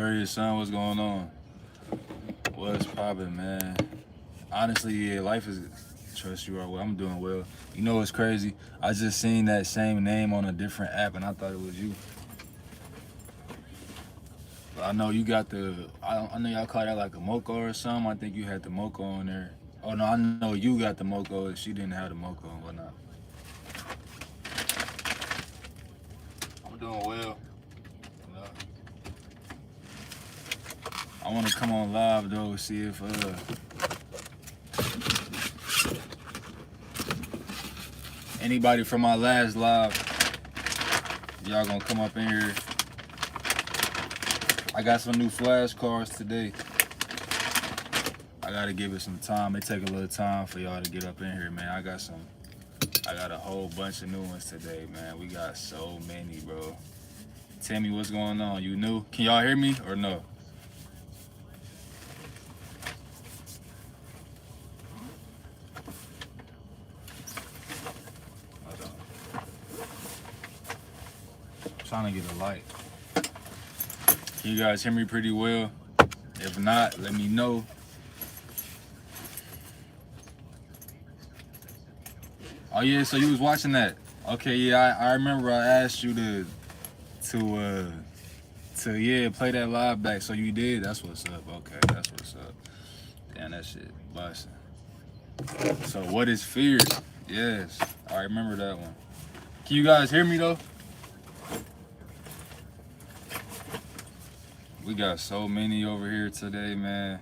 Aquarius sun, what's going on? What's poppin', man? Honestly, yeah, life is. Trust you are well. I'm doing well. You know what's crazy? I just seen that same name on a different app, and I thought it was you. But I know you got the. I know y'all call that like a moco or something. I think you had the moco on there. Oh no, I know you got the moco. And she didn't have the moco and whatnot. I'm doing well. I want to come on live though, see if anybody from my last live, y'all gonna come up in here. I got some new flashcards today. I gotta give it some time. It take a little time for y'all to get up in here, man. I got a whole bunch of new ones today, man. We got so many, bro. Tell me what's going on. You new? Can y'all hear me or no? Trying to get a light. Can you guys hear me pretty well? If not, let me know. Oh yeah, so you was watching that? Okay, yeah, I remember I asked you to yeah, play that live back. So you did. That's what's up. Okay, that's what's up. Damn, that shit busting. So what is fear? Yes, I remember that one. Can you guys hear me though? We got so many over here today, man.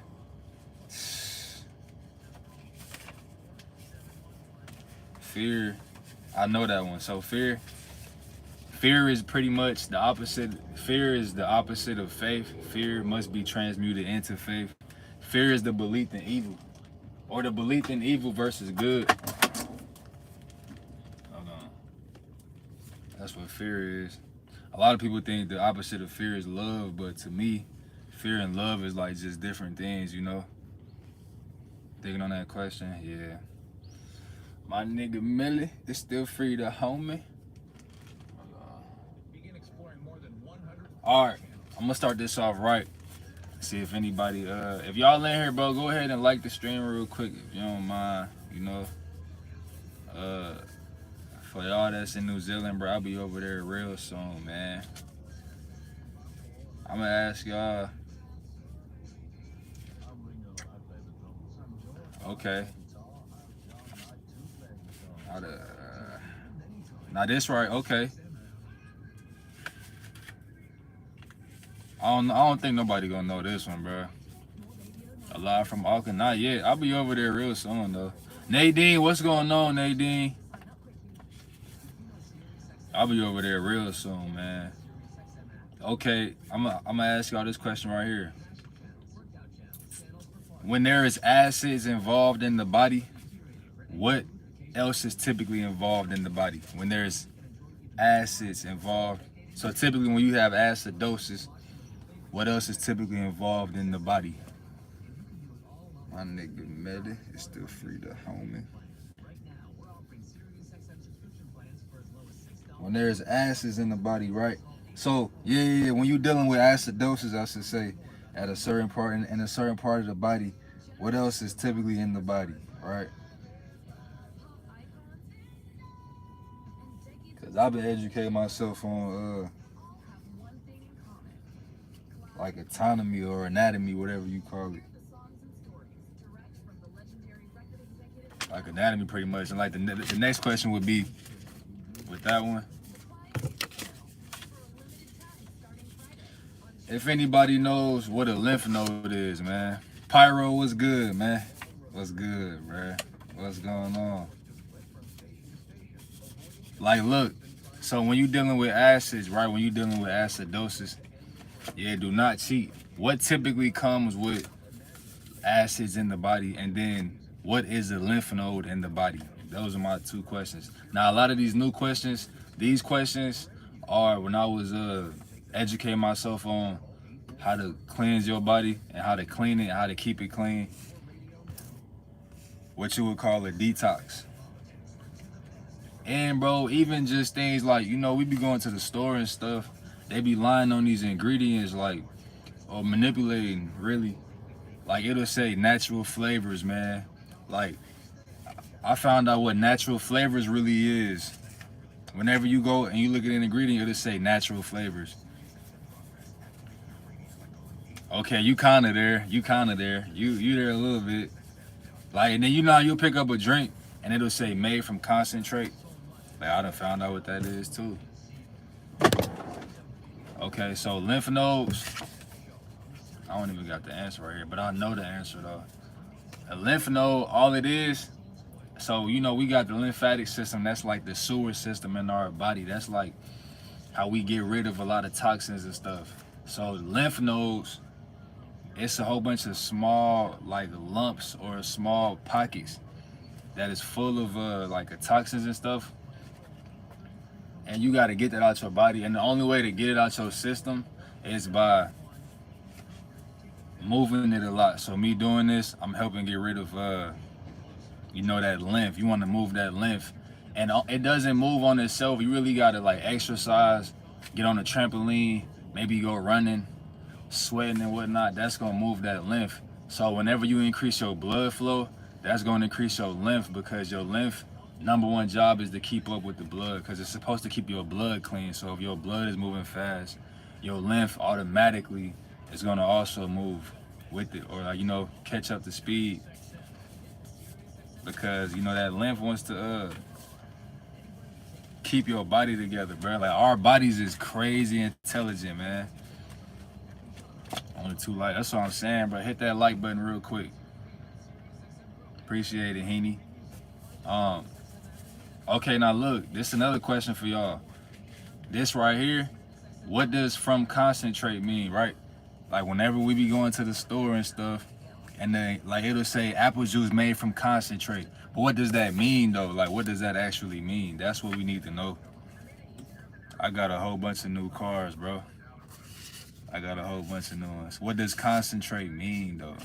Fear, I know that one. So fear is pretty much the opposite. Fear is the opposite of faith. Fear must be transmuted into faith. Fear is the belief in evil, or the belief in evil versus good. Hold on. That's what fear is. A lot of people think the opposite of fear is love, but to me, fear and love is like just different things, you know? Thinking on that question, yeah. My nigga Millie is still free to homie. Alright, I'm gonna start this off right. See if anybody, if y'all in here, bro, go ahead and like the stream real quick if you don't mind, you know? For y'all that's in New Zealand, bro, I'll be over there real soon, man. I'm gonna ask y'all. Okay. Now this right, okay. I don't think nobody gonna know this one, bro. A live from Auckland, not yet. I'll be over there real soon though. Nadine, what's going on, Nadine? I'll be over there real soon, man. Okay, I'm gonna ask y'all this question right here. When there is acids involved in the body, what else is typically involved in the body? When there's acids involved, so typically when you have acidosis, what else is typically involved in the body? My nigga Medi is still free to homie. When there's acids in the body, right? So yeah, when you're dealing with acidosis, I should say, at a certain part in a certain part of the body, what else is typically in the body, right? Cause I've been educating myself on like autonomy or anatomy, whatever you call it. Like anatomy, pretty much. And like the next question would be with that one. If anybody knows what a lymph node is, man. Pyro, what's good, man? What's good, bruh? What's going on? Like, look, so when you're dealing with acids, right? When you're dealing with acidosis, yeah, do not cheat. What typically comes with acids in the body, and then what is a lymph node in the body? Those are my two questions. Now, a lot of these new questions, these questions are when I was educating myself on how to cleanse your body and how to clean it, how to keep it clean. What you would call a detox. And bro, even just things like, you know, we be going to the store and stuff, they be lying on these ingredients like or manipulating, really. Like, it'll say natural flavors, man. Like, I found out what natural flavors really is. Whenever you go and you look at an ingredient, it'll say natural flavors. Okay, you kinda there. You kinda there. You there a little bit. Like, and then you know how you'll pick up a drink and it'll say made from concentrate. Like, I done found out what that is too. Okay, so lymph nodes. I don't even got the answer right here, but I know the answer though. A lymph node, all it is, so you know we got the lymphatic system, that's like the sewer system in our body. That's like how we get rid of a lot of toxins and stuff. So lymph nodes, it's a whole bunch of small like lumps or small pockets that is full of like toxins and stuff. And you got to get that out your body. And the only way to get it out your system is by moving it a lot. So me doing this, I'm helping get rid of, you know, that lymph. You want to move that lymph. And it doesn't move on itself. You really got to like exercise, get on a trampoline, maybe go running, sweating and whatnot. That's going to move that lymph. So whenever you increase your blood flow, that's going to increase your lymph, because your lymph, number one job is to keep up with the blood, because it's supposed to keep your blood clean. So if your blood is moving fast, your lymph automatically is going to also move with it, or like, you know, catch up to speed, because you know that lymph wants to keep your body together, bro. Like, our bodies is crazy intelligent, man. Only 2 likes, that's what I'm saying, bro. Hit that like button real quick. Appreciate it, Heaney. Okay, now look, this is another question for y'all. This right here, what does from concentrate mean, right? Like, whenever we be going to the store and stuff, and then like it'll say apple juice made from concentrate. But what does that mean though? Like, what does that actually mean? That's what we need to know. I got a whole bunch of new cars, bro. I got a whole bunch of new ones. What does concentrate mean though?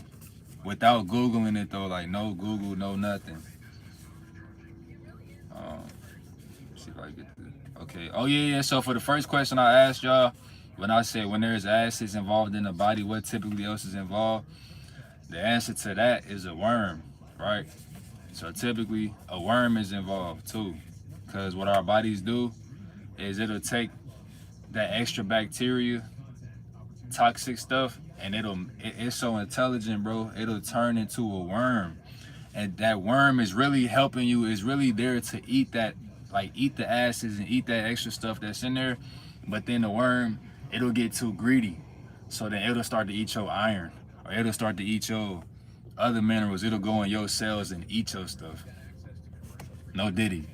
Without Googling it though, like no Google, no nothing. See if I get the, okay. Oh yeah. So for the first question I asked y'all, when I said when there's acids involved in the body, what typically else is involved? The answer to that is a worm, right? So typically a worm is involved too, because what our bodies do is it'll take that extra bacteria, toxic stuff, and it's so intelligent, bro. It'll turn into a worm, and that worm is really helping you. Is really there to eat that, like eat the acids and eat that extra stuff that's in there. But then the worm, it'll get too greedy, so then it'll start to eat your iron, or it'll start to eat your other minerals. It'll go in your cells and eat your stuff. No diddy.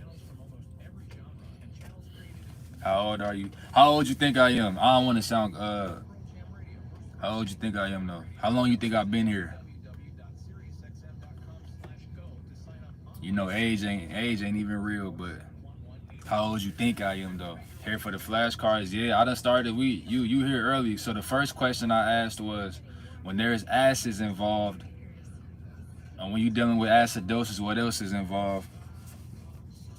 How old are you? How old you think I am? I don't want to sound how old you think I am though? How long you think I've been here? You know, age ain't even real, but how old you think I am though? Here for the flashcards, yeah, I done started. You here early. So the first question I asked was, when there's acids involved, and when you're dealing with acidosis, what else is involved?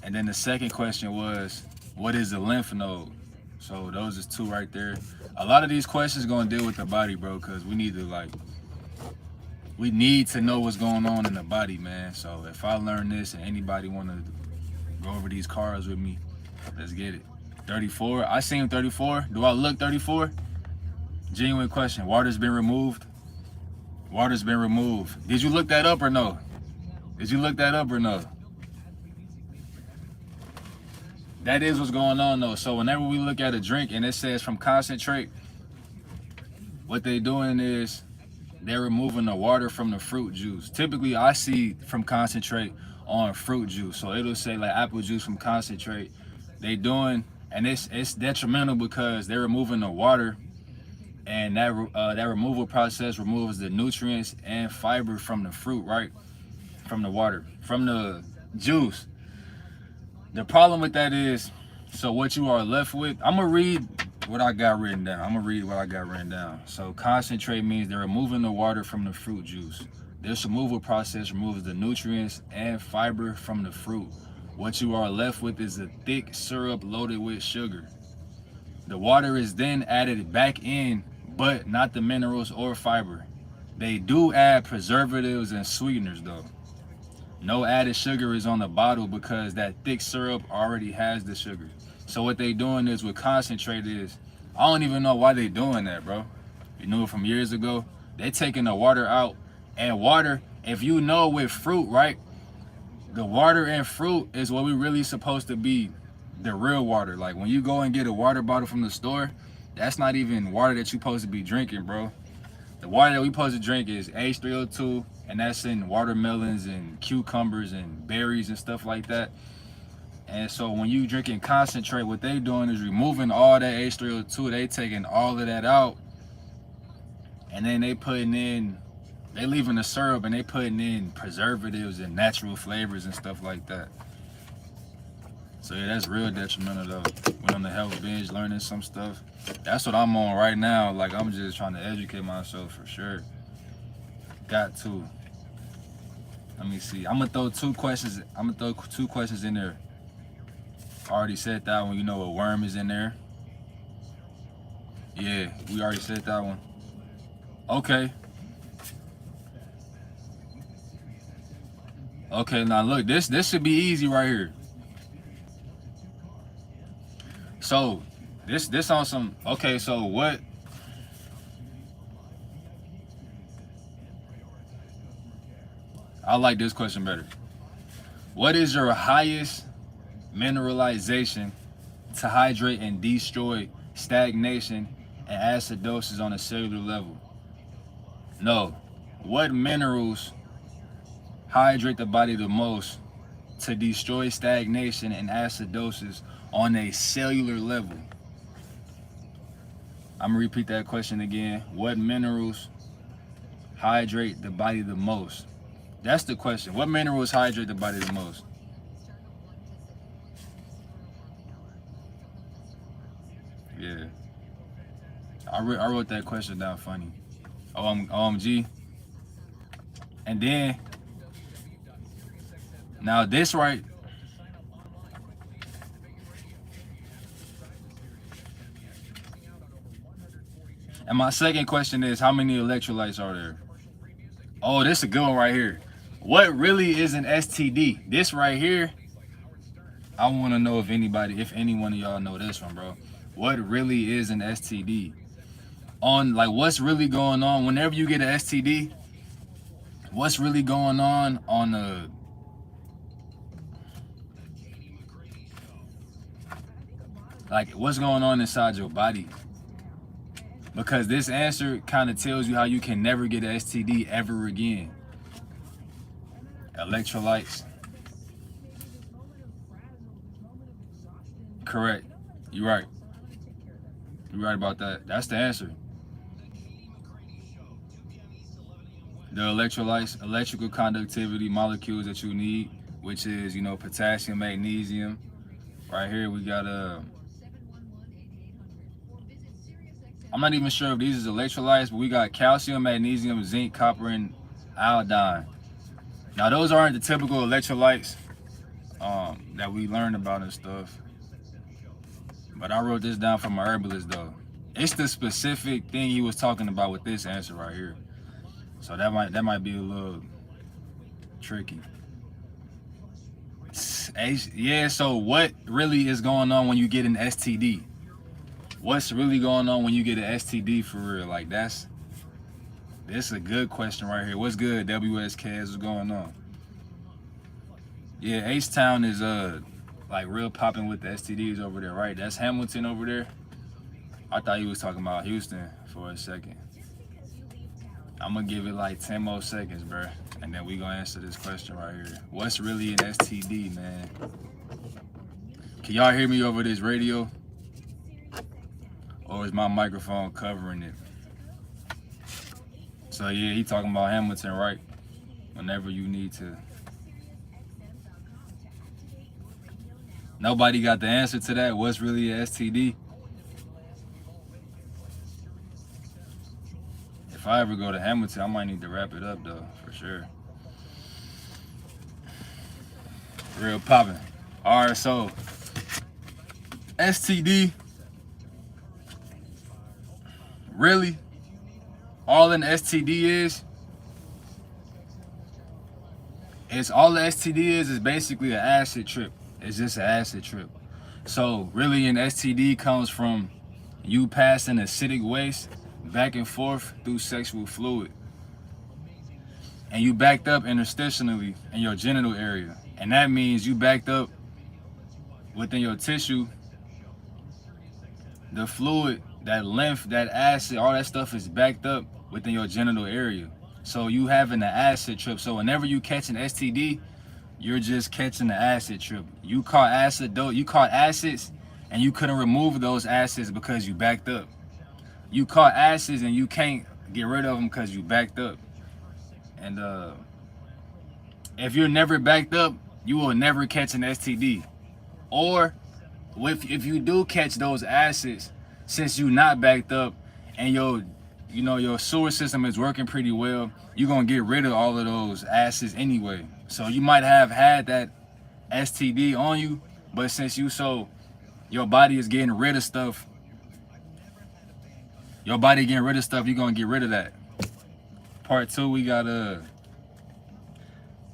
And then the second question was, what is the lymph node? So those is 2 right there. A lot of these questions gonna deal with the body, bro, because we need to know what's going on in the body, man. So if I learn this and anybody wanna go over these cards with me, let's get it. 34, I seen 34. Do I look 34? Genuine question. Water's been removed. Water's been removed. Did you look that up or no? Did you look that up or no? That is what's going on though. So whenever we look at a drink and it says from concentrate, what they're doing is they're removing the water from the fruit juice. Typically I see from concentrate on fruit juice. So it'll say like apple juice from concentrate. They doing, and it's detrimental because they're removing the water, and that removal process removes the nutrients and fiber from the fruit, right? From the water, from the juice. The problem with that is, so what you are left with, I'm gonna read what I got written down. So concentrate means they're removing the water from the fruit juice. This removal process removes the nutrients and fiber from the fruit. What you are left with is a thick syrup loaded with sugar. The water is then added back in but not the minerals or fiber. They do add preservatives and sweeteners though. No added sugar is on the bottle because that thick syrup already has the sugar. So what they doing is with concentrate is, I don't even know why they doing that, bro. You knew it from years ago. They taking the water out, and water, if you know with fruit, right? The water in fruit is what we really supposed to be the real water. Like when you go and get a water bottle from the store, that's not even water that you supposed to be drinking, bro. The water that we supposed to drink is H3O2, and that's in watermelons and cucumbers and berries and stuff like that. And so when you drinking concentrate, what they doing is removing all that H3O2. They taking all of that out, and then they putting in, they leaving the syrup and they putting in preservatives and natural flavors and stuff like that. So yeah, that's real detrimental though. Went on the health binge, learning some stuff. That's what I'm on right now. Like I'm just trying to educate myself for sure. Got to. Let me see. I'm gonna throw two questions in there. Already said that one. You know, a worm is in there. Yeah, we already said that one. Okay. Okay, now look, this should be easy right here. So, this on some, okay, so what? I like this question better. What is your highest mineralization to hydrate and destroy stagnation and acidosis on a cellular level? No. What minerals hydrate the body the most to destroy stagnation and acidosis on a cellular level? I'm gonna repeat that question again. What minerals hydrate the body the most? That's the question. What minerals hydrate the body the most? Yeah. I wrote that question down funny. OMG. And then, now this right. And my second question is, how many electrolytes are there? Oh, this is a good one right here. What really is an STD? This right here, I want to know if any one of y'all know this one, bro. What really is an STD? On like what's really going on whenever you get an STD? What's really going on the like what's going on inside your body? Because this answer kind of tells you how you can never get an STD ever again. Electrolytes. Correct. You're right. You're right about that. That's the answer. The electrolytes, electrical conductivity molecules that you need, which is, you know, potassium, magnesium. Right here we got I'm not even sure if these is electrolytes, but we got calcium, magnesium, zinc, copper, and iodine. Now those aren't the typical electrolytes that we learned about and stuff. But I wrote this down from my herbalist though. It's the specific thing he was talking about with this answer right here. So that might be a little tricky. Yeah, so what really is going on when you get an STD? What's really going on when you get an STD for real? Like this is a good question right here. What's good, WSK? What's going on? Yeah, H-Town is like real popping with the STDs over there, right? That's Hamilton over there. I thought he was talking about Houston for a second. I'm gonna give it like 10 more seconds, bro, and then we gonna answer this question right here. What's really an STD, man? Can y'all hear me over this radio? Or is my microphone covering it? So yeah, he talking about Hamilton, right? Whenever you need to. Nobody got the answer to that. What's really an STD? If I ever go to Hamilton, I might need to wrap it up though, for sure. Real popping. All right, so STD, really? all an STD is all the STD is basically an acid trip. It's just an acid trip. So really an STD comes from you passing acidic waste back and forth through sexual fluid. And you backed up interstitially in your genital area. And that means you backed up within your tissue. The fluid, that lymph, that acid, all that stuff is backed up within your genital area. So you having an acid trip. So whenever you catch an STD, you're just catching the acid trip. You caught acids and you couldn't remove those acids because you backed up. You caught acids and you can't get rid of them because you backed up. And if you're never backed up, you will never catch an STD. Or if you do catch those acids, since you not backed up and your sewer system is working pretty well, you're gonna get rid of all of those acids anyway. So you might have had that STD on you, but since your body is getting rid of stuff, you're gonna get rid of that. Part 2, we got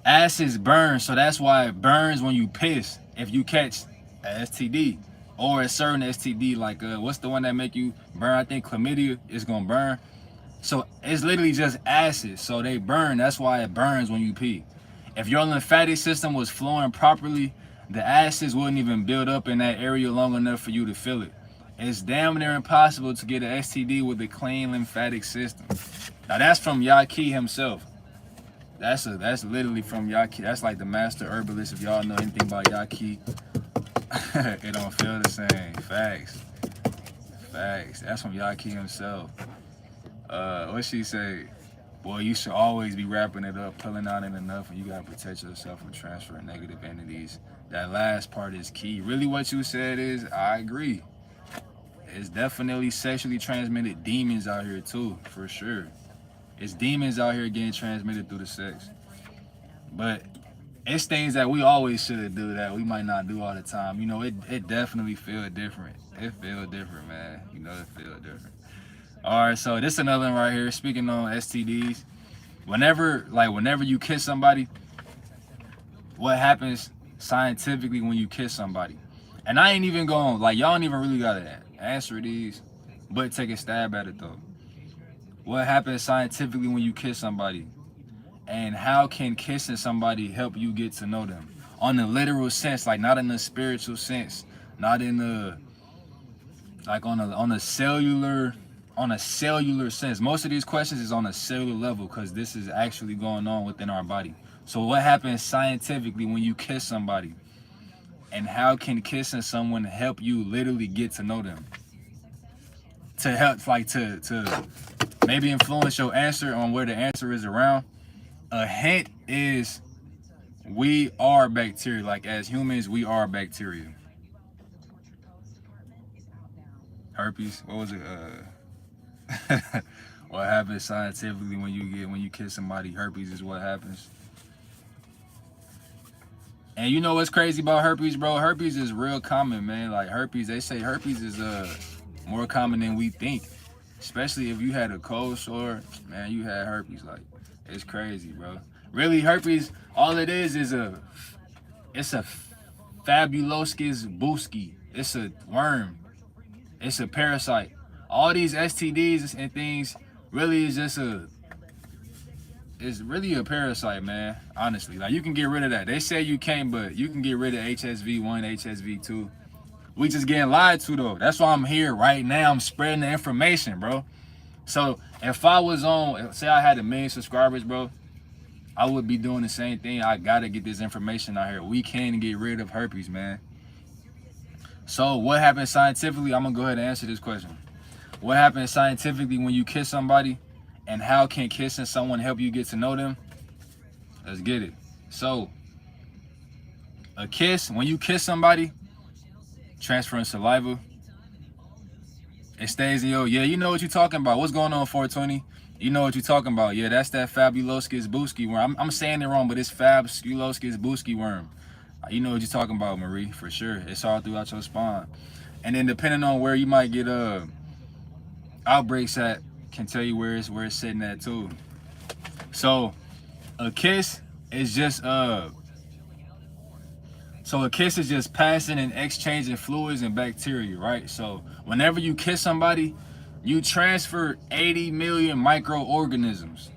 acids burn, so that's why it burns when you piss if you catch a STD or a certain STD, like what's the one that make you burn? I think chlamydia is gonna burn. So it's literally just acids, so they burn. That's why it burns when you pee. If your lymphatic system was flowing properly, the acids wouldn't even build up in that area long enough for you to feel it. It's damn near impossible to get an STD with a clean lymphatic system. Now that's from Yaki himself. That's literally from Yaki. That's like the master herbalist. If y'all know anything about Yaki, it don't feel the same. Facts. That's from Yaki himself. What she say? Boy, you should always be wrapping it up, pulling out it enough, and you gotta protect yourself from transferring negative entities. That last part is key. Really, what you said is, I agree. It's definitely sexually transmitted demons out here too, for sure. It's demons out here getting transmitted through the sex. But it's things that we always should do that we might not do all the time. It definitely feel different. It feel different, man. It feel different. All right, so this is another one right here. Speaking on STDs, whenever you kiss somebody, what happens scientifically when you kiss somebody? And I ain't even going, y'all don't even really gotta answer these, but take a stab at it though. What happens scientifically when you kiss somebody? And how can kissing somebody help you get to know them? On the literal sense, not in the spiritual sense, not in the, on a cellular sense. Most of these questions is on a cellular level because this is actually going on within our body. So what happens scientifically when you kiss somebody? And how can kissing someone help you literally get to know them? To help, to maybe influence your answer on where the answer is around. A hint is we are bacteria. As humans, we are bacteria. Herpes, what was it? What happens scientifically when you kiss somebody? Herpes is what happens. And you know what's crazy about herpes, bro? Herpes is real common, man. Herpes, they say herpes is more common than we think. Especially if you had a cold sore, man, you had herpes. It's crazy, bro. Really, herpes, all it is it's a fabuloscus buski. It's a worm. It's a parasite. All these STDs and things really is it's really a parasite, man. Honestly, you can get rid of that. They say you can't, but you can get rid of HSV1, HSV2. We just getting lied to though. That's why I'm here right now. I'm spreading the information, bro. So if I was say I had 1 million subscribers, bro, I would be doing the same thing. I gotta get this information out here. We can get rid of herpes, man. So what happens scientifically? I'm gonna go ahead and answer this question. What happens scientifically when you kiss somebody? And how can kissing someone help you get to know them? Let's get it. So, a kiss, when you kiss somebody, transferring saliva, it stays in yeah, you know what you're talking about. What's going on, 420? You know what you're talking about. Yeah, that's that fabuloscus buski worm. I'm saying it wrong, but it's fabuloscus buski worm. You know what you're talking about, Marie, for sure. It's all throughout your spine. And then depending on where you might get outbreaks at, can tell you where it's sitting at too. So a kiss is just passing and exchanging fluids and bacteria, right? So whenever you kiss somebody, you transfer 80 million microorganisms.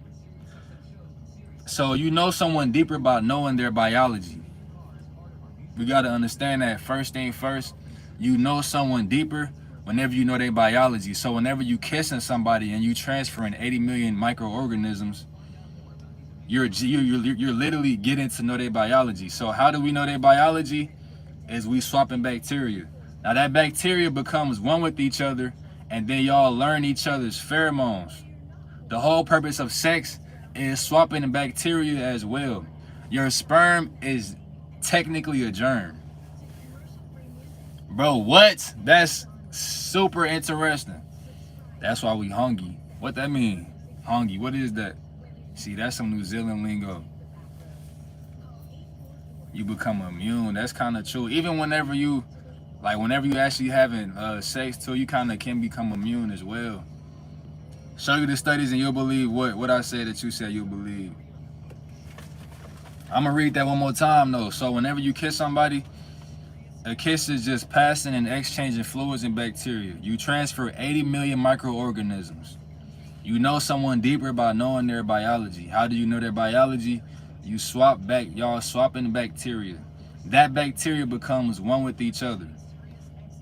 So you know someone deeper by knowing their biology. We got to understand that first thing first, you know someone deeper whenever you know their biology. So whenever you kissing somebody and you transferring 80 million microorganisms, you're literally getting to know their biology. So how do we know their biology? Is we swapping bacteria. Now that bacteria becomes one with each other, and then y'all learn each other's pheromones. The whole purpose of sex is swapping the bacteria as well. Your sperm is technically a germ. Bro, what? That's super interesting. That's why we hungry. What that mean? Hungry, what is that? See, that's some New Zealand lingo. You become immune. That's kind of true. Even whenever you actually having sex too, you kind of can become immune as well. Show you the studies and you'll believe what I said that you said you'll believe. I'm gonna read that one more time though. So whenever you kiss somebody, a kiss is just passing and exchanging fluids and bacteria. You transfer 80 million microorganisms. You know someone deeper by knowing their biology. How do you know their biology? You swap back, y'all swapping the bacteria. That bacteria becomes one with each other.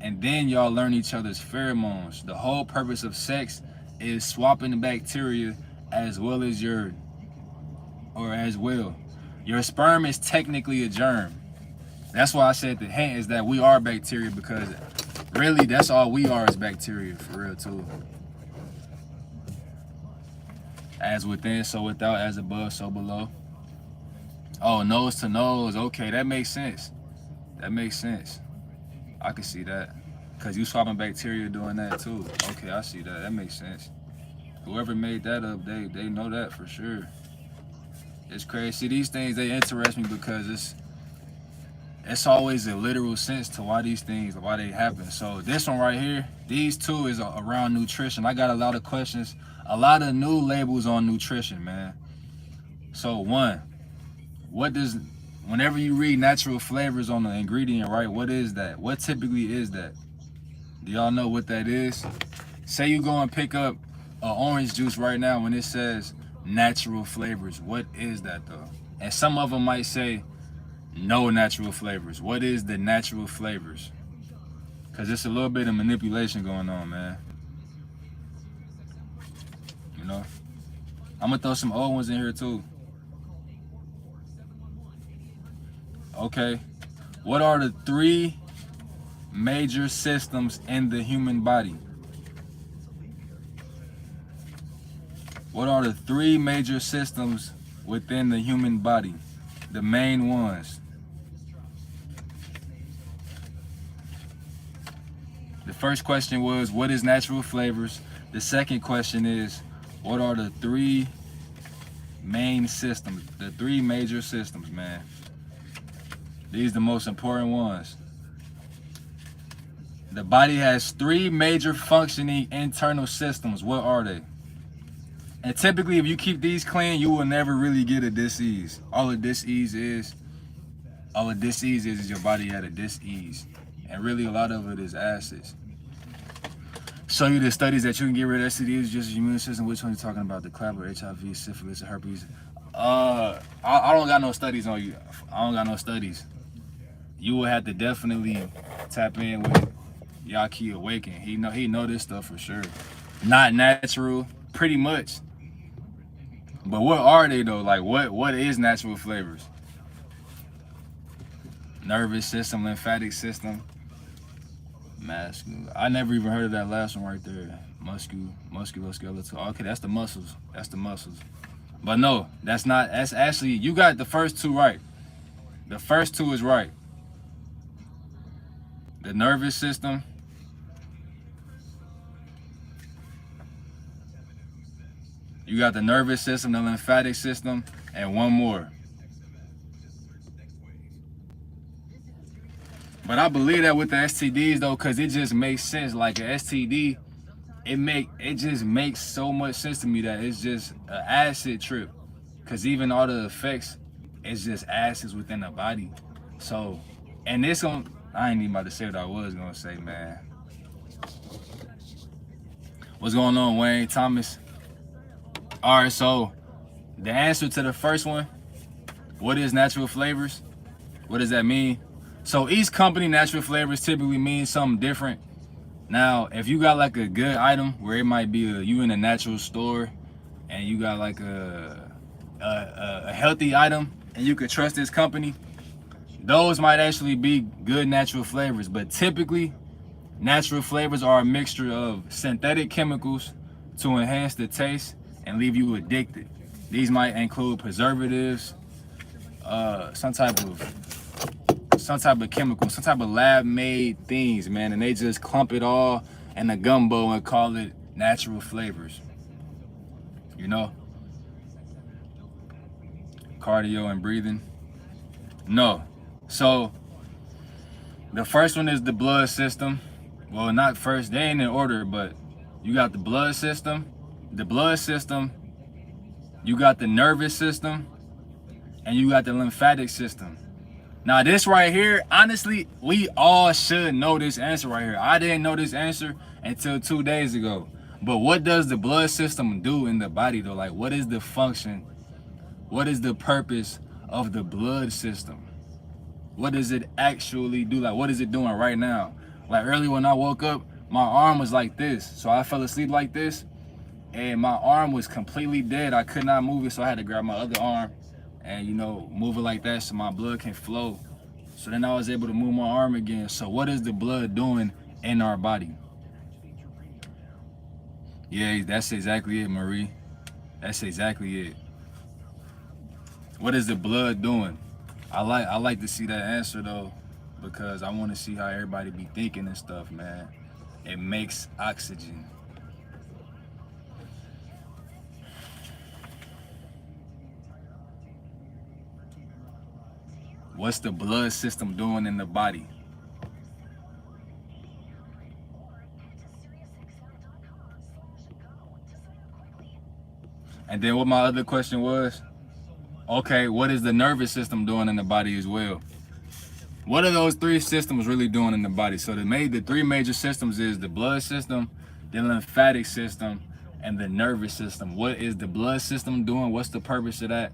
And then y'all learn each other's pheromones. The whole purpose of sex is swapping the bacteria as well. Your sperm is technically a germ. That's why I said the hint is that we are bacteria, because really that's all we are is bacteria, for real too. As within, so without, as above, so below. Oh, nose to nose. Okay, that makes sense. That makes sense. I can see that. Because you swapping bacteria doing that too. Okay, I see that. That makes sense. Whoever made that up, they know that for sure. It's crazy. See, these things, they interest me because it's always a literal sense to why these things, why they happen. So this one right here, these two is around nutrition. I got a lot of questions, a lot of new labels on nutrition, man. So one, whenever you read natural flavors on the ingredient, right, what is that? What typically is that? Do y'all know what that is? Say you go and pick up an orange juice right now when it says natural flavors. What is that though? And some of them might say no natural flavors. What is the natural flavors? Because it's a little bit of manipulation going on, man. You know? I'm going to throw some old ones in here too. Okay. What are the 3 major systems in the human body? What are the 3 major systems within the human body? The main ones. The first question was, what is natural flavors? The second question is, what are the 3 main systems? The 3 major systems, man. These are the most important ones. The body has 3 major functioning internal systems. What are they? And typically, if you keep these clean, you will never really get a dis-ease. All a dis-ease is your body at a dis-ease. And really, a lot of it is acids. Show you the studies that you can get rid of STDs, just your immune system. Which one are you talking about? The clap or HIV, syphilis, or herpes? I don't got no studies on you. I don't got no studies. You will have to definitely tap in with Yaki Awaken. He know this stuff for sure. Not natural, pretty much. But what are they though? Like what is natural flavors? Nervous system, lymphatic system, muscular. I never even heard of that last one right there. Musculoskeletal. Okay, that's the muscles. That's the muscles. But no, that's not. That's actually, you got the first 2 right. The first 2 is right. The nervous system. You got the nervous system, the lymphatic system, and one more. But I believe that with the STDs though, because it just makes sense. Like an STD, it just makes so much sense to me that it's just an acid trip. Cause even all the effects, it's just acids within the body. So, and this on, I ain't even about to say what I was gonna say, man. What's going on, Wayne Thomas? All right, so the answer to the first one, what is natural flavors? What does that mean? So each company natural flavors typically means something different. Now, if you got like a good item where it might be you in a natural store and you got like a healthy item and you could trust this company, those might actually be good natural flavors. But typically, natural flavors are a mixture of synthetic chemicals to enhance the taste and leave you addicted. These might include preservatives, some type of chemical, some type of lab-made things, man, and they just clump it all in a gumbo and call it natural flavors. You know, cardio and breathing. No. So the first one is the blood system. Well, not first, they ain't in order, but you got the blood system, you got the nervous system, and you got the lymphatic system. Now this right here, honestly, we all should know this answer right here. I didn't know this answer until 2 days ago. But what does the blood system do in the body though? Like, what is the function? What is the purpose of the blood system? What does it actually do? Like, what is it doing right now? Like earlier when I woke up, my arm was like this. So I fell asleep like this and my arm was completely dead. I could not move it, so I had to grab my other arm and, you know, move it like that so my blood can flow. So then I was able to move my arm again. So what is the blood doing in our body? Yeah, that's exactly it, Marie. That's exactly it. What is the blood doing? I like to see that answer though, because I want to see how everybody be thinking and stuff, man. It makes oxygen. What's the blood system doing in the body? And then what my other question was, okay, what is the nervous system doing in the body as well? What are those three systems really doing in the body? So the three major systems is the blood system, the lymphatic system, and the nervous system. What is the blood system doing? What's the purpose of that?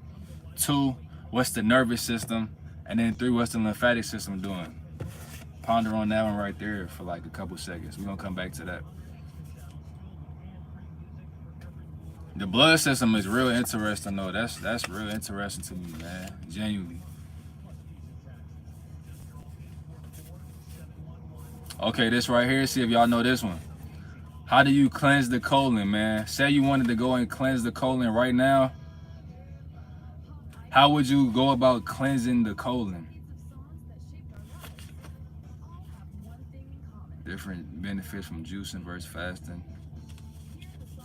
2, what's the nervous system? And then 3, what's the lymphatic system doing? Ponder on that one right there for like a couple seconds. We're gonna come back to that. The blood system is real interesting though. That's real interesting to me, man. Genuinely. Okay, this right here, see if y'all know this one. How do you cleanse the colon, man? Say you wanted to go and cleanse the colon right now. How would you go about cleansing the colon? Different benefits from juicing versus fasting.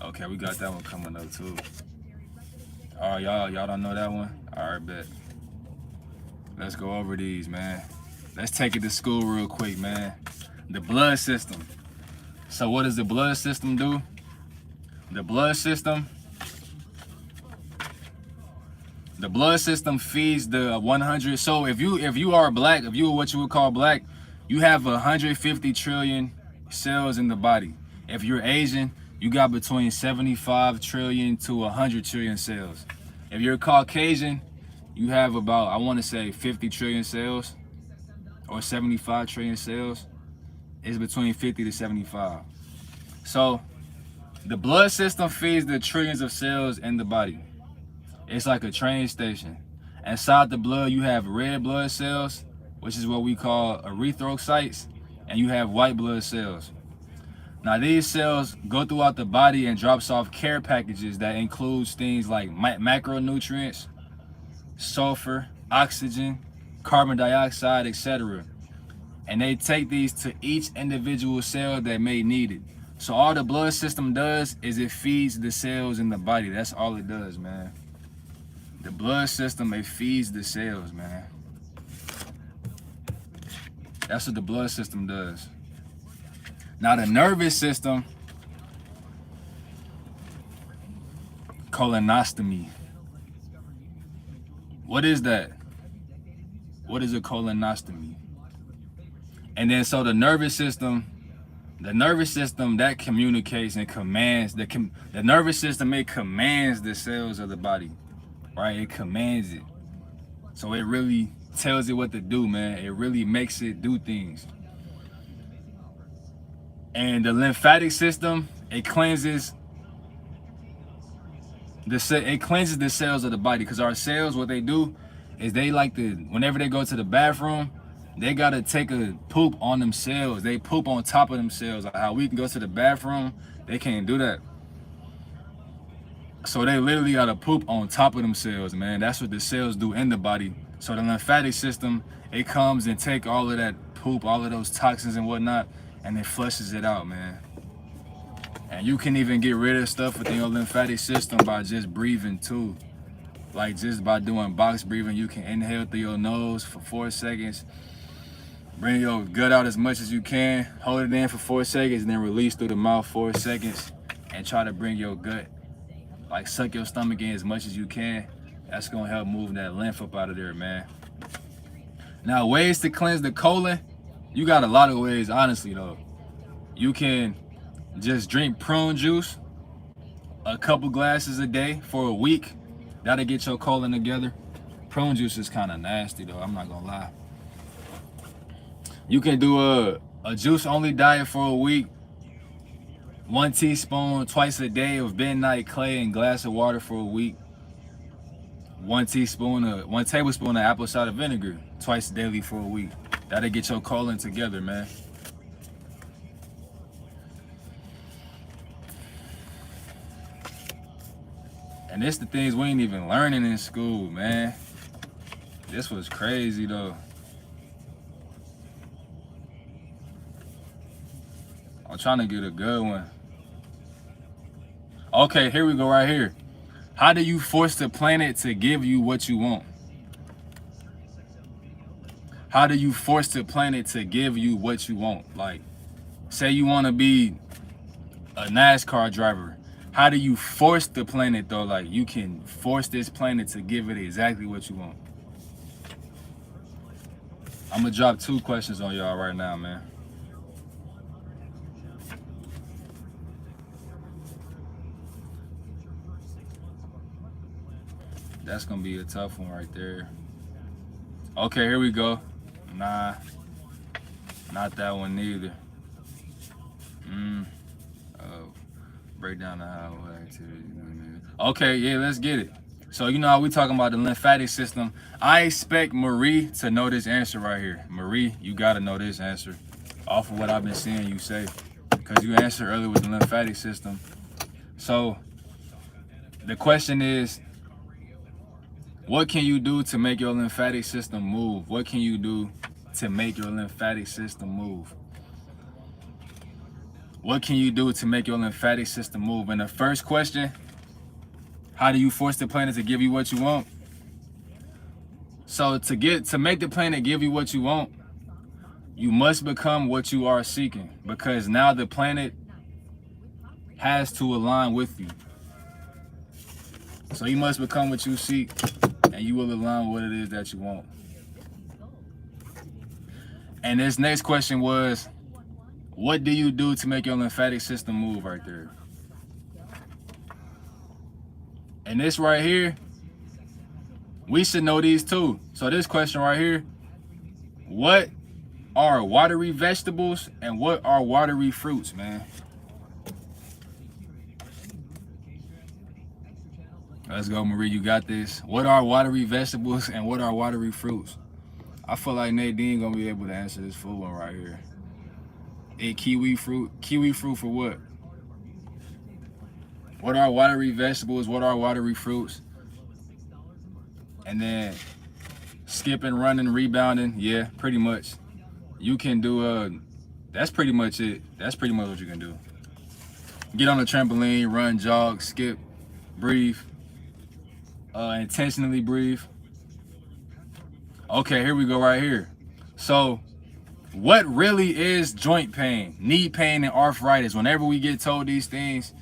Okay, we got that one coming up too. All right, y'all don't know that one? All right, bet. Let's go over these, man. Let's take it to school real quick, man. The blood system. So what does the blood system do? The blood system feeds the 100. So if you are black, if you are what you would call black, you have 150 trillion cells in the body. If you're Asian, you got between 75 trillion to 100 trillion cells. If you're Caucasian, you have about, I want to say 50 trillion cells or 75 trillion cells. It's between 50 to 75. So the blood system feeds the trillions of cells in the body. It's like a train station. Inside the blood, you have red blood cells, which is what we call erythrocytes, and you have white blood cells. Now these cells go throughout the body and drops off care packages that includes things like macronutrients, sulfur, oxygen, carbon dioxide, etc. And they take these to each individual cell that may need it. So all the blood system does is it feeds the cells in the body. That's all it does, man. The blood system, it feeds the cells, man. That's what the blood system does. Now the nervous system colonostomy. What is that? What is a colonostomy? And then so the nervous system that communicates and commands, the nervous system, it commands the cells of the body, right? It commands it. So it really tells it what to do, man. It really makes it do things. And the lymphatic system, it cleanses the cells of the body, because our cells, what they do is they like to, whenever they go to the bathroom, they gotta take a poop on themselves. They poop on top of themselves. Like how we can go to the bathroom, they can't do that. So they literally gotta poop on top of themselves, man. That's what the cells do in the body. So the lymphatic system, it comes and take all of that poop, all of those toxins and whatnot, and it flushes it out, man. And you can even get rid of stuff within your lymphatic system by just breathing too. Like just by doing box breathing, you can inhale through your nose for 4 seconds. Bring your gut out as much as you can. Hold it in for 4 seconds, and then release through the mouth 4 seconds. And try to bring your gut, like suck your stomach in as much as you can. That's gonna help move that lymph up out of there, man. Now, ways to cleanse the colon, you got a lot of ways, honestly though. You can just drink prune juice, a couple glasses a day for a week. That'll get your colon together. Prune juice is kind of nasty though, I'm not gonna lie. You can do a juice only diet for a week. 1 teaspoon twice a day of bentonite clay and glass of water for a week. 1 tablespoon of apple cider vinegar twice daily for a week. That'll get your colon together, man. And this the things we ain't even learning in school, man. This was crazy though. I'm trying to get a good one. Okay, here we go right here. How do you force the planet to give you what you want? How do you force the planet to give you what you want? Like, say you want to be a NASCAR driver. How do you force the planet though? Like, you can force this planet to give it exactly what you want. I'm gonna drop 2 questions on y'all right now, man. That's gonna be a tough one right there. Okay, here we go. Nah, not that one neither. Break down the highway activity. Okay, yeah, let's get it. So you know how we talking about the lymphatic system. I expect Marie to know this answer right here. Marie, you gotta know this answer off of what I've been seeing you say, because you answered earlier with the lymphatic system. So the question is, what can you do to make your lymphatic system move? What can you do to make your lymphatic system move? What can you do to make your lymphatic system move? And the first question, how do you force the planet to give you what you want? So to make the planet give you what you want, you must become what you are seeking, because now the planet has to align with you. So you must become what you seek, and you will align with what it is that you want. And this next question was, what do you do to make your lymphatic system move right there? And this right here, we should know these too. So this question right here, what are watery vegetables and what are watery fruits, man? Let's go, Marie, you got this. What are watery vegetables and what are watery fruits? I feel like Nadine gonna be able to answer this full one right here. Kiwi fruit for what? What are watery vegetables? What are watery fruits? And then skipping, running, rebounding. Yeah, pretty much. You can do that's pretty much it. That's pretty much what you can do. Get on a trampoline, run, jog, skip, breathe. Intentionally breathe. Okay, here we go right here. So what really is joint pain, knee pain, and arthritis? Whenever we get told these things,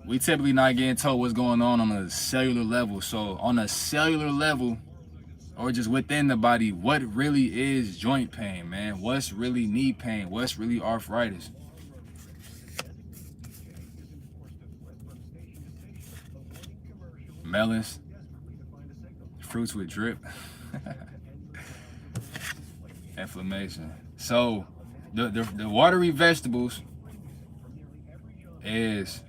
we typically not getting told what's going on a cellular level. So on a cellular level, or just within the body, what really is joint pain, man? What's really knee pain? What's really arthritis? Melons, fruits with drip, inflammation. So the watery vegetables is,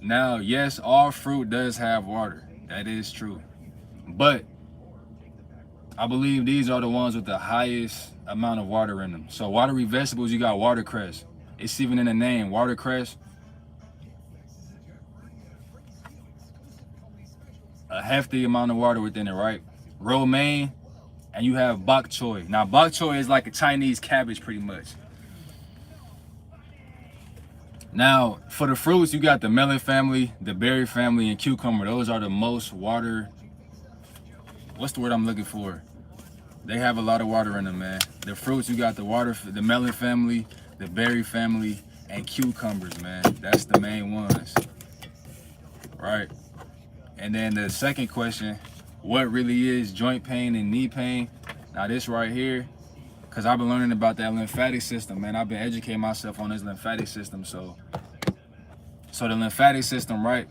now, yes, all fruit does have water. That is true. But I believe these are the ones with the highest amount of water in them. So watery vegetables, you got watercress. It's even in the name, watercress. A hefty amount of water within it, right? Romaine, and you have bok choy. Now, bok choy is like a Chinese cabbage, pretty much. Now, for the fruits, you got the melon family, the berry family, and cucumber. Those are the most water. What's the word I'm looking for? They have a lot of water in them, man. The fruits, you got the melon family, the berry family, and cucumbers, man. That's the main ones, right? And then the second question, what really is joint pain and knee pain? Now this right here, because I've been learning about that lymphatic system, man. I've been educating myself on this lymphatic system. So the lymphatic system, right?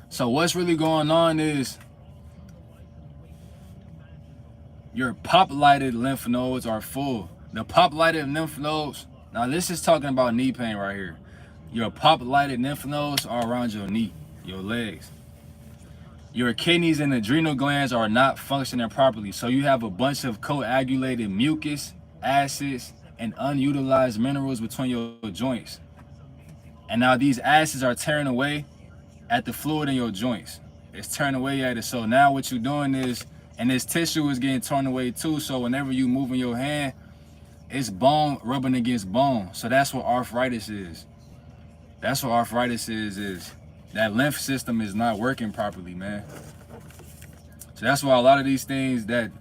So what's really going on is your pop-lighted lymph nodes are full. The pop-lighted lymph nodes, now this is talking about knee pain right here. Your pop-lighted lymph nodes are around your knee, your legs. Your kidneys and adrenal glands are not functioning properly. So you have a bunch of coagulated mucus, acids, and unutilized minerals between your joints. And now these acids are tearing away at the fluid in your joints. It's tearing away at it. So now what you're doing is, and this tissue is getting torn away too. So whenever you move in your hand, it's bone rubbing against bone. So that's what arthritis is. That's what arthritis is that lymph system is not working properly, man. So that's why a lot of these things that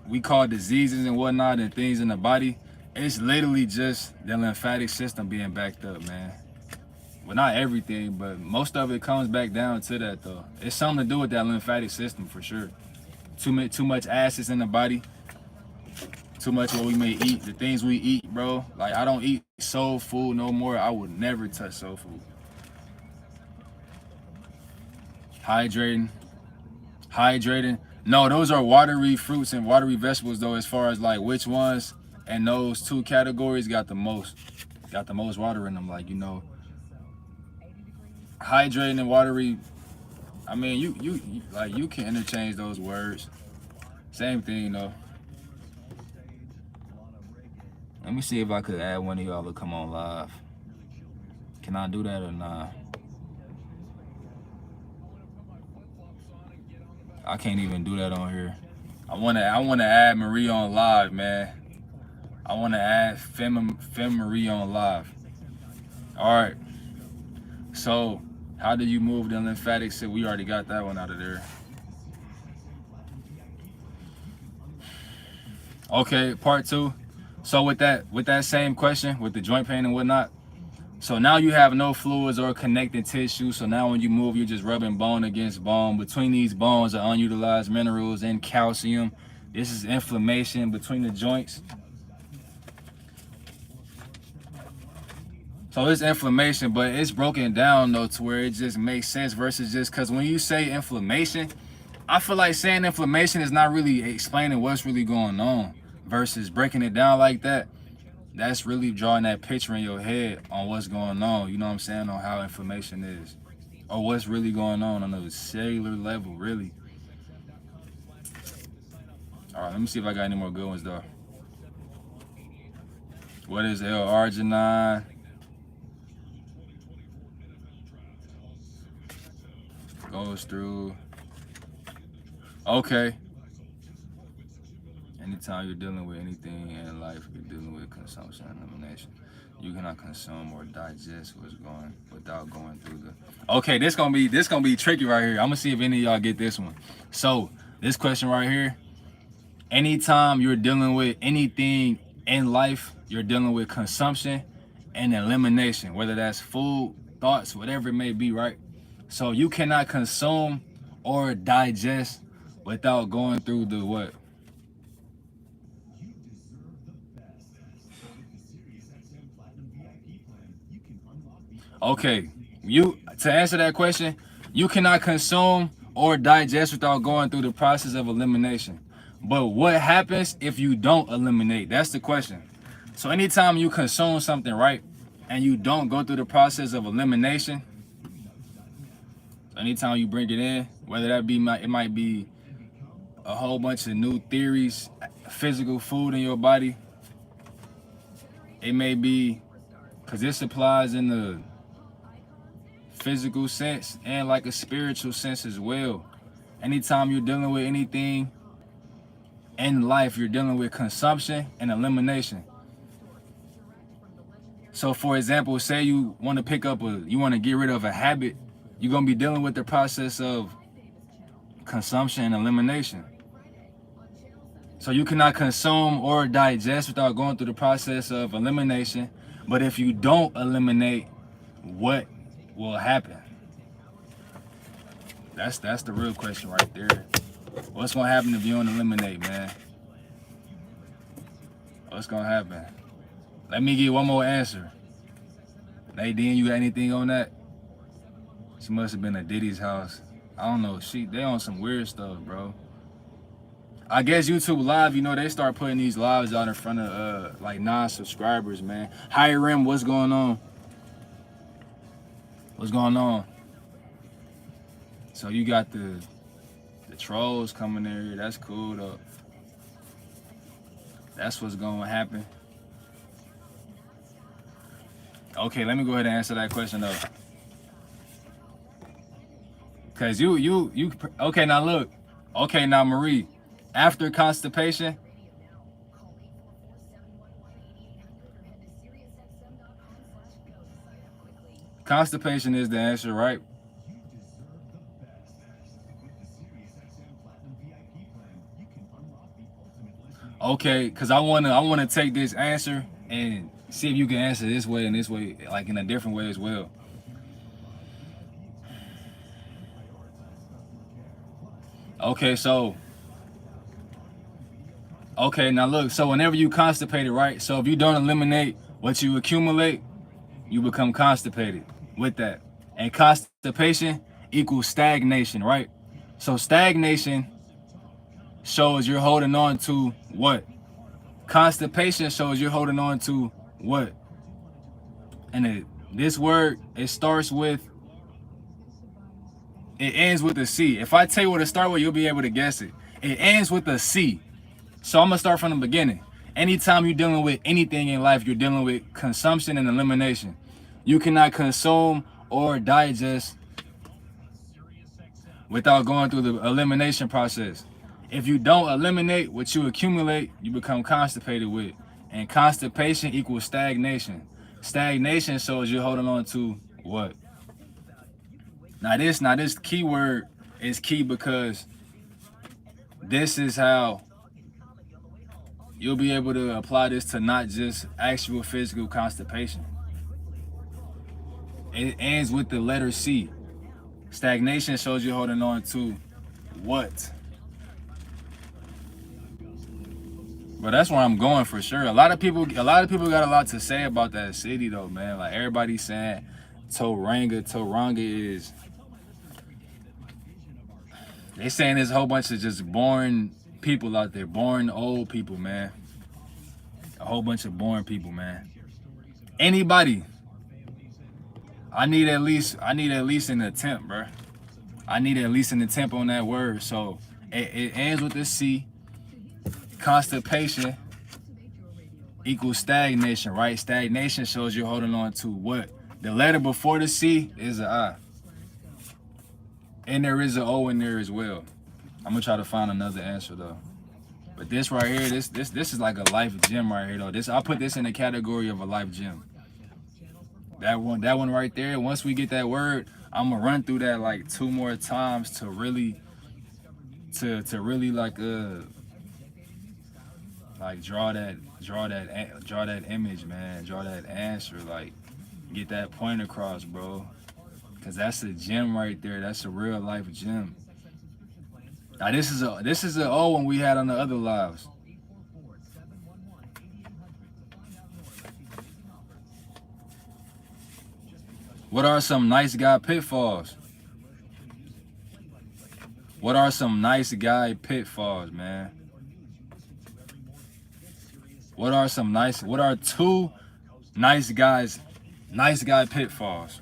we call diseases and whatnot and things in the body, it's literally just the lymphatic system being backed up, man. Well, not everything, but most of it comes back down to that, though. It's something to do with that lymphatic system for sure. Too much acids in the body. Too much what we may eat. The things we eat, bro. Like, I don't eat soul food no more. I would never touch soul food. Hydrating. No, those are watery fruits and watery vegetables, though, as far as like which ones and those two categories got the most water in them. Like, you know, hydrating and watery, I mean, you can interchange those words. Same thing, though. Let me see if I could add one of y'all to come on live. Can I do that or not? I can't even do that on here. I wanna add Marie on live, man. I wanna add Fem Marie on live. All right. So, how do you move the lymphatic system? We already got that one out of there. Okay, part 2. So with that same question, with the joint pain and whatnot, so now you have no fluids or connecting tissue. So now when you move, you're just rubbing bone against bone. Between these bones are unutilized minerals and calcium. This is inflammation between the joints. So it's inflammation, but it's broken down though to where it just makes sense versus just, because when you say inflammation, I feel like saying inflammation is not really explaining what's really going on versus breaking it down like that. That's really drawing that picture in your head on what's going on, you know what I'm saying, on how inflammation is, or what's really going on a cellular level, really. All right, let me see if I got any more good ones, though. What is L-arginine? Goes through. Okay. Anytime you're dealing with anything in life, you're dealing with consumption and elimination. You cannot consume or digest what's going without going through the. Okay, this gonna be tricky right here. I'm gonna see if any of y'all get this one. So this question right here. Anytime you're dealing with anything in life, you're dealing with consumption and elimination, whether that's food, thoughts, whatever it may be, right? So you cannot consume or digest without going through the what? Okay, to answer that question, you cannot consume or digest without going through the process of elimination. But what happens if you don't eliminate? That's the question. So anytime you consume something, right, and you don't go through the process of elimination, anytime you bring it in, whether that be it might be a whole bunch of new theories, physical food in your body. It may be, because this applies in the physical sense and like a spiritual sense as well. Anytime you're dealing with anything in life, you're dealing with consumption and elimination. So for example, say you want to you want to get rid of a habit, you're going to be dealing with the process of consumption and elimination. So you cannot consume or digest without going through the process of elimination. But if you don't eliminate, what will happen? That's the real question right there. What's gonna happen if you don't eliminate, man? What's gonna happen? Let me give one more answer. Nadine, you got anything on that? She must have been at Diddy's house. I don't know. They on some weird stuff, bro. I guess YouTube Live, you know, they start putting these lives out in front of like non-subscribers, man. Hiram, what's going on? What's going on? So you got the trolls coming there. That's cool though. That's what's gonna happen. Okay, let me go ahead and answer that question though. Cause you okay, now look. Okay, now Marie, after constipation, constipation is the answer, right? Okay, cause I wanna take this answer and see if you can answer this way and this way, like in a different way as well. Okay, so now look, so whenever you constipated, right? So if you don't eliminate what you accumulate, you become constipated with that. And constipation equals stagnation, right? So stagnation shows you're holding on to what? Constipation shows you're holding on to what? And this word, it ends with a C. If I tell you what to start with, you'll be able to guess it. It ends with a C. So I'm gonna start from the beginning. Anytime you're dealing with anything in life, you're dealing with consumption and elimination. You cannot consume or digest without going through the elimination process. If you don't eliminate what you accumulate, you become constipated with. And constipation equals stagnation. Stagnation shows you're holding on to what? Now this keyword is key because this is how you'll be able to apply this to not just actual physical constipation. It ends with the letter C. Stagnation shows you're holding on to what? But that's where I'm going for sure. A lot of people got a lot to say about that city though, man. Like everybody's saying Tauranga is. They saying there's a whole bunch of just born people out there, born old people, man. A whole bunch of born people, man. Anybody. I need at least an attempt, bro. I need at least an attempt on that word. So it ends with a C. Constipation equals stagnation, right? Stagnation shows you're holding on to what? The letter before the C is an I. And there is an O in there as well. I'm gonna try to find another answer though. But this right here, this is like a life gem right here though. I put this in the category of a life gem. That one right there. Once we get that word, I'm gonna run through that like 2 more times to really like Like draw that image, man. Draw that answer. Like get that point across, bro. Cause that's a gem right there. That's a real life gem. Now this is a old one we had on the other lives. What are some nice guy pitfalls? What are some nice guy pitfalls, man? What are two nice guy pitfalls?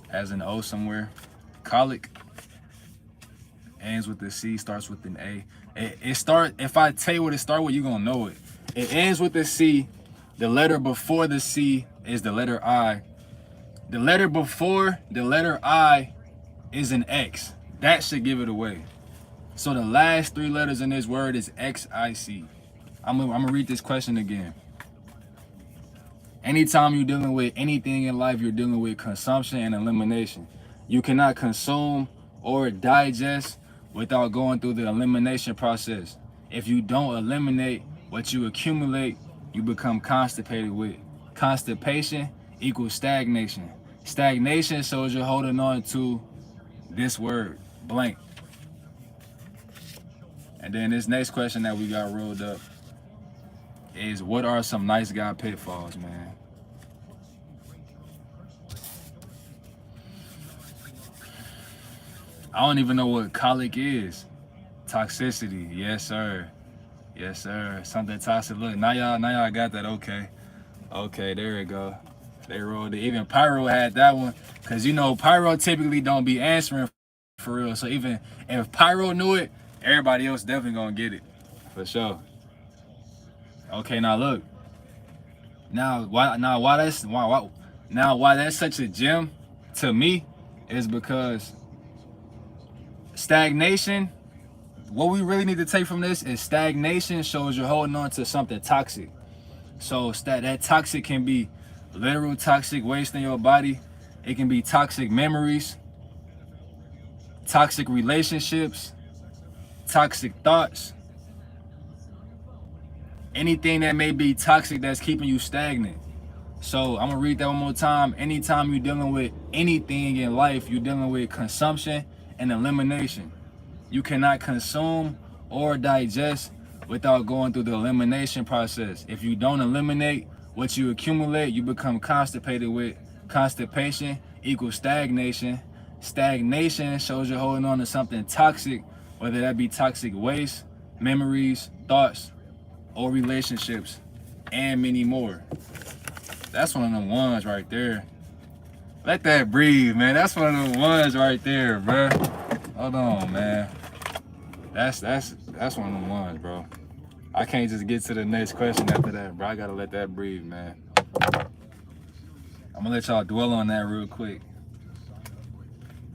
Has an O somewhere. Colic ends with the C, starts with an A. If I tell you what it starts with, you're gonna know it. It ends with the C. The letter before the C is the letter I. The letter before the letter I is an X. That should give it away. So the last 3 letters in this word is XIC. I'm gonna read this question again. Anytime you're dealing with anything in life, you're dealing with consumption and elimination. You cannot consume or digest without going through the elimination process. If you don't eliminate what you accumulate, you become constipated with. Constipation equals stagnation. Stagnation shows you're holding on to this word, blank. And then this next question that we got rolled up is, what are some nice guy pitfalls, man? I don't even know what colic is. Toxicity, yes sir. Yes sir, something toxic. Look, now y'all got that, okay. Okay, there we go. They rolled it. Even Pyro had that one. Cause you know, Pyro typically don't be answering for real. So even if Pyro knew it, everybody else definitely gonna get it. For sure. Okay, now look. Why that's such a gem to me is because stagnation, what we really need to take from this is stagnation shows you're holding on to something toxic. So that toxic can be literal toxic waste in your body. It can be toxic memories, toxic relationships, toxic thoughts, anything that may be toxic that's keeping you stagnant. So I'm gonna read that one more time. Anytime you're dealing with anything in life, you're dealing with consumption and elimination. You cannot consume or digest without going through the elimination process. If you don't eliminate what you accumulate, you become constipated with. Constipation equals stagnation. Stagnation shows you're holding on to something toxic, whether that be toxic waste, memories, thoughts, or relationships, and many more. That's one of them ones right there. Let that breathe, man. That's one of them ones right there, bro. Hold on, man. That's one of them ones, bro. I can't just get to the next question after that, bro. I gotta let that breathe, man. I'm gonna let y'all dwell on that real quick.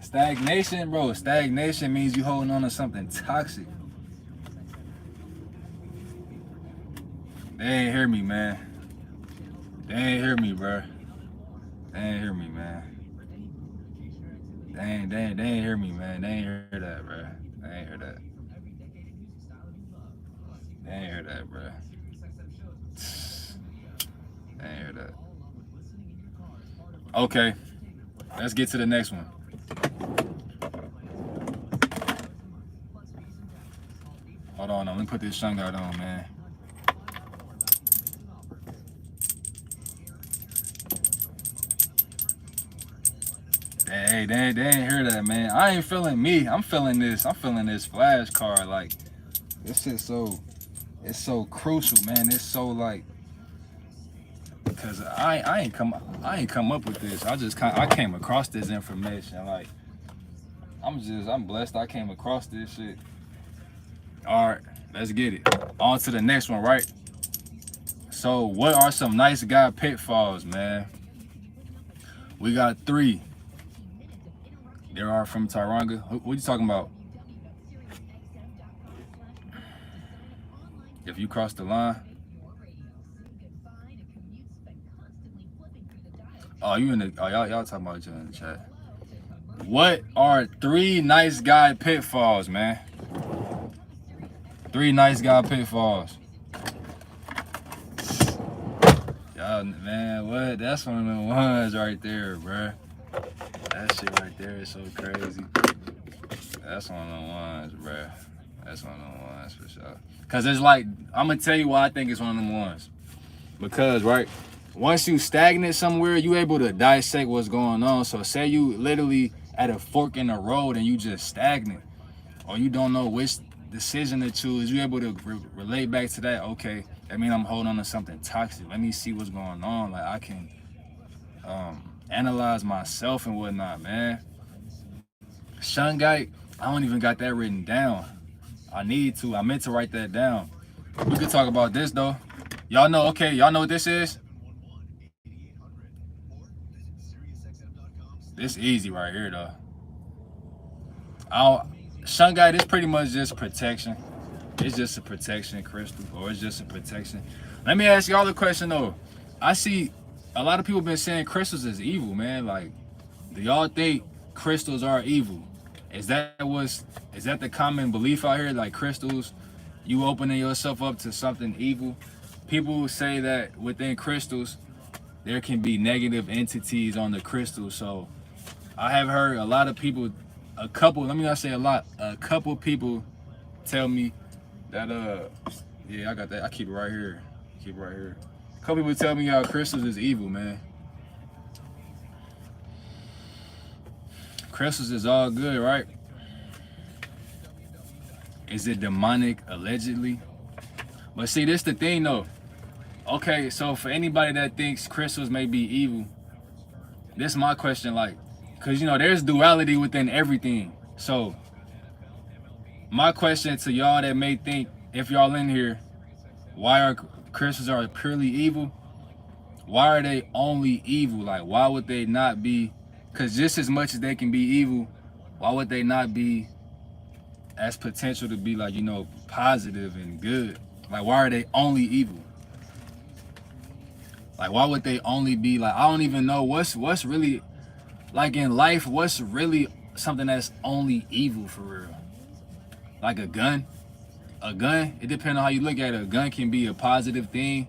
Stagnation, bro. Stagnation means you holding on to something toxic. They ain't hear me, man. They ain't hear me, bro. They ain't hear me, man. They ain't hear me, man. They ain't hear that, bro. They ain't hear that. They ain't hear that, bro. They ain't hear that. Okay, let's get to the next one. Hold on, let me put this sun guard on, man. Hey, they ain't hear that, man. I ain't feeling me. I'm feeling this flashcard. Like, this shit it's so crucial, man. It's so like, because I ain't come up with this. I came across this information. Like, I'm blessed I came across this shit. All right, let's get it. On to the next one, right? So, what are some nice guy pitfalls, man? We got 3. There are from Taranga. What you talking about? If you cross the line. Oh, you in the? Oh, y'all talking about each other in the chat. What are 3 nice guy pitfalls, man? 3 nice guy pitfalls. Y'all, man, what? That's one of the ones right there, bruh. That shit right there is so crazy. That's one of the ones, bruh. That's one of the ones for sure. Cause it's like, I'm gonna tell you why I think it's one of them ones. Because, right, once you stagnate somewhere, you able to dissect what's going on. So say you literally at a fork in the road and you just stagnant, or you don't know which decision to choose, you able to relate back to that. Okay, that means I'm holding on to something toxic. Let me see what's going on. Like I can analyze myself and whatnot, man. Shungite, I don't even got that written down. I need to. I meant to write that down. We could talk about this though. Y'all know, okay, y'all know what this is? This easy right here though. Shungite is pretty much just protection. It's just a protection crystal, or it's just a protection. Let me ask y'all a question though. I see a lot of people been saying crystals is evil, man. Like, do y'all think crystals are evil? Is that the common belief out here? Like crystals, you opening yourself up to something evil? People say that within crystals, there can be negative entities on the crystal. So I have heard a lot of people, let me not say a lot, a couple people tell me that, yeah, I got that. I keep it right here. Keep it right here. A couple people tell me how crystals is evil, man. Crystals is all good, right? Is it demonic, allegedly? But see, this the thing though. Okay, so for anybody that thinks crystals may be evil, this is my question, like, because, you know, there's duality within everything. So my question to y'all that may think, if y'all in here, why are crystals are purely evil? Why are they only evil? Like, why would they not be? Because just as much as they can be evil, why would they not be as potential to be, like, you know, positive and good? Like, why are they only evil? Like, why would they only be, like, I don't even know what's really, like, in life, what's really something that's only evil for real? Like a gun? A gun, it depends on how you look at it. A gun can be a positive thing.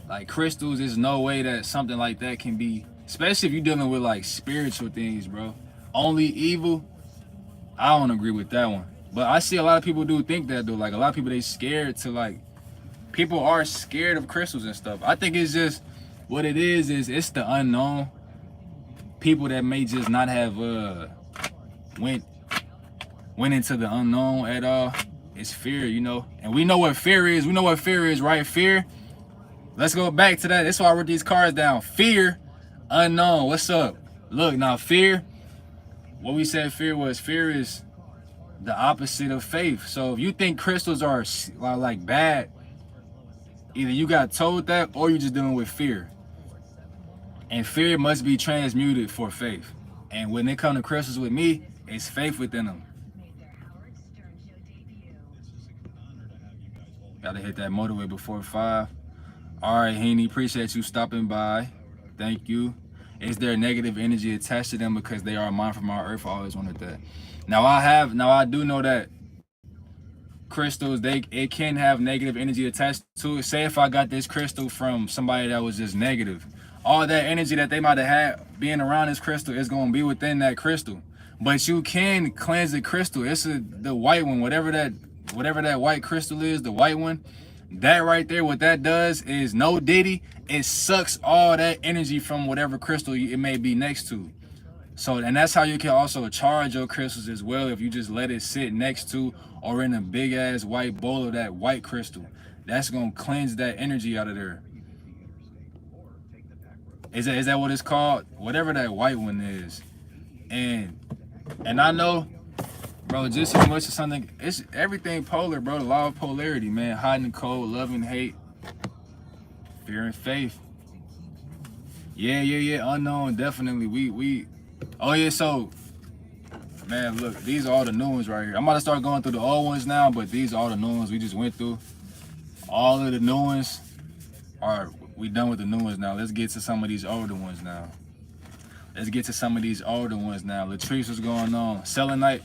Like crystals, there's no way that something like that can be, especially if you're dealing with like spiritual things, bro. Only evil, I don't agree with that one. But I see a lot of people do think that though. Like a lot of people, they scared to, like, people are scared of crystals and stuff. I think it's just, what it is it's the unknown. People that may just not have went into the unknown at all. It's fear, you know. And we know what fear is. We know what fear is, right? Fear. Let's go back to that. That's why I wrote these cards down. Fear, unknown. What's up? Look, now fear, what we said fear is the opposite of faith. So if you think crystals are like bad, either you got told that or you're just dealing with fear. And fear must be transmuted for faith. And when it comes to crystals with me, it's faith within them. Gotta hit that motorway before 5. All right, Heaney, appreciate you stopping by. Thank you. Is there negative energy attached to them because they are mine from our earth? I always wanted that. Now I do know that crystals, it can have negative energy attached to it. Say if I got this crystal from somebody that was just negative, all that energy that they might have had being around this crystal is going to be within that crystal. But you can cleanse the crystal. It's the white one, whatever that white crystal is, the white one. That right there, what that does is, no diddy, it sucks all that energy from whatever crystal it may be next to. So, and that's how you can also charge your crystals as well, if you just let it sit next to or in a big ass white bowl of that white crystal. That's gonna cleanse that energy out of there. Is that what it's called? Whatever that white one is. And I know, bro, just as much as something, it's everything polar, bro. The law of polarity, man. Hot and cold, love and hate, fear and faith. Yeah. Unknown, definitely. We. Oh yeah. So, man, look, these are all the new ones right here. I'm about to start going through the old ones now, but these are all the new ones we just went through. All of the new ones are, we done with the new ones now. Let's get to some of these older ones now. Latrice, what's going on? Selenite.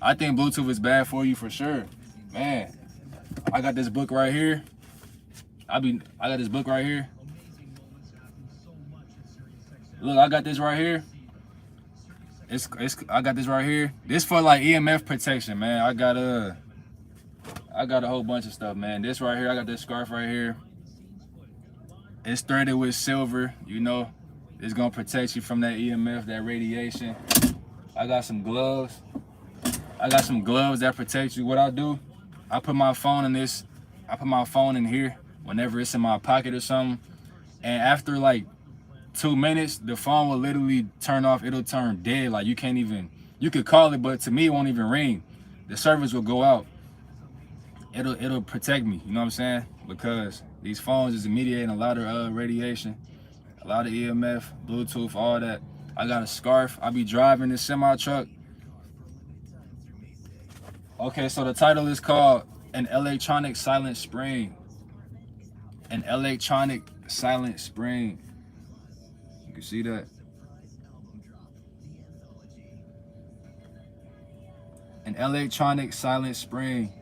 I think Bluetooth is bad for you for sure. Man, I got this book right here. I got this book right here. Look, I got this right here. I got this right here. This for like EMF protection, man. I got a whole bunch of stuff, man. This right here, I got this scarf right here. It's threaded with silver, you know. It's gonna protect you from that EMF, that radiation. I got some gloves. I got some gloves that protect you. What I do, I put my phone in this. I put my phone in here whenever it's in my pocket or something. And after like 2 minutes, the phone will literally turn off. It'll turn dead. Like you can't even, you could call it, but to me, it won't even ring. The service will go out. It'll protect me, you know what I'm saying? Because these phones is emitting a lot of radiation, a lot of EMF, Bluetooth, all that. I got a scarf. I be driving this semi truck. Okay, so the title is called An Electronic Silent Spring. An Electronic Silent Spring. You can see that. An Electronic Silent Spring.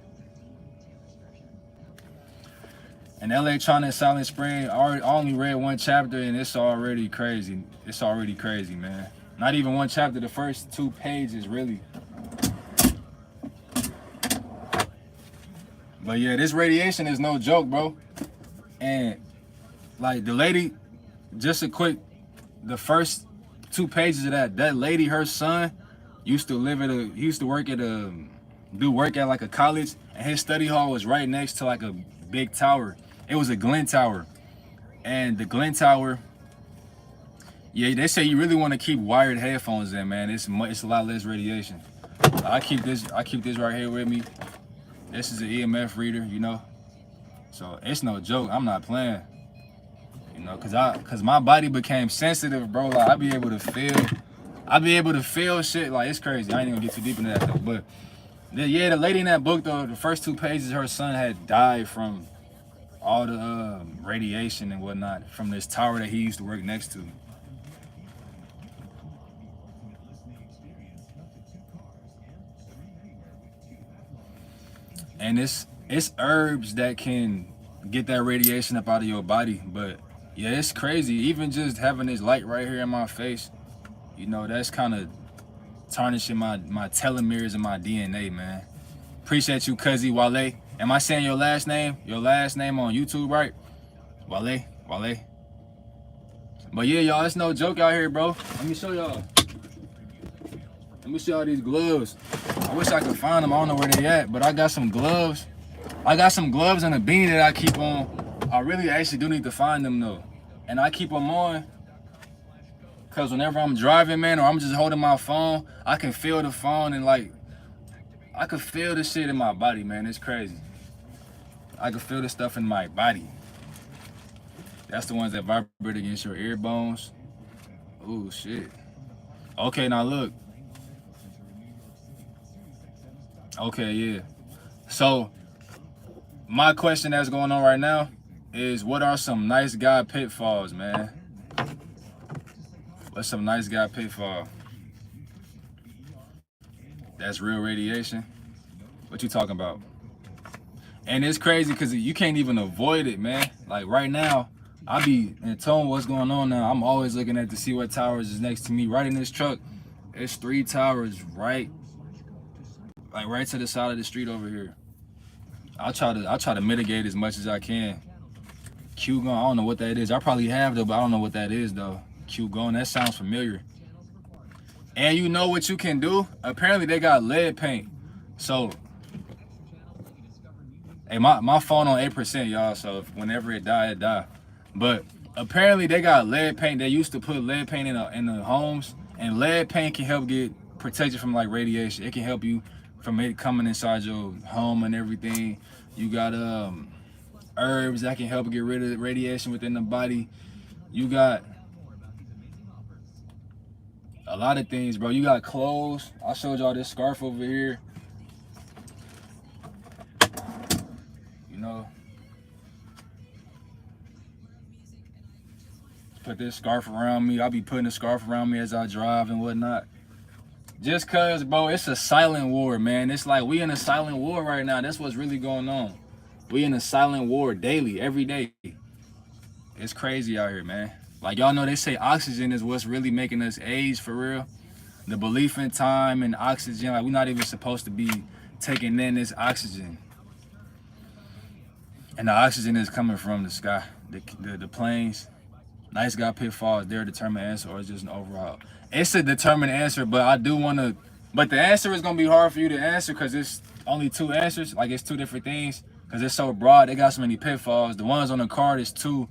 An Electronic Silent Spring. I only read one chapter and it's already crazy. It's already crazy, man. Not even one chapter, the first 2 pages, really. But yeah, this radiation is no joke, bro. And like the lady, just a quick, the first 2 pages of that lady, her son used to live at he used to work at do work at like a college, and his study hall was right next to like a big tower. It was a Glen Tower. And the Glen Tower, yeah, they say you really want to keep wired headphones in, man. It's a lot less radiation. I keep this right here with me. This is an EMF reader, you know. So it's no joke. I'm not playing. You know, cause my body became sensitive, bro. Like I be able to feel shit. Like it's crazy. I ain't even gonna get too deep into that though. But yeah, the lady in that book though, the first 2 pages, her son had died from all the radiation and whatnot from this tower that he used to work next to. And it's herbs that can get that radiation up out of your body. But yeah, it's crazy. Even just having this light right here in my face, you know, that's kind of tarnishing my telomeres and my DNA, man. Appreciate you, Cuzzy Wale. Am I saying your last name? Your last name on YouTube, right? Wale. But yeah, y'all, it's no joke out here, bro. Let me show y'all. Let me show y'all these gloves. I wish I could find them. I don't know where they at, but I got some gloves. I got some gloves and a beanie that I keep on. I really actually do need to find them though. And I keep them on because whenever I'm driving, man, or I'm just holding my phone, I can feel the phone and like, I can feel the shit in my body, man. It's crazy. I can feel the stuff in my body. That's the ones that vibrate against your ear bones. Oh shit. Okay, now look. Okay, yeah. So my question that's going on right now is, what are some nice guy pitfalls, man? What's some nice guy pitfall? That's real radiation. What you talking about? And it's crazy because you can't even avoid it, man. Like right now, I be in tone what's going on now. I'm always looking at to see what towers is next to me. Right in this truck, there's 3 towers right to the side of the street over here. I'll try to mitigate as much as I can. Q gun, I don't know what that is. I probably have though, but I don't know what that is though. Q gun, that sounds familiar. And you know what you can do? Apparently they got lead paint. So, hey, my phone on 8%, y'all. So if whenever it die, it die. But apparently they got lead paint. They used to put lead paint in the homes, and lead paint can help get protected from like radiation. It can help you from it coming inside your home and everything. You got herbs that can help get rid of the radiation within the body. You got a lot of things, bro. You got clothes. I showed y'all this scarf over here. You know, put this scarf around me. I'll be putting a scarf around me as I drive and whatnot. Just cause, bro, it's a silent war, man. It's like we in a silent war right now. That's what's really going on. We in a silent war daily, every day. It's crazy out here, man. Like, y'all know they say oxygen is what's really making us age for real. The belief in time and oxygen, like we're not even supposed to be taking in this oxygen. And the oxygen is coming from the sky, the planes. Nice guy pitfalls, there a determined answer or is just an overall? It's a determined answer, but I do want to, but the answer is going to be hard for you to answer because it's only two answers. Like it's two different things because it's so broad. They got so many pitfalls. The ones on the card is two.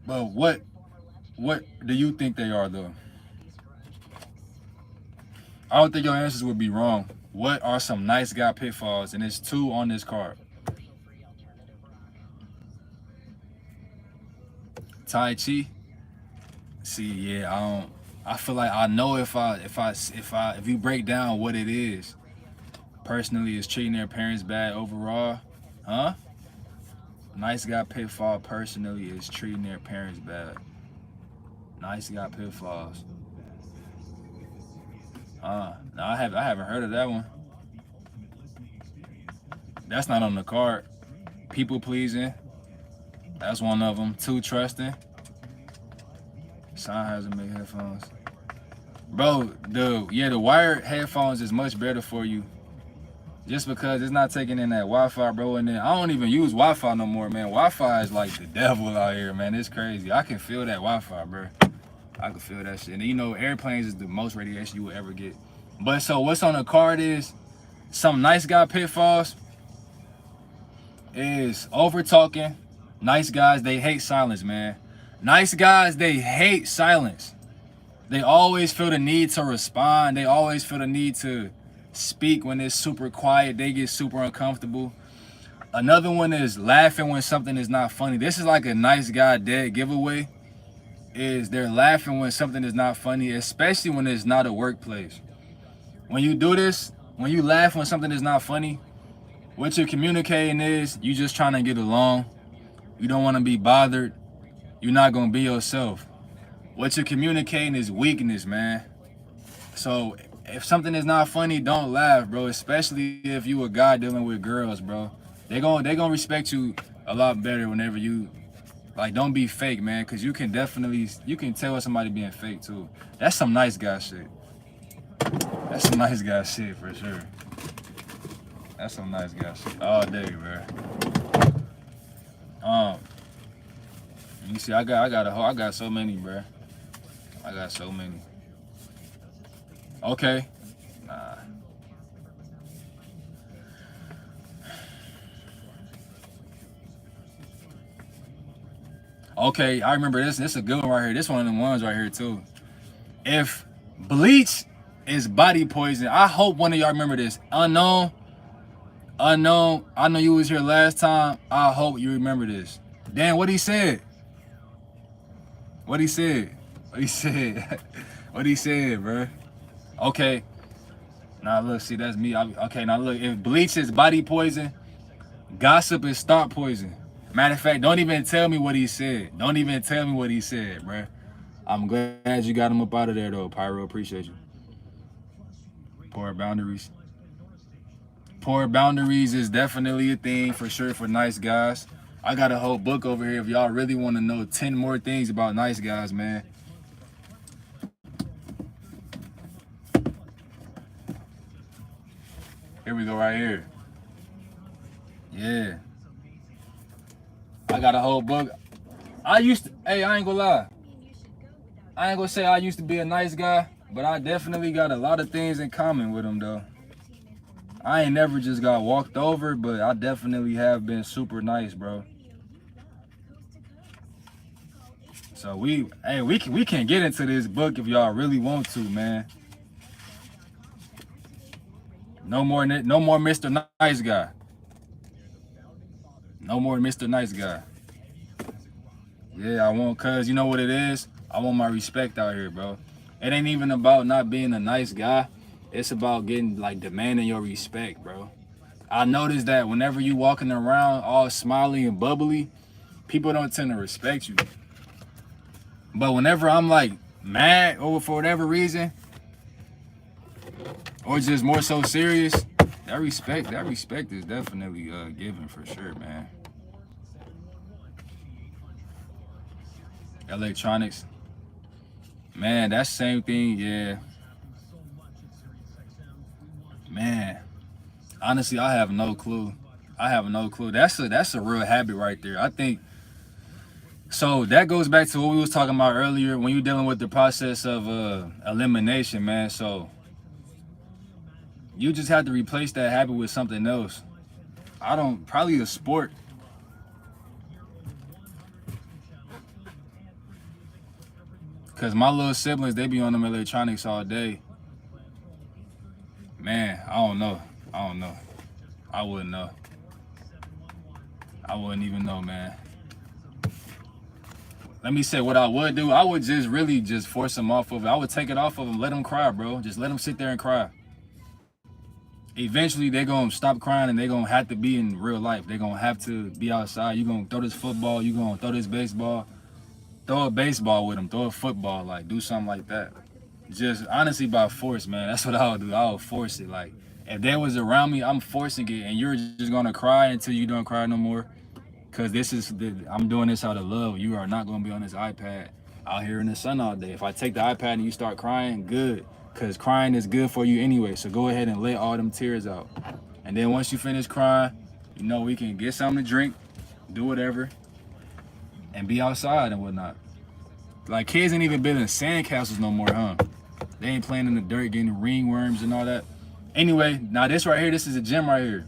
But what do you think they are though? I don't think your answers would be wrong. What are some nice guy pitfalls? And it's two on this card. Tai Chi. See, yeah, I feel like I know if you break down what it is. Personally, it's treating their parents bad overall. Huh? Nice guy pitfall personally is treating their parents bad. Nice guy pitfalls. No, I haven't heard of that one. That's not on the card. People pleasing. That's one of them. Too trusting. Sennheiser headphones. Bro, the wired headphones is much better for you. Just because it's not taking in that Wi-Fi, bro. And then I don't even use Wi-Fi no more, man. Wi-Fi is like the devil out here, man. It's crazy. I can feel that Wi-Fi, bro. I can feel that shit. And you know, airplanes is the most radiation you will ever get. But so what's on the card is some nice guy pitfalls is over talking. Nice guys, they hate silence, man. Nice guys, they hate silence. They always feel the need to respond. They always feel the need to speak when it's super quiet. They get super uncomfortable. Another one is laughing when something is not funny. This is like a nice guy dead giveaway. Is they're laughing when something is not funny, especially when it's not a workplace. When you do this, when you laugh when something is not funny, what you're communicating is you just trying to get along. You don't want to be bothered. You're not going to be yourself. What you're communicating is weakness, man. So if something is not funny, don't laugh, bro. Especially if you a guy dealing with girls, bro. They gonna respect you a lot better whenever you, like, don't be fake, man. Because you can tell somebody being fake, too. That's some nice guy shit. That's some nice guy shit, for sure. That's some nice guy shit all day, bro. You see, I got so many, bro. I got so many. Okay. Nah. Okay, I remember this. This is a good one right here. This one of them ones right here too. If bleach is body poison, I hope one of y'all remember this. Unknown. I know you was here last time. I hope you remember this. Dan, what he said? What he said? What he said? What he said, bro? Okay. Now look, see, that's me. Okay, now look, if bleach is body poison, gossip is stomach poison. Matter of fact, don't even tell me what he said. Don't even tell me what he said, bro. I'm glad you got him up out of there, though, Pyro. Appreciate you. Poor boundaries. Poor boundaries is definitely a thing for sure for nice guys. I got a whole book over here if y'all really want to know 10 more things about nice guys, man. Here we go right here. Yeah. I got a whole book. I ain't gonna lie. I ain't gonna say I used to be a nice guy, but I definitely got a lot of things in common with him, though. I ain't never just got walked over, but I definitely have been super nice, bro. So we can get into this book if y'all really want to, man. No more Mr. Nice Guy. No more Mr. Nice Guy. Yeah, I want, cause you know what it is? I want my respect out here, bro. It ain't even about not being a nice guy. It's about getting, like, demanding your respect, bro. I noticed that whenever you walking around all smiley and bubbly, people don't tend to respect you. But whenever I'm, like, mad or for whatever reason, or just more so serious, that respect is definitely given for sure, man. Electronics, man, that's the same thing, yeah. Man, honestly, I have no clue. I have no clue. That's a real habit right there. I think so. That goes back to what we was talking about earlier when you're dealing with the process of elimination, man. So you just have to replace that habit with something else. I don't probably a sport. Cause my little siblings, they be on them electronics all day. Man, I don't know. I don't know. I wouldn't know. I wouldn't even know, man. Let me say what I would do. I would just really just force them off of it. I would take it off of them, let them cry, bro. Just let them sit there and cry. Eventually, they're going to stop crying and they're going to have to be in real life. They're going to have to be outside. You're going to throw this football. You're going to throw this baseball. Throw a baseball with them. Throw a football. Like, do something like that. Just honestly by force, man. That's what I would do. I would force it. Like, if they was around me, I'm forcing it. And you're just going to cry until you don't cry no more. Because I'm doing this out of love. You are not going to be on this iPad out here in the sun all day. If I take the iPad and you start crying, good. Because crying is good for you anyway. So go ahead and let all them tears out. And then once you finish crying, you know, we can get something to drink, do whatever, and be outside and whatnot. Like, kids ain't even building sandcastles no more, huh? They ain't playing in the dirt, getting ringworms and all that. Anyway, now this right here, this is a gem right here.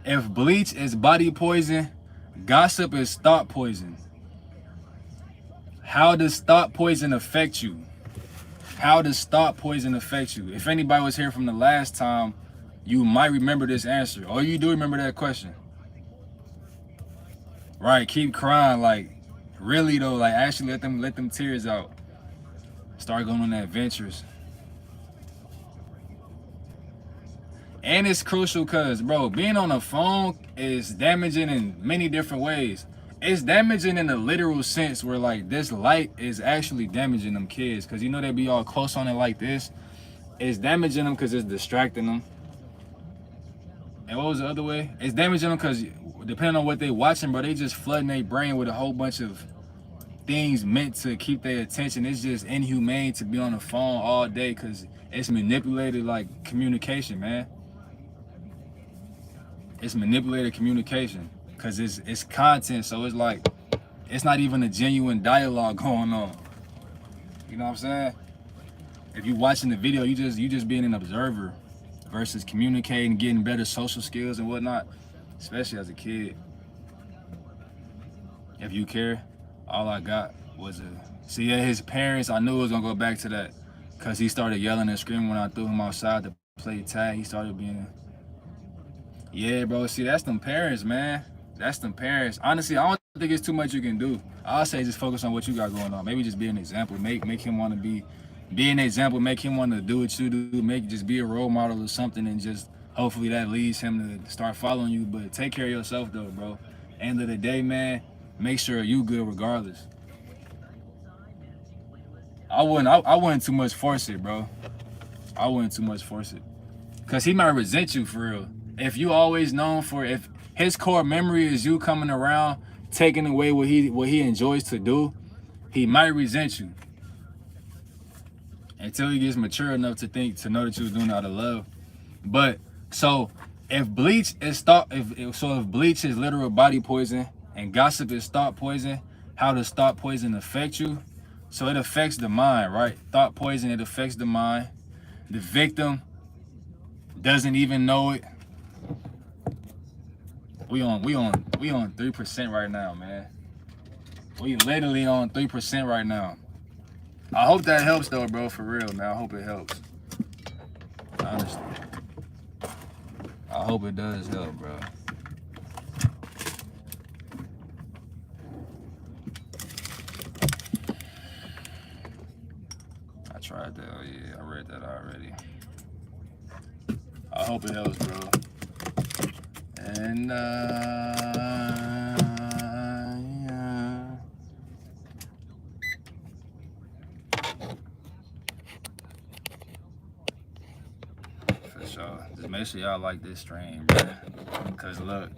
If bleach is body poison, gossip is thought poison. How does thought poison affect you? How does thought poison affect you? If anybody was here from the last time, you might remember this answer. Or you do remember that question. Right, keep crying. Like, really though, like actually let them tears out. Start going on adventures. And it's crucial because, bro, being on a phone is damaging in many different ways. It's damaging in the literal sense where, like, this light is actually damaging them kids. Because, you know, they be all close on it like this. It's damaging them because it's distracting them. And what was the other way? It's damaging them because, depending on what they watching, bro, they just flooding their brain with a whole bunch of things meant to keep their attention. It's just inhumane to be on the phone all day because it's manipulated, like, communication, man. It's manipulated communication because it's content, so it's like it's not even a genuine dialogue going on. You know what I'm saying? If you watching the video, you just being an observer versus communicating, getting better social skills and whatnot, especially as a kid. If you care, all I got was his parents. I knew it was gonna go back to that because he started yelling and screaming when I threw him outside to play tag. He started being. Yeah, bro. See, that's them parents, man. That's them parents. Honestly, I don't think it's too much you can do. I'll say just focus on what you got going on. Maybe just be an example. Make him want to be an example. Make him want to do what you do. Just be a role model or something, and just hopefully that leads him to start following you. But take care of yourself, though, bro. End of the day, man, make sure you good regardless. I wouldn't too much force it, bro. I wouldn't too much force it. Cause he might resent you for real. If you always known for, if his core memory is you coming around, taking away what he enjoys to do, he might resent you. Until he gets mature enough to know that you was doing it out of love. But so if bleach is if bleach is literal body poison and gossip is thought poison, how does thought poison affect you? So it affects the mind, right? Thought poison, it affects the mind. The victim doesn't even know it. We on 3% right now, man. We literally on 3% right now. I hope that helps though, bro, for real, man. I hope it helps. Honestly. I hope it does help, bro. I tried that. Oh yeah, I read that already. I hope it helps, bro. And yeah. make sure y'all like this stream, bro. Cause look,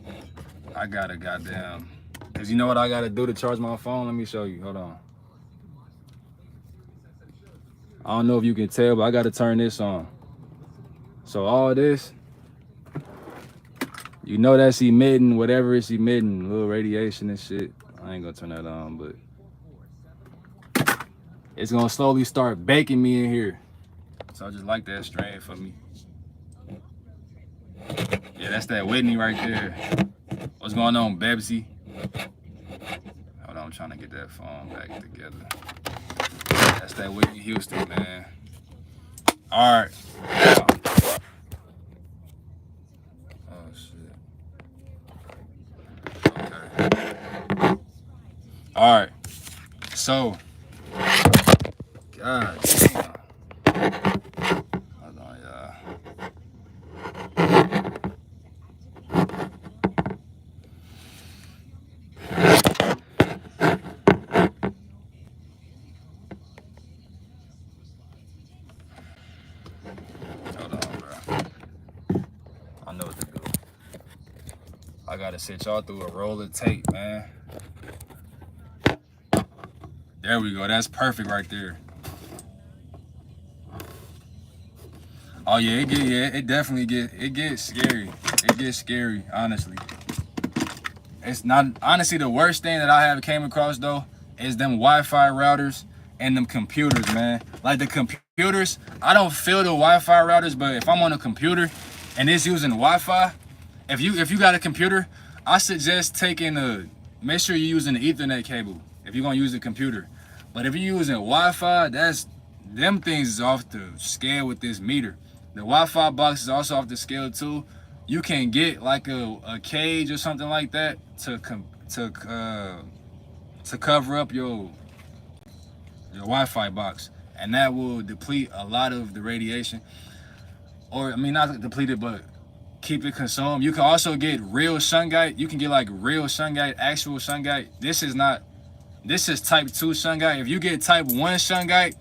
I gotta goddamn. Cause you know what I gotta do to charge my phone? Let me show you. Hold on. I don't know if you can tell, but I gotta turn this on. So all this, you know that's emitting whatever it's emitting, little radiation and shit. I ain't gonna turn that on, but it's gonna slowly start baking me in here. So I just like that strain for me. Yeah, that's that Whitney right there. What's going on, Bebsy? Hold on, I'm trying to get that phone back together. That's that Whitney Houston, man. All right. Oh, shit. Okay. All right. So, God damn. Hold on, y'all. Hold on, bro. I know what to do. I gotta sit y'all through a roll of tape, man. There we go. That's perfect right there. Oh yeah, it definitely gets scary. It gets scary, honestly. It's not honestly the worst thing that I have came across though is them Wi-Fi routers and them computers, man. Like the computers, I don't feel the Wi-Fi routers, but if I'm on a computer and it's using Wi-Fi, if you got a computer, I suggest make sure you're using the Ethernet cable if you're gonna use the computer. But if you're using Wi-Fi, them things is off the scale with this meter. The Wi-Fi box is also off the scale too. You can get like a cage or something like that to cover up your Wi-Fi box, and that will deplete a lot of the radiation. Or I mean, not deplete it, but keep it consumed. You can also get real shungite. You can get like real shungite, actual shungite. This is type 2 shungite. If you get type 1 shungite,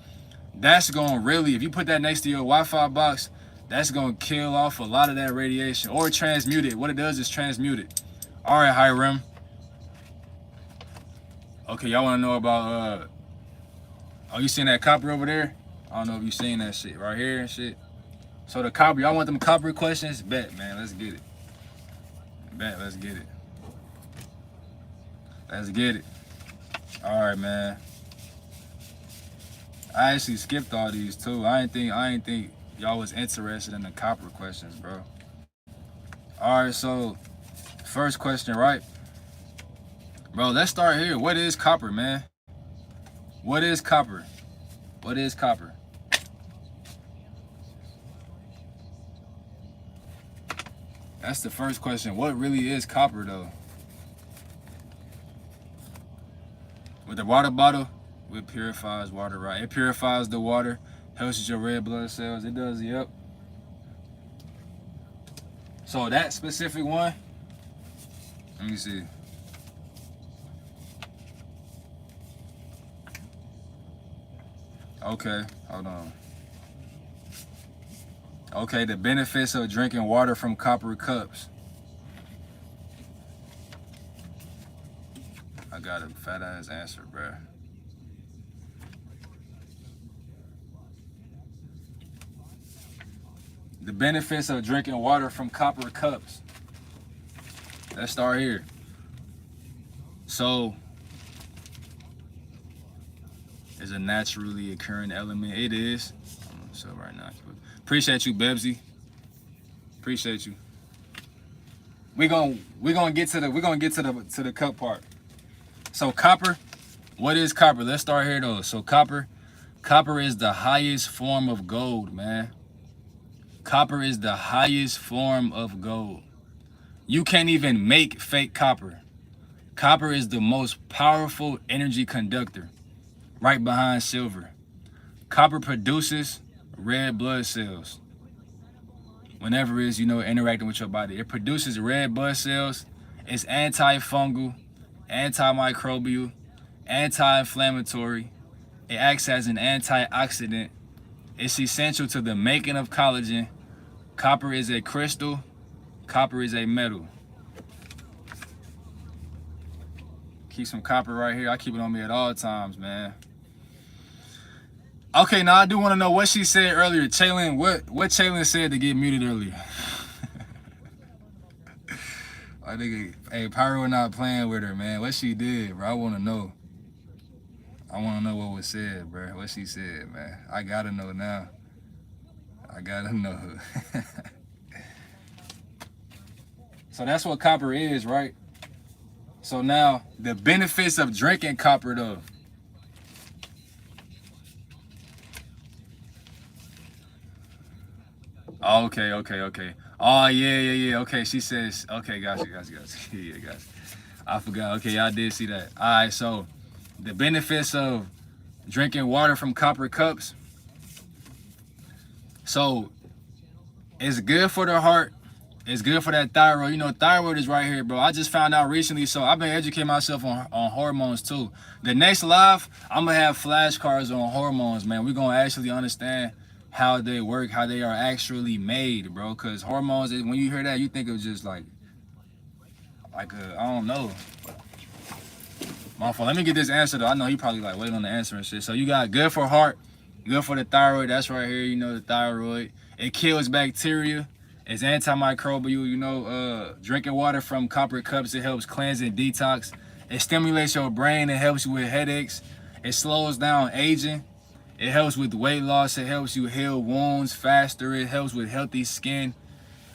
that's going really, if you put that next to your Wi-Fi box, that's going to kill off a lot of that radiation or transmute it. What it does is transmute it. All right, Hiram. Okay, y'all want to know about, oh, you seen that copper over there? I don't know if you seen that shit right here and shit. So the copper, y'all want them copper questions? Bet, man, let's get it. Bet, let's get it. Let's get it. All right, man. I actually skipped all these too. I ain't think y'all was interested in the copper questions, bro. All right, so first question, right? Bro, let's start here. What is copper, man? What is copper? What is copper? That's the first question. What really is copper, though? With the water bottle, it purifies water, right? It purifies the water, helps with your red blood cells. It does, yep. So that specific one, let me see. Okay, hold on. Okay, the benefits of drinking water from copper cups. I got a fat ass answer, bruh. The benefits of drinking water from copper cups. Let's start here. So, it's a naturally occurring element. It is. So right now, appreciate you, Bebsy. Appreciate you. We're gonna get to the cup part. So copper, what is copper? Let's start here though. So copper is the highest form of gold, man. Copper is the highest form of gold. You can't even make fake copper. Copper is the most powerful energy conductor, right behind silver. Copper produces red blood cells. Whenever it's, interacting with your body, it produces red blood cells. It's antifungal, antimicrobial, anti-inflammatory. It acts as an antioxidant. It's essential to the making of collagen, Copper is a crystal. Copper is a metal. Keep some copper right here. I keep it on me at all times, man. Okay, now I do want to know what she said earlier. Chaylin, what Chaylin said to get muted earlier? I think, hey, Pyro not playing with her, man. What she did, bro? I want to know. I want to know what was said, bro. What she said, man. I gotta know now. I gotta know. So that's what copper is, right? So now, the benefits of drinking copper, though. Oh, okay. Oh, yeah. Okay, she says, okay, gotcha. Yeah, gotcha. I forgot. Okay, y'all did see that. All right, so the benefits of drinking water from copper cups. So it's good for the heart. It's good for that thyroid. You know, thyroid is right here, bro. I just found out recently, so I've been educating myself on hormones too. The next live, I'm gonna have flashcards on hormones, man. We're gonna actually understand how they work, how they are actually made, bro. Cause hormones, when you hear that, you think of just like I don't know. My fault. Let me get this answer though. I know he probably like waiting on the answer and shit. So you got good for heart, good for the thyroid. That's right here. You know, the thyroid. It kills bacteria. It's antimicrobial. You know, drinking water from copper cups, it helps cleanse and detox. It stimulates your brain. It helps you with headaches. It slows down aging. It helps with weight loss. It helps you heal wounds faster. It helps with healthy skin.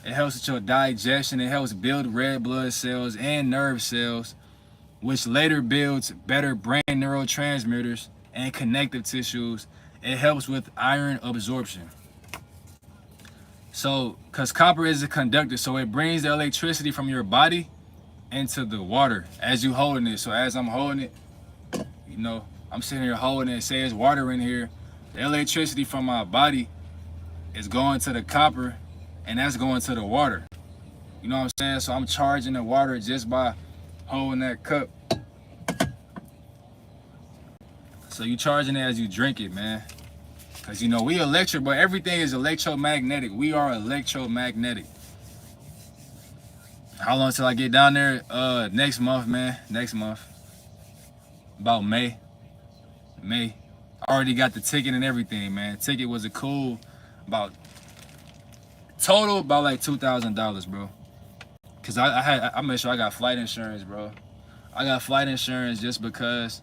It helps with your digestion. It helps build red blood cells and nerve cells, which later builds better brain neurotransmitters and connective tissues. It helps with iron absorption. So, because copper is a conductor, so it brings the electricity from your body into the water as you holding it. So as I'm holding it, you know, I'm sitting here holding it, say it's water in here. The electricity from my body is going to the copper, and that's going to the water. You know what I'm saying? So I'm charging the water just by holding that cup. So you charging it as you drink it, man. Because, you know, we electric, but everything is electromagnetic. We are electromagnetic. How long till I get down there? Next month, man. Next month. About May. I already got the ticket and everything, man. Ticket was a cool, about like $2,000, bro. Because I made sure I got flight insurance, bro. I got flight insurance just because,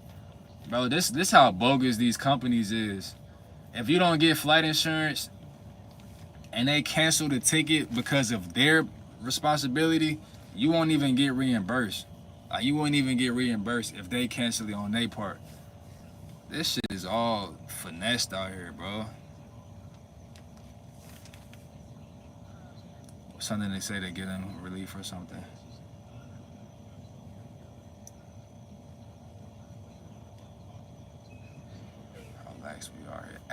bro, this how bogus these companies is. If you don't get flight insurance and they cancel the ticket because of their responsibility, you won't even get reimbursed. Like, you won't even get reimbursed if they cancel it on their part. This shit is all finessed out here, bro. Something they say they get them relief or something.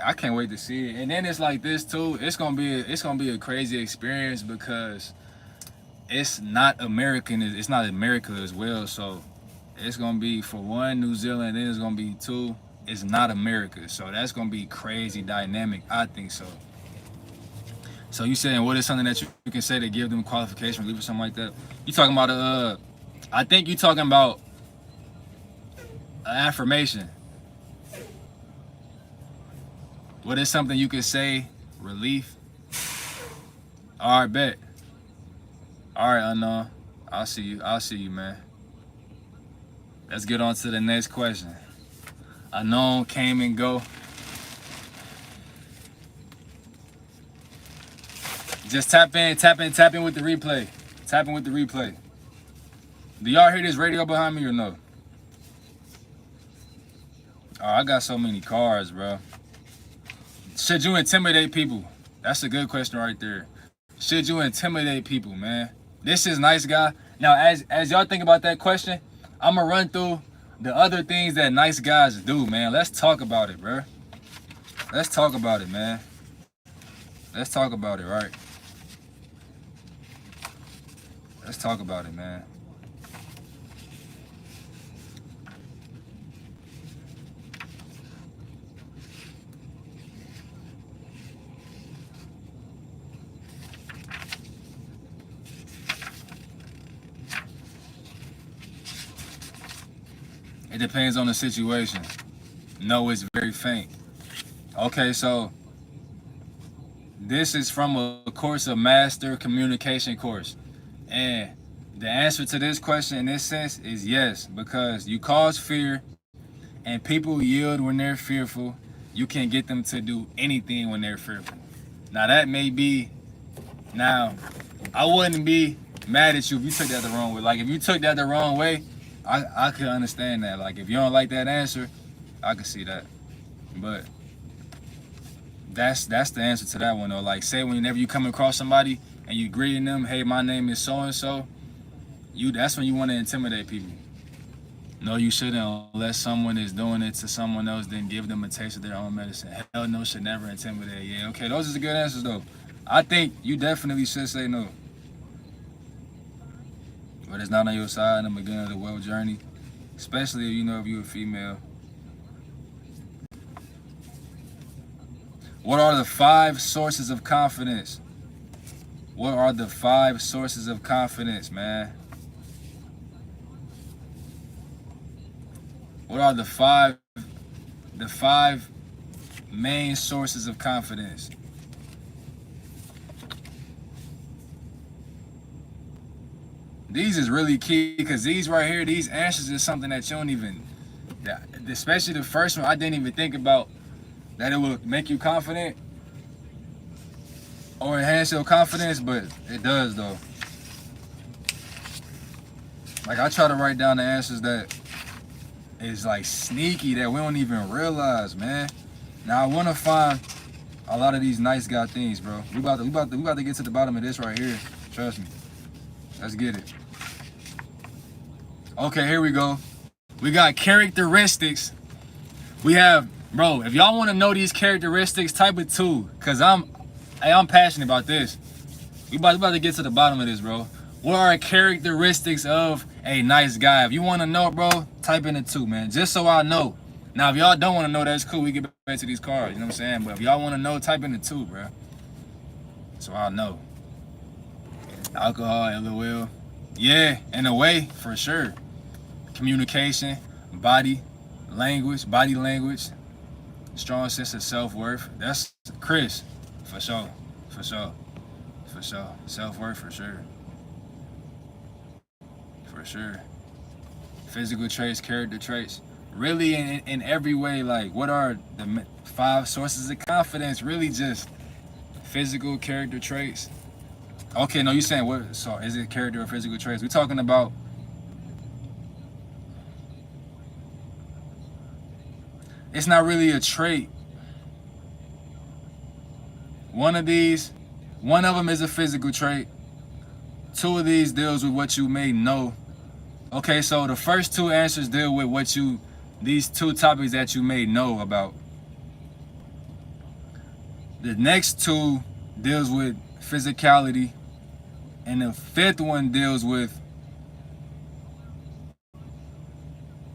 I can't wait to see it. And then it's like this too. It's gonna be a crazy experience because it's not American. It's not America as well. So it's gonna be, for one, New Zealand. Then it's gonna be two. It's not America. So that's gonna be crazy dynamic. I think so. So you saying what is something that you can say to give them qualification relief or something like that? You talking about I think you talking about an affirmation. What is something you could say? Relief? All right, bet. All right, unknown. I'll see you, man. Let's get on to the next question. Unknown came and go. Just tap in with the replay. Tap in with the replay. Do y'all hear this radio behind me or no? Oh, I got so many cars, bro. Should you intimidate people? That's a good question right there. Should you intimidate people, man? This is nice guy. Now, as y'all think about that question, I'm gonna run through the other things that nice guys do, man. Let's talk about it, bro. Let's talk about it, man. Let's talk about it, right? Let's talk about it, man. It depends on the situation. No, it's very faint. Okay, so this is from a course of master communication course. And the answer to this question in this sense is yes, because you cause fear and people yield when they're fearful. You can get them to do anything when they're fearful. Now that may be, now I wouldn't be mad at you if you took that the wrong way. Like if you took that the wrong way, I could understand that. Like if you don't like that answer, I could see that. But that's the answer to that one though. Like say whenever you come across somebody and you greeting them, hey, my name is so and so, that's when you want to intimidate people. No, you shouldn't, unless someone is doing it to someone else, then give them a taste of their own medicine. Hell no, should never intimidate. Yeah, okay, those are the good answers though. I think you definitely should say no. But it's not on your side in the beginning of the well journey, especially if you know if you're a female. What are the 5 sources of confidence? What are the 5 sources of confidence, man? What are the five main sources of confidence? These is really key because these right here, these answers is something that you don't even, especially the first one, I didn't even think about that it would make you confident or enhance your confidence, but it does though. Like I try to write down the answers that is like sneaky that we don't even realize, man. Now I want to find a lot of these nice guy things, bro. We about to get to the bottom of this right here. Trust me. Let's get it. Okay, here we go. We got characteristics. We have, bro, if y'all want to know these characteristics, type it 2, cause I'm passionate about this. We about to get to the bottom of this, bro. What are characteristics of a nice guy? If you want to know, bro, type in a 2, man. Just so I know. Now, if y'all don't want to know, that's cool. We get back to these cards. You know what I'm saying? But if y'all want to know, type in a 2, bro. So I'll know. Alcohol, LOL. Yeah, in a way, for sure. Communication, body language. Strong sense of self-worth. That's Chris. For sure. Self-worth, for sure. For sure. Physical traits, character traits. Really in every way, like what are the 5 sources of confidence? Really just physical character traits. Okay, no, you saying what? So is it character or physical traits? We're talking about. It's not really a trait. One of them is a physical trait. 2 of these deals with what you may know. Okay, so the first 2 answers deal with these 2 topics that you may know about. The next 2 deals with physicality, and the 5th one deals with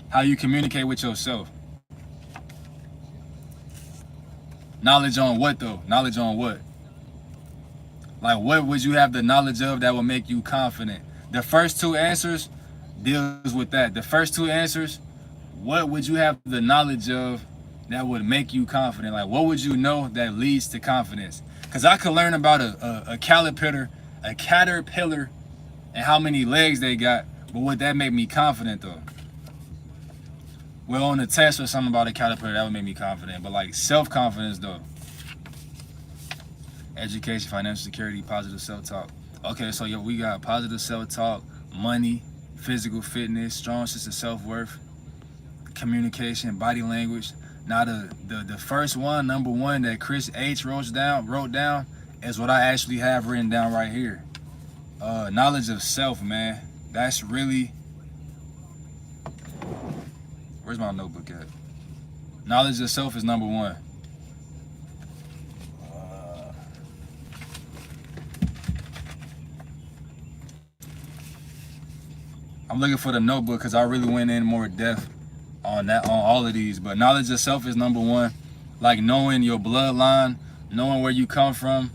how you communicate with yourself. Knowledge on what though? Knowledge on what? Like what would you have the knowledge of that would make you confident? The first 2 answers deals with that. The first 2 answers, what would you have the knowledge of that would make you confident? Like what would you know that leads to confidence? Because I could learn about a caterpillar, and how many legs they got, but would that make me confident though? Well, on the test or something about a caterpillar, that would make me confident. But like self-confidence though. Education, financial security, positive self-talk. Okay, so we got positive self-talk, money, physical fitness, strong sense of self-worth, communication, body language. Now the first one, number 1 that Chris H wrote down is what I actually have written down right here. Knowledge of self, man. That's really, where's my notebook at? Knowledge of self is number 1. I'm looking for the notebook because I really went in more depth on all of these. But knowledge of self is number 1. Like knowing your bloodline, knowing where you come from.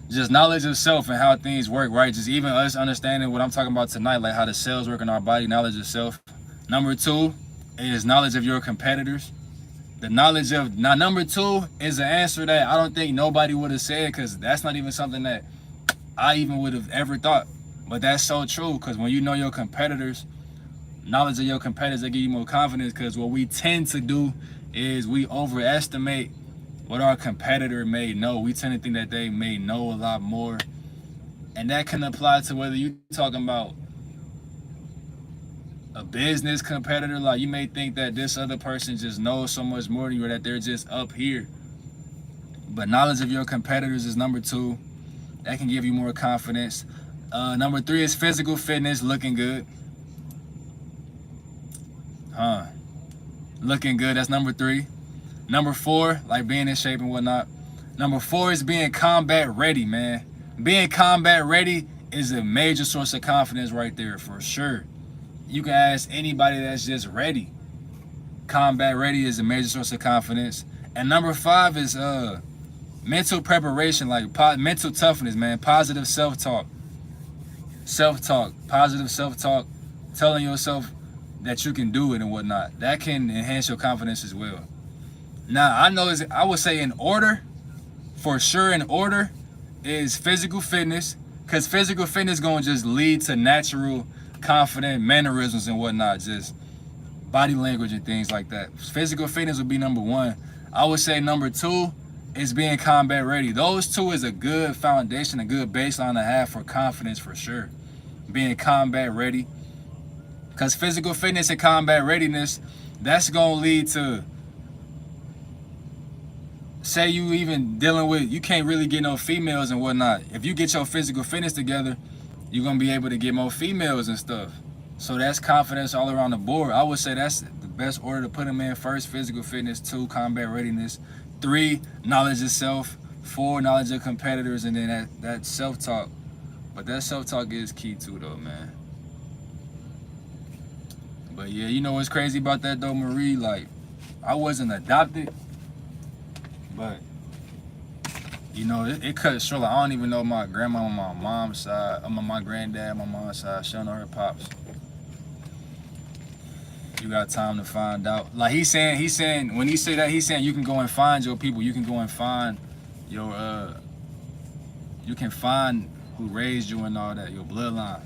Just knowledge of self and how things work, right? Just even us understanding what I'm talking about tonight, like how the cells work in our body, knowledge of self. Number 2 is knowledge of your competitors. The knowledge of, now number 2 is an answer that I don't think nobody would have said, because that's not even something that I even would have ever thought. But that's so true, because when you know your competitors, knowledge of your competitors, they give you more confidence, because what we tend to do is we overestimate what our competitor may know. We tend to think that they may know a lot more. And that can apply to whether you're talking about a business competitor. Like, you may think that this other person just knows so much more than you, or that they're just up here. But knowledge of your competitors is number 2. That can give you more confidence. Number 3 is physical fitness, looking good. Looking good, that's number 3. Number 4, like being in shape and whatnot. Number 4 is being combat ready, man. Being combat ready is a major source of confidence right there, for sure. You can ask anybody that's just ready. Combat ready is a major source of confidence. And number 5 is mental preparation, like mental toughness, man. Positive self-talk. Positive self-talk, telling yourself that you can do it and whatnot. That can enhance your confidence as well. Now, I would say in order, for sure in order, is physical fitness, because physical fitness gonna just lead to natural, confident mannerisms and whatnot, just body language and things like that. Physical fitness would be number 1. I would say number 2 is being combat ready. Those 2 is a good foundation, a good baseline to have for confidence, for sure. Being combat ready, because physical fitness and combat readiness, that's gonna lead to, say you even dealing with, you can't really get no females and whatnot. If you get your physical fitness together, you're gonna be able to get more females and stuff. So that's confidence all around the board. I would say that's the best order to put them in. First, physical fitness. 2, combat readiness. 3, knowledge of self. 4, knowledge of competitors. And then that self-talk. But that self-talk is key too, though, man. But yeah, you know what's crazy about that though, Marie? Like, I wasn't adopted, but you know, it cut short. Like, I don't even know my grandma on my mom's side. My granddad on my mom's side. She don't know her pops. You got time to find out. Like, he's saying, when he say that, he's saying you can go and find your people. You can go and find your, you can find who raised you and all that, your bloodline.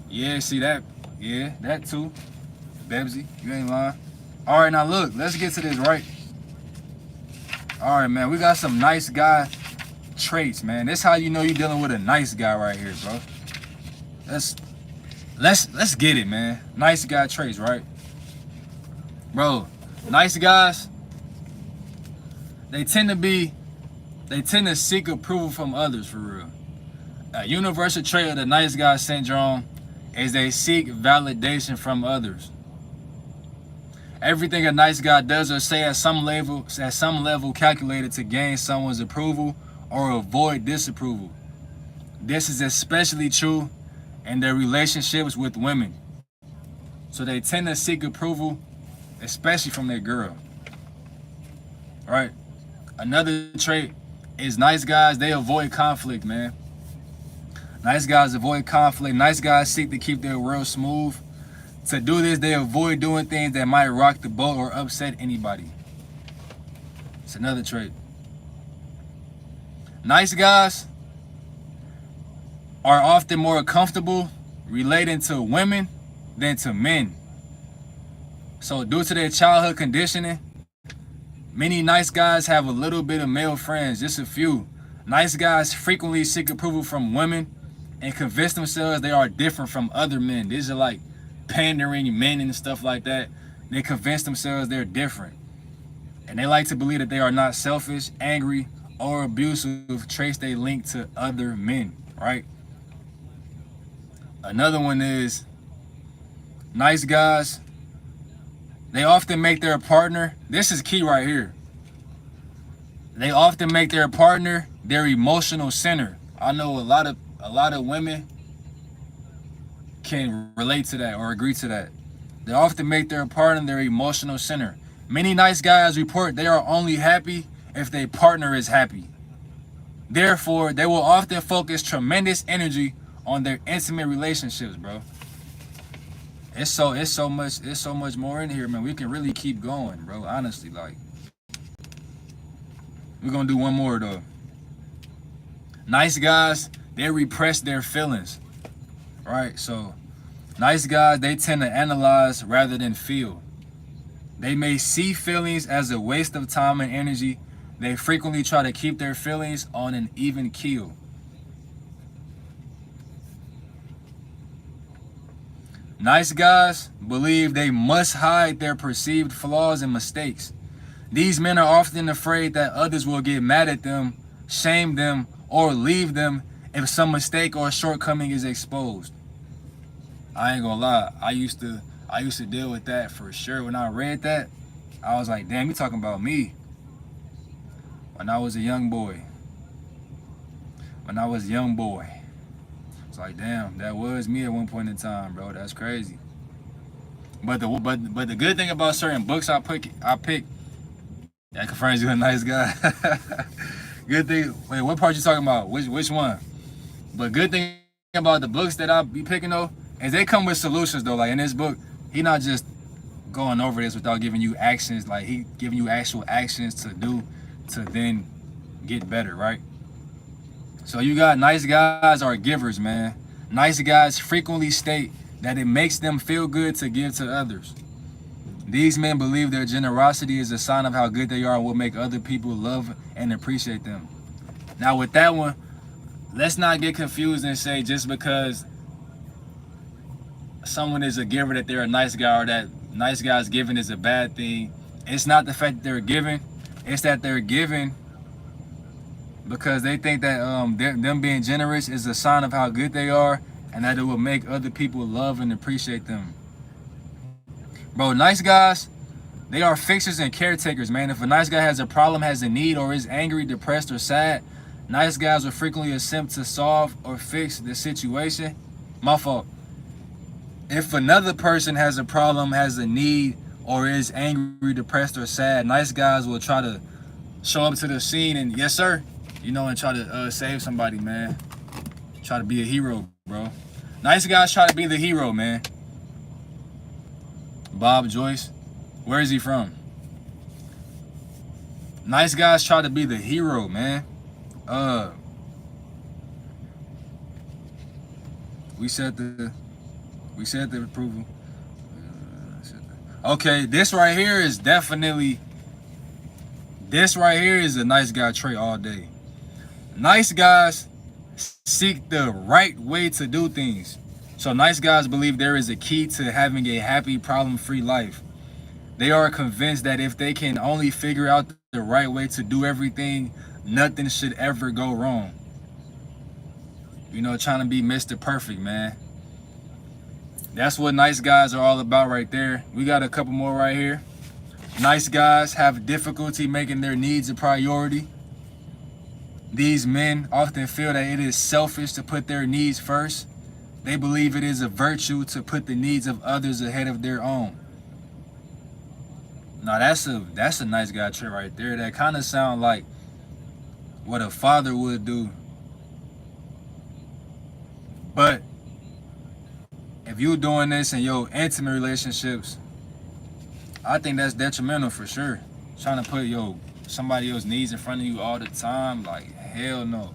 Yeah, see that? Yeah, that too. Bebsy, you ain't lying. All right, now look, let's get to this, right? All right, man, we got some nice guy traits, man. This how you know you're dealing with a nice guy right here, bro. Let's get it, man. Nice guy traits, right? Bro, nice guys, they tend to seek approval from others, for real. A universal trait of the nice guy syndrome is they seek validation from others. Everything a nice guy does or say at some level calculated to gain someone's approval or avoid disapproval. This is especially true in their relationships with women. So they tend to seek approval, especially from their girl. All right. Another trait is nice guys, they avoid conflict, man. Nice guys avoid conflict. Nice guys seek to keep their world smooth. To do this, they avoid doing things that might rock the boat or upset anybody. It's another trait. Nice guys are often more comfortable relating to women than to men. So due to their childhood conditioning, many nice guys have a little bit of male friends, just a few. Nice guys frequently seek approval from women and convince themselves they are different from other men. These are like pandering men and stuff like that. They convince themselves they're different. And they like to believe that they are not selfish, angry, or abusive, traits they link to other men, right? Another one is nice guys, they often make their partner, this is key right here, they often make their partner their emotional center. I know a lot of women can relate to that or agree to that. They often make their partner their emotional center. Many nice guys report they are only happy if their partner is happy. Therefore, they will often focus tremendous energy on their intimate relationships, bro. It's so much more in here, man. We can really keep going, bro. Honestly, like we're gonna do one more though. Nice guys, they repress their feelings, right? So nice guys, they tend to analyze rather than feel. They may see feelings as a waste of time and energy. They frequently try to keep their feelings on an even keel. Nice guys believe they must hide their perceived flaws and mistakes. These men are often afraid that others will get mad at them, shame them, or leave them if some mistake or shortcoming is exposed. I ain't gonna lie, I used to deal with that for sure. When I read that, I was like, damn, you talking about me. When I was a young boy. It's like, damn, that was me at one point in time, bro. That's crazy. But the good thing about certain books I pick that confirms you a nice guy. Good thing. Wait, what part you talking about? Which one? But good thing about the books that I be picking though is they come with solutions though. Like in this book, he not just going over this without giving you actions. Like he giving you actual actions to do to then get better, right? So you got nice guys are givers, man. Nice guys frequently state that it makes them feel good to give to others. These men believe their generosity is a sign of how good they are and will make other people love and appreciate them. Now with that one, let's not get confused and say just because someone is a giver that they're a nice guy or that nice guys giving is a bad thing. It's not the fact that they're giving, it's that they're giving because they think that them being generous is a sign of how good they are and that it will make other people love and appreciate them. Bro, nice guys, they are fixers and caretakers, man. If a nice guy has a problem, has a need, or is angry, depressed, or sad, nice guys will frequently attempt to solve or fix the situation. My fault. If another person has a problem, has a need, or is angry, depressed, or sad, nice guys will try to show up to the scene and, yes, sir, you know, and try to save somebody, man. Try to be a hero, bro. Nice guys try to be the hero, man. Bob Joyce, where is he from? Nice guys try to be the hero, man. We said the approval. Okay, this right here is definitely. This right here is a nice guy trait all day. Nice guys seek the right way to do things. So nice guys believe there is a key to having a happy, problem-free life. They are convinced that if they can only figure out the right way to do everything, nothing should ever go wrong. You know, trying to be Mr. Perfect, man. That's what nice guys are all about right there. We got a couple more right here. Nice guys have difficulty making their needs a priority. These men often feel that it is selfish to put their needs first. They believe it is a virtue to put the needs of others ahead of their own. Now that's a nice guy trait right there. That kind of sound like what a father would do. But if you're doing this in your intimate relationships, I think that's detrimental for sure. Trying to put somebody else's needs in front of you all the time, like hell no.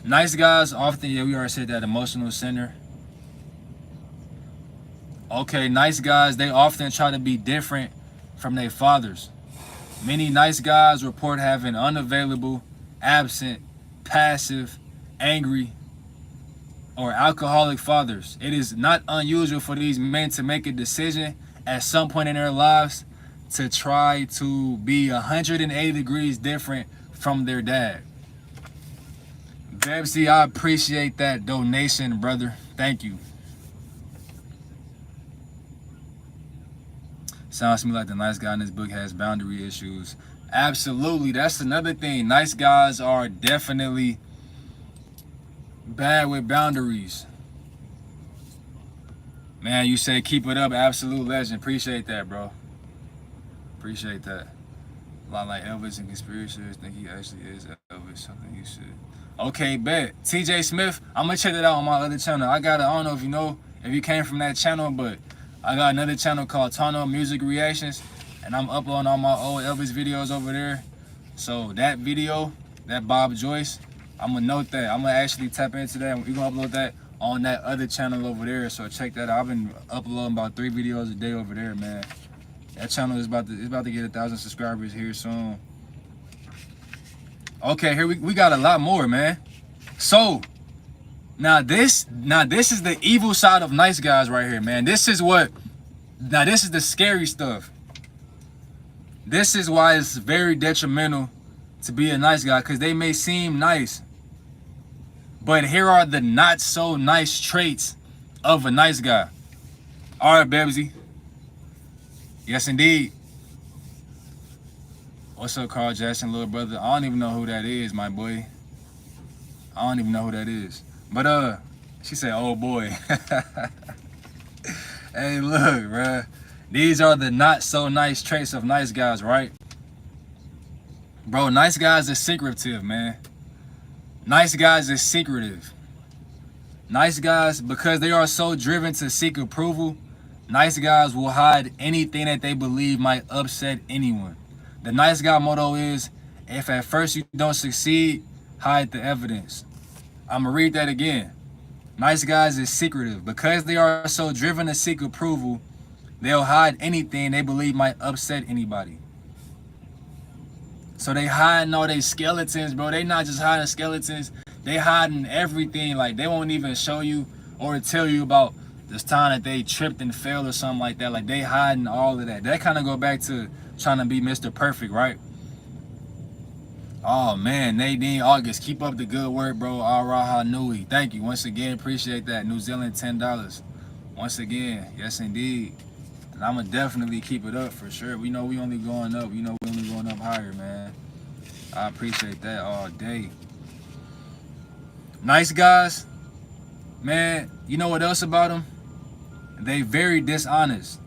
Nice guys often, we already said that, emotional center. Okay, nice guys, they often try to be different from their fathers. Many nice guys report having unavailable, absent, passive, angry, or alcoholic fathers. It is not unusual for these men to make a decision at some point in their lives to try to be 180 degrees different from their dad. Bebsy, I appreciate that donation, brother. Thank you. Sounds to me like the nice guy in this book has boundary issues. Absolutely. That's another thing. Nice guys are definitely bad with boundaries. Man, you say keep it up. Absolute legend. Appreciate that, bro. Appreciate that. A lot like Elvis and conspiracists think he actually is Elvis. Something you should. Okay, bet. TJ Smith, I'm gonna check that out on my other channel. I don't know if you know, if you came from that channel, but I got another channel called Tono Music Reactions, and I'm uploading all my old Elvis videos over there. So that video, that Bob Joyce, I'm gonna note that. I'm gonna actually tap into that, and we're gonna upload that on that other channel over there. So check that out. I've been uploading about 3 videos a day over there, man. That channel is about to get 1,000 subscribers here soon. Okay, here we got a lot more, man. So now this is the evil side of nice guys right here, man. This is the scary stuff. This is why it's very detrimental to be a nice guy, because they may seem nice, but here are the not so nice traits of a nice guy. All right, Bebsy. Yes, indeed. What's up, Carl Jackson, little brother? I don't even know who that is, my boy. I don't even know who that is. But she said, "Oh boy." Hey, look, bruh. These are the not so nice traits of nice guys, right? Bro, nice guys are secretive, man. Nice guys are secretive. Nice guys, because they are so driven to seek approval, nice guys will hide anything that they believe might upset anyone. The nice guy motto is, if at first you don't succeed, hide the evidence. I'm gonna read that again. Nice guys is secretive. Because they are so driven to seek approval, they'll hide anything they believe might upset anybody. So they hiding all they skeletons, bro. They not just hiding skeletons, they hiding everything. Like, they won't even show you or tell you about this time that they tripped and failed or something like that. Like, they hiding all of that. That kind of go back to trying to be Mr. Perfect, right? Oh man, Nadine August, keep up the good work, bro. Araha Nui, thank you once again. Appreciate that. New Zealand $10. Once again, yes indeed. And I'ma definitely keep it up for sure. We know we only going up. We know we only going up higher, man. I appreciate that all day. Nice guys, man. You know what else about them? They very dishonest.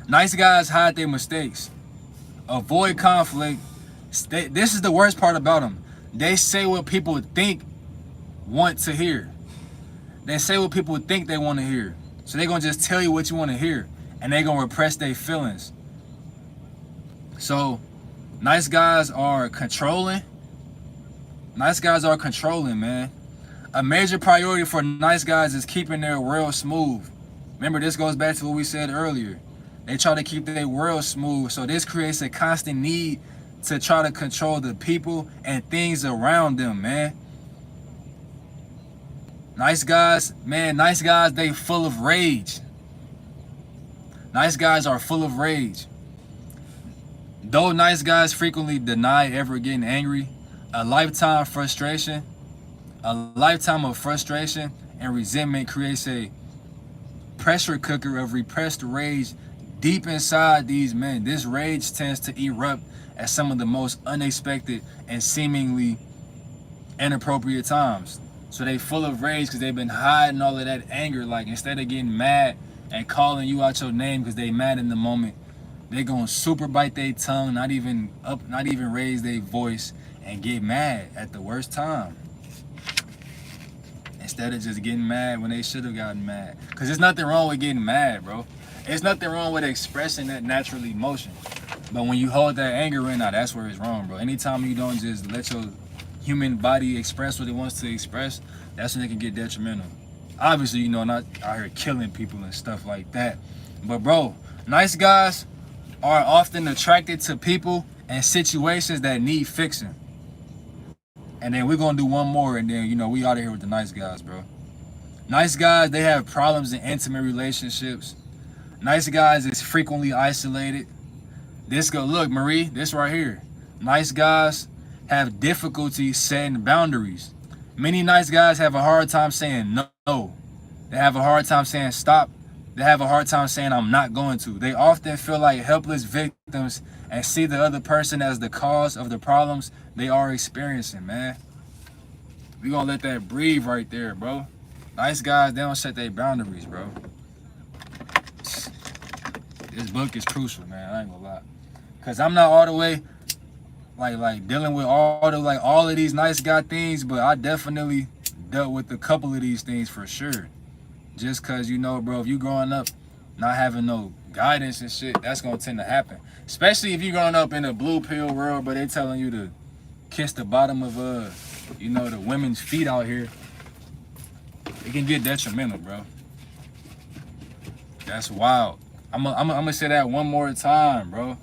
Nice guys hide their mistakes, avoid conflict. This is the worst part about them. They say what people think want to hear. They say what people think they want to hear. So they're going to just tell you what you want to hear, and they're going to repress their feelings. So nice guys are controlling. Nice guys are controlling, man. A major priority for nice guys is keeping their world smooth. Remember, this goes back to what we said earlier. They try to keep their world smooth. So this creates a constant need to try to control the people and things around them, man. Nice guys, man, nice guys, they full of rage. Nice guys are full of rage. Though nice guys frequently deny ever getting angry, a lifetime of frustration and resentment creates a pressure cooker of repressed rage deep inside these men. This rage tends to erupt at some of the most unexpected and seemingly inappropriate times. So they full of rage because they've been hiding all of that anger. Like, instead of getting mad and calling you out your name because they mad in the moment, they gonna super bite their tongue, not even raise their voice, and get mad at the worst time, instead of just getting mad when they should have gotten mad. Because there's nothing wrong with getting mad, bro. There's nothing wrong with expressing that natural emotion. But when you hold that anger in, now that's where it's wrong, bro. Anytime you don't just let your human body express what it wants to express, that's when it can get detrimental. Obviously, you know, not out here killing people and stuff like that. But bro, nice guys are often attracted to people and situations that need fixing. And then we're gonna do one more, and then, you know, we out of here with the nice guys, bro. Nice guys, they have problems in intimate relationships. Nice guys is frequently isolated. Look, Marie, this right here. Nice guys have difficulty setting boundaries. Many nice guys have a hard time saying no. They have a hard time saying stop. They have a hard time saying I'm not going to. They often feel like helpless victims and see the other person as the cause of the problems they are experiencing, man. We gonna let that breathe right there, bro. Nice guys, they don't set their boundaries, bro. This book is crucial, man. I ain't gonna lie. Cause I'm not all the way like dealing with all of these nice guy things, but I definitely dealt with a couple of these things for sure. Just cause, you know, bro, if you growing up not having no guidance and shit, that's gonna tend to happen. Especially if you're growing up in a blue pill world, but they telling you to kiss the bottom of you know, the women's feet out here. It can get detrimental, bro. That's wild. I'm gonna say that one more time, bro.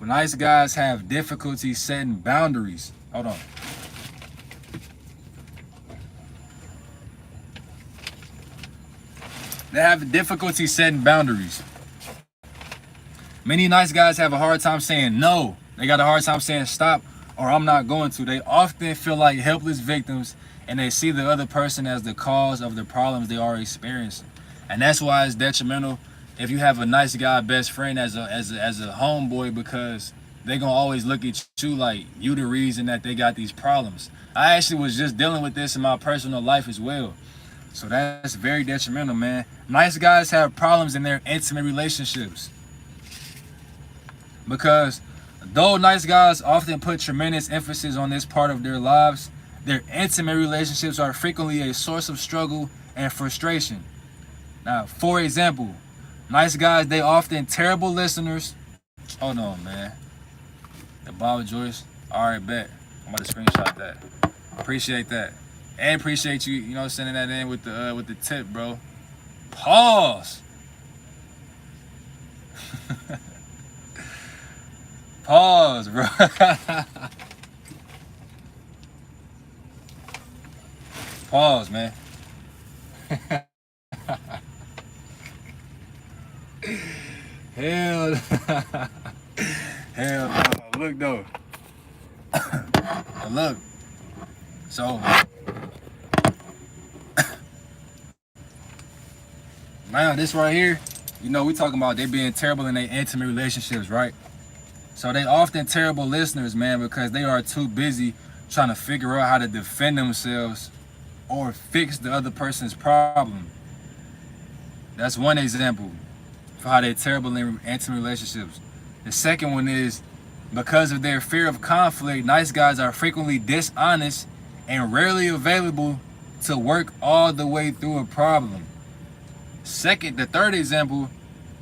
Nice guys have difficulty setting boundaries. Hold on. They have difficulty setting boundaries. Many nice guys have a hard time saying no. They got a hard time saying stop or I'm not going to. They often feel like helpless victims and they see the other person as the cause of the problems they are experiencing. And that's why it's detrimental if you have a nice guy best friend as a homeboy, because they gonna always look at you like you the reason that they got these problems. I actually was just dealing with this in my personal life as well. So that's very detrimental, man. Nice guys have problems in their intimate relationships. Because though nice guys often put tremendous emphasis on this part of their lives, their intimate relationships are frequently a source of struggle and frustration. Now, for example, nice guys, they often terrible listeners. Hold on, man. The Bob Joyce. All right, bet. I'm about to screenshot that. Appreciate that. And appreciate you, you know, sending that in with the tip, bro. Pause. Pause, bro. Pause, man. Hell, hell no. Look though. Look. So now this right here, you know, we talking about they being terrible in their intimate relationships, right? So they often terrible listeners, man, because they are too busy trying to figure out how to defend themselves or fix the other person's problem. That's one example for how they're terrible in intimate relationships. The second one is because of their fear of conflict, nice guys are frequently dishonest and rarely available to work all the way through a problem. The third example,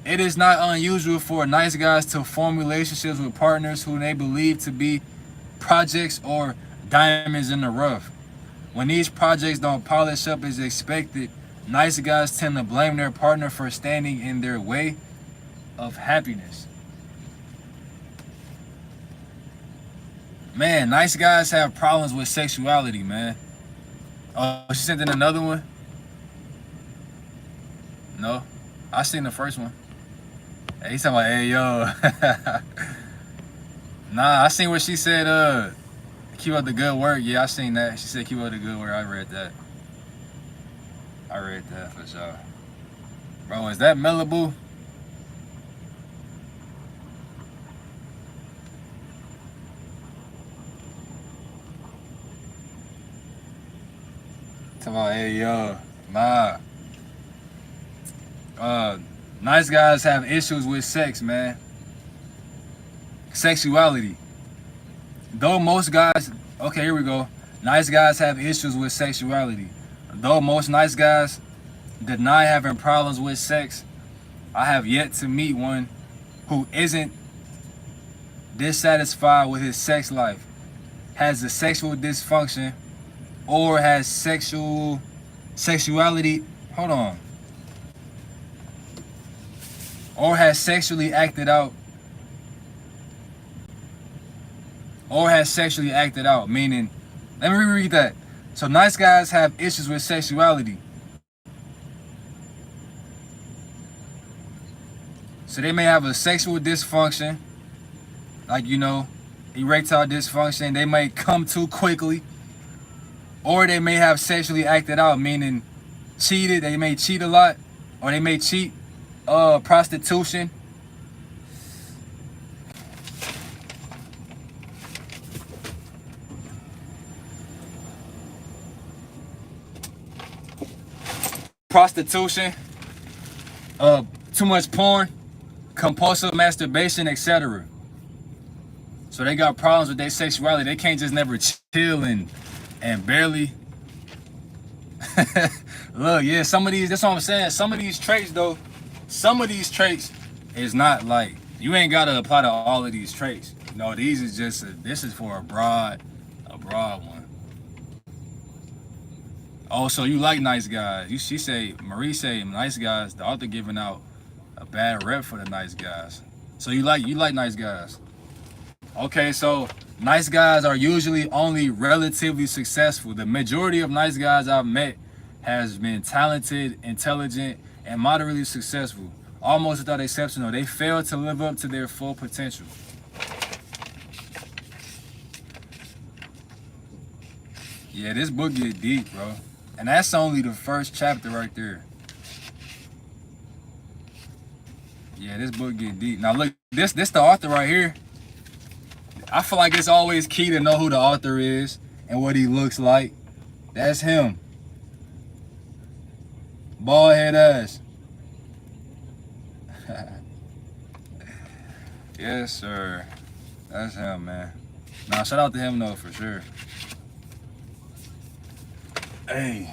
it is not unusual for nice guys to form relationships with partners who they believe to be projects or diamonds in the rough. When these projects don't polish up as expected, nice guys tend to blame their partner for standing in their way of happiness. Man, nice guys have problems with sexuality, man. Oh, she sent in another one? No? I seen the first one. Hey, he's talking about, hey, yo. Nah, I seen what she said, keep up the good work. Yeah, I seen that. She said keep up the good work. I read that. I read that for sure. Bro, is that Malibu? Talking about, hey, yo. Nah. Nice guys have issues with sex, man. Sexuality. Though most guys, okay, here we go. Nice guys have issues with sexuality. Though most nice guys deny having problems with sex, I have yet to meet one who isn't dissatisfied with his sex life, has a sexual dysfunction, or has sexuality, hold on, or has sexually acted out, meaning, let me reread that. So nice guys have issues with sexuality. So they may have a sexual dysfunction, like, you know, erectile dysfunction. They may come too quickly, or they may have sexually acted out, meaning cheated. They may cheat a lot, or they may cheat. Prostitution. Too much porn, compulsive masturbation, etc. So they got problems with their sexuality. They can't just never chill and barely. Look, yeah, some of these, that's what I'm saying. Some of these traits though, some of these traits is not like, you ain't gotta apply to all of these traits. No, these is just, this is for a broad one. Oh, so you like nice guys. Marie say nice guys, the author giving out a bad rep for the nice guys. So you like nice guys. Okay, so nice guys are usually only relatively successful. The majority of nice guys I've met has been talented, intelligent, and moderately successful. Almost without exception, they fail to live up to their full potential. Yeah, this book get deep, bro. And that's only the first chapter right there. Yeah, this book get deep. Now look, this the author right here. I feel like it's always key to know who the author is and what he looks like. That's him. Bald head ass. Yes, sir. That's him, man. Now, shout out to him, though, for sure. Hey.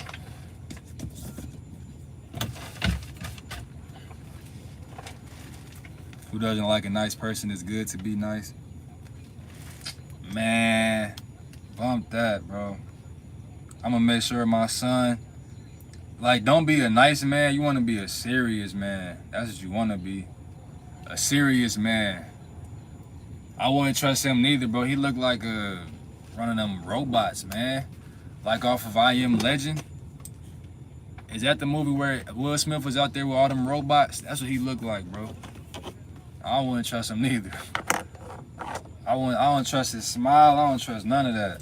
Who doesn't like a nice person? It's good to be nice. Man, bump that, bro. I'm gonna make sure my son, like, don't be a nice man. You want to be a serious man. That's what you want to be. A serious man. I wouldn't trust him neither, bro. He looked like one of them robots, man. Like off of I Am Legend. Is that the movie where Will Smith was out there with all them robots? That's what he looked like, bro. I wouldn't trust him neither. I don't trust his smile. I don't trust none of that.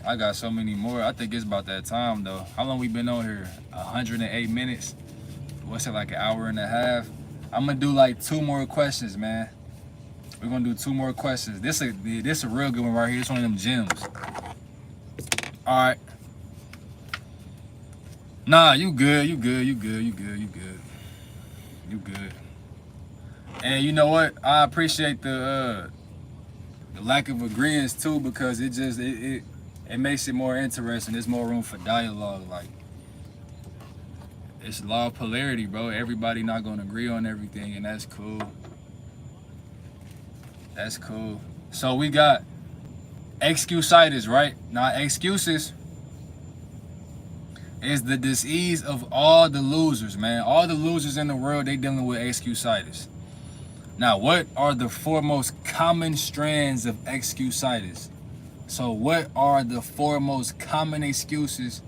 I got so many more. I think it's about that time, though. How long we been on here? 108 minutes. What's it, like an hour and a half? I'm gonna do like 2 more questions, man. We're gonna do 2 more questions. This a real good one right here. It's one of them gems. All right. Nah, you good. You good. And you know what? I appreciate the lack of agreements too, because it makes it more interesting. There's more room for dialogue. Like, it's law of polarity, bro. Everybody not gonna agree on everything, and that's cool. That's cool. So we got excusitis, right? Now, excuses is the disease of all the losers, man. All the losers in the world, they dealing with excusitis. Now, what are the 4 most common strands of excusitis? So what are the 4 most common excuses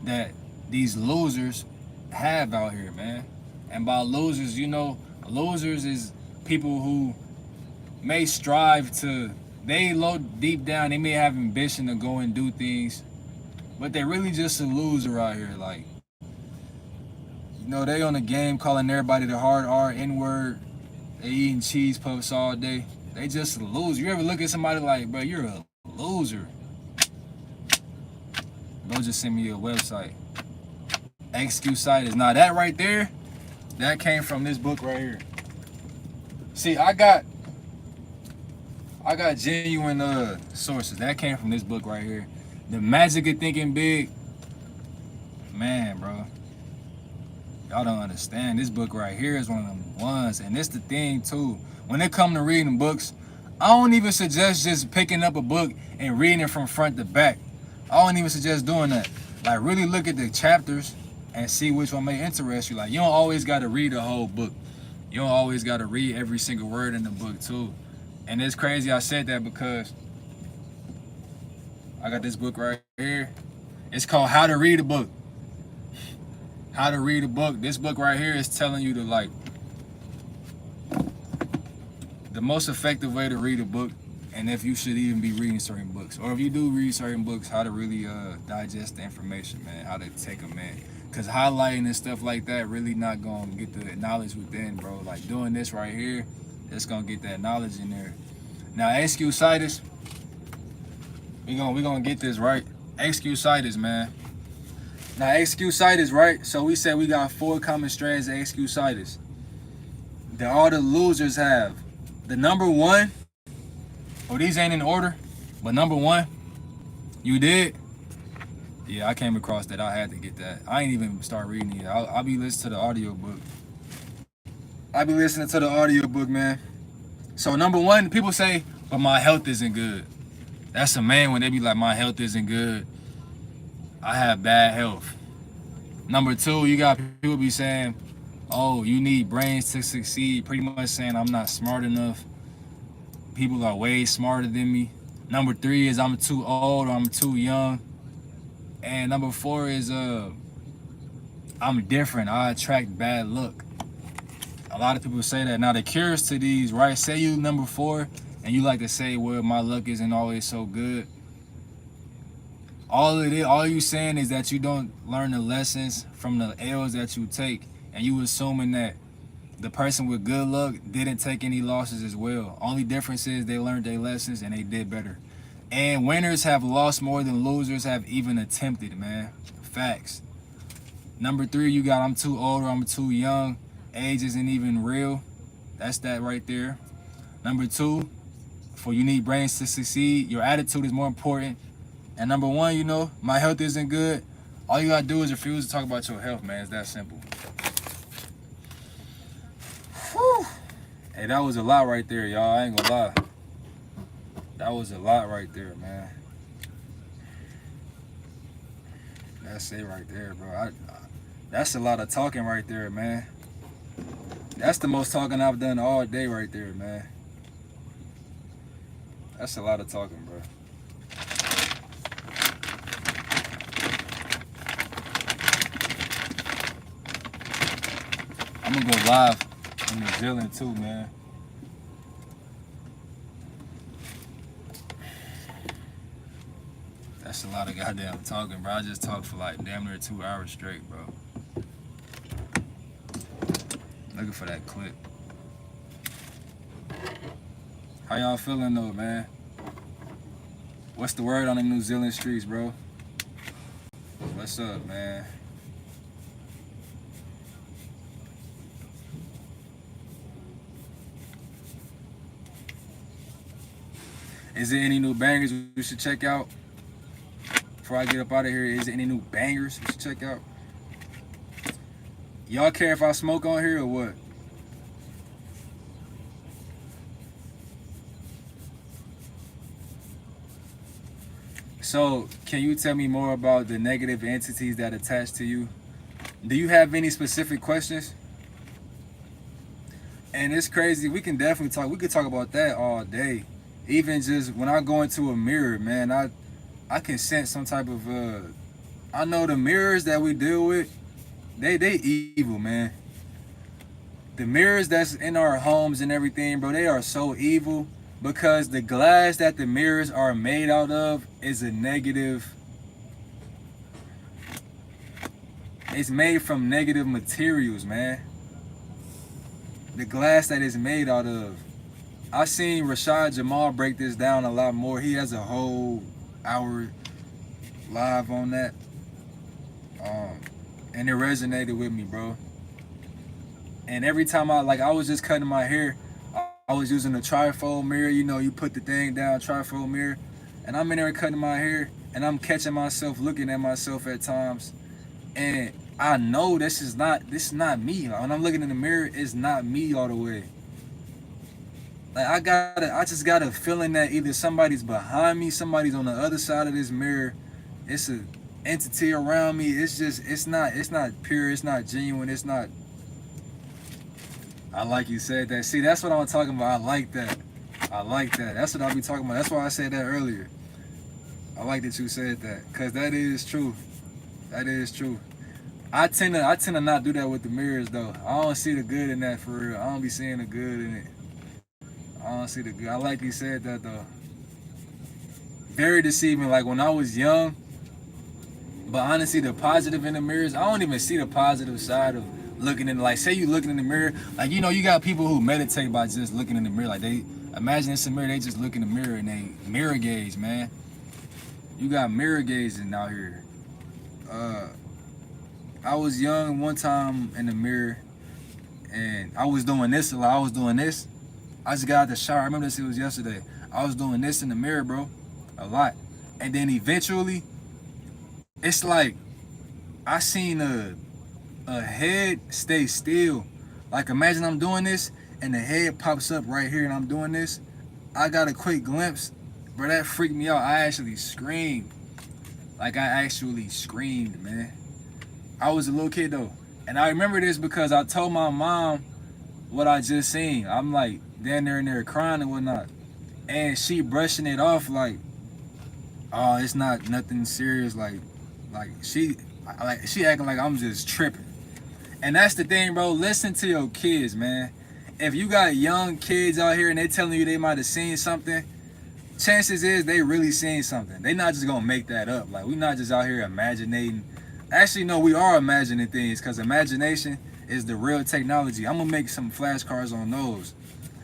that these losers have out here, man? And by losers, you know, losers is people who may strive to, deep down, they may have ambition to go and do things, but they really just a loser out here. Like, you know, they on the game calling everybody the hard R, N-word. They eating cheese puffs all day. They just a loser. You ever look at somebody like, bro, you're a loser? Go just send me a website. Excusitis. Now that right there, that came from this book right here. See, I got genuine sources. That came from this book right here. The Magic of Thinking Big. Man, bro. Y'all don't understand. This book right here is one of them ones. And it's the thing too. When it comes to reading books, I don't even suggest just picking up a book and reading it from front to back. I don't even suggest doing that. Like, really look at the chapters and see which one may interest you. Like, you don't always got to read the whole book. You don't always got to read every single word in the book too. And it's crazy I said that because I got this book right here. It's called How to Read a Book. How to Read a Book. This book right here is telling you to, like, the most effective way to read a book, and if you should even be reading certain books, or if you do read certain books, how to really digest the information, man, how to take them in. Because highlighting and stuff like that really not going to get the knowledge within, bro. Like, doing this right here, it's going to get that knowledge in there. Now, excusitis, we gonna get this right. Excusitis, man. Now, excusitis, right? So we said we got 4 common strands of excusitis that all the losers have. The number 1, these ain't in order, but number 1, you did. Yeah, I came across that. I had to get that. I ain't even start reading it. I'll be listening to the audiobook. I be listening to the audiobook, man. So number one, people say, but my health isn't good. That's a man when they be like, my health isn't good. I have bad health. Number two, you got people be saying, oh, you need brains to succeed. Pretty much saying I'm not smart enough. People are way smarter than me. Number three is I'm too old or I'm too young. And number four is I'm different. I attract bad luck. A lot of people say that. Now the cures to these, right? Say you number four and you like to say, well, my luck isn't always so good. All you saying is that you don't learn the lessons from the L's that you take, and you assuming that the person with good luck didn't take any losses as well. Only difference is they learned their lessons and they did better. And winners have lost more than losers have even attempted, man. Facts. Number three, you got I'm too old or I'm too young. Age isn't even real. That's that right there. Number two, for you need brains to succeed, your attitude is more important. And number one, you know, my health isn't good. All you gotta do is refuse to talk about your health, man. It's that simple. Whew. Hey, that was a lot right there, y'all. I ain't gonna lie. That was a lot right there, man. That's it right there, bro. That's a lot of talking right there, man. That's the most talking I've done all day right there, man. That's a lot of talking, bro. I'm gonna go live in New Zealand too, man. That's a lot of goddamn talking, bro. I just talked for like damn near 2 hours straight, bro. Looking for that clip. How y'all feeling though, man? What's the word on the New Zealand streets, bro? What's up, man? Is there any new bangers we should check out? Before I get up out of here, is there any new bangers we should check out? Y'all care if I smoke on here or what? So, can you tell me more about the negative entities that attach to you? Do you have any specific questions? And it's crazy, we can definitely talk, we could talk about that all day. Even just when I go into a mirror, man, I can sense some type of, I know the mirrors that we deal with, they evil, man. The mirrors that's in our homes and everything, bro, they are so evil because the glass that the mirrors are made out of is a negative. It's made from negative materials, man. The glass that it's made out of. I seen Rashad Jamal break this down a lot more. He has a whole hour live on that. And it resonated with me, bro. And every time I was just cutting my hair, I was using a trifold mirror. You know, you put the thing down, trifold mirror. And I'm in there cutting my hair, and I'm catching myself looking at myself at times. And I know this is not me. When I'm looking in the mirror, it's not me all the way. Like I just got a feeling that either somebody's behind me, somebody's on the other side of this mirror. It's an entity around me. It's not pure, it's not genuine, it's not. I like you said that. See, that's what I'm talking about. I like that. That's what I'll be talking about. That's why I said that earlier. I like that you said that, cause that is true. That is true. I tend to not do that with the mirrors though. I don't see the good in that for real. I don't be seeing the good in it. I don't see the good. I like you said that though. Very deceiving. Like when I was young, but honestly, the positive in the mirrors, I don't even see the positive side of looking in. Like, say you looking in the mirror, like, you know, you got people who meditate by just looking in the mirror. Like, they imagine it's a mirror, they just look in the mirror and they mirror gaze, man. You got mirror gazing out here. I was young one time in the mirror, and I was doing this a lot. I was doing this. I just got out the shower. I remember this, it was yesterday. I was doing this in the mirror, bro, a lot. And then eventually, it's like I seen a head stay still. Like imagine I'm doing this and the head pops up right here and I'm doing this. I got a quick glimpse, bro. That freaked me out. I actually screamed. Like I actually screamed, man. I was a little kid though, and I remember this because I told my mom what I just seen. I'm like down there and there crying and whatnot, and she brushing it off like, oh, it's not nothing serious. Like she acting like I'm just tripping. And that's the thing, bro. Listen to your kids, man. If you got young kids out here and they telling you they might have seen something, chances is they really seen something. They not just gonna make that up. Like we not just out here imagining. Actually, no, we are imagining things because imagination is the real technology. I'm gonna make some flashcards on those.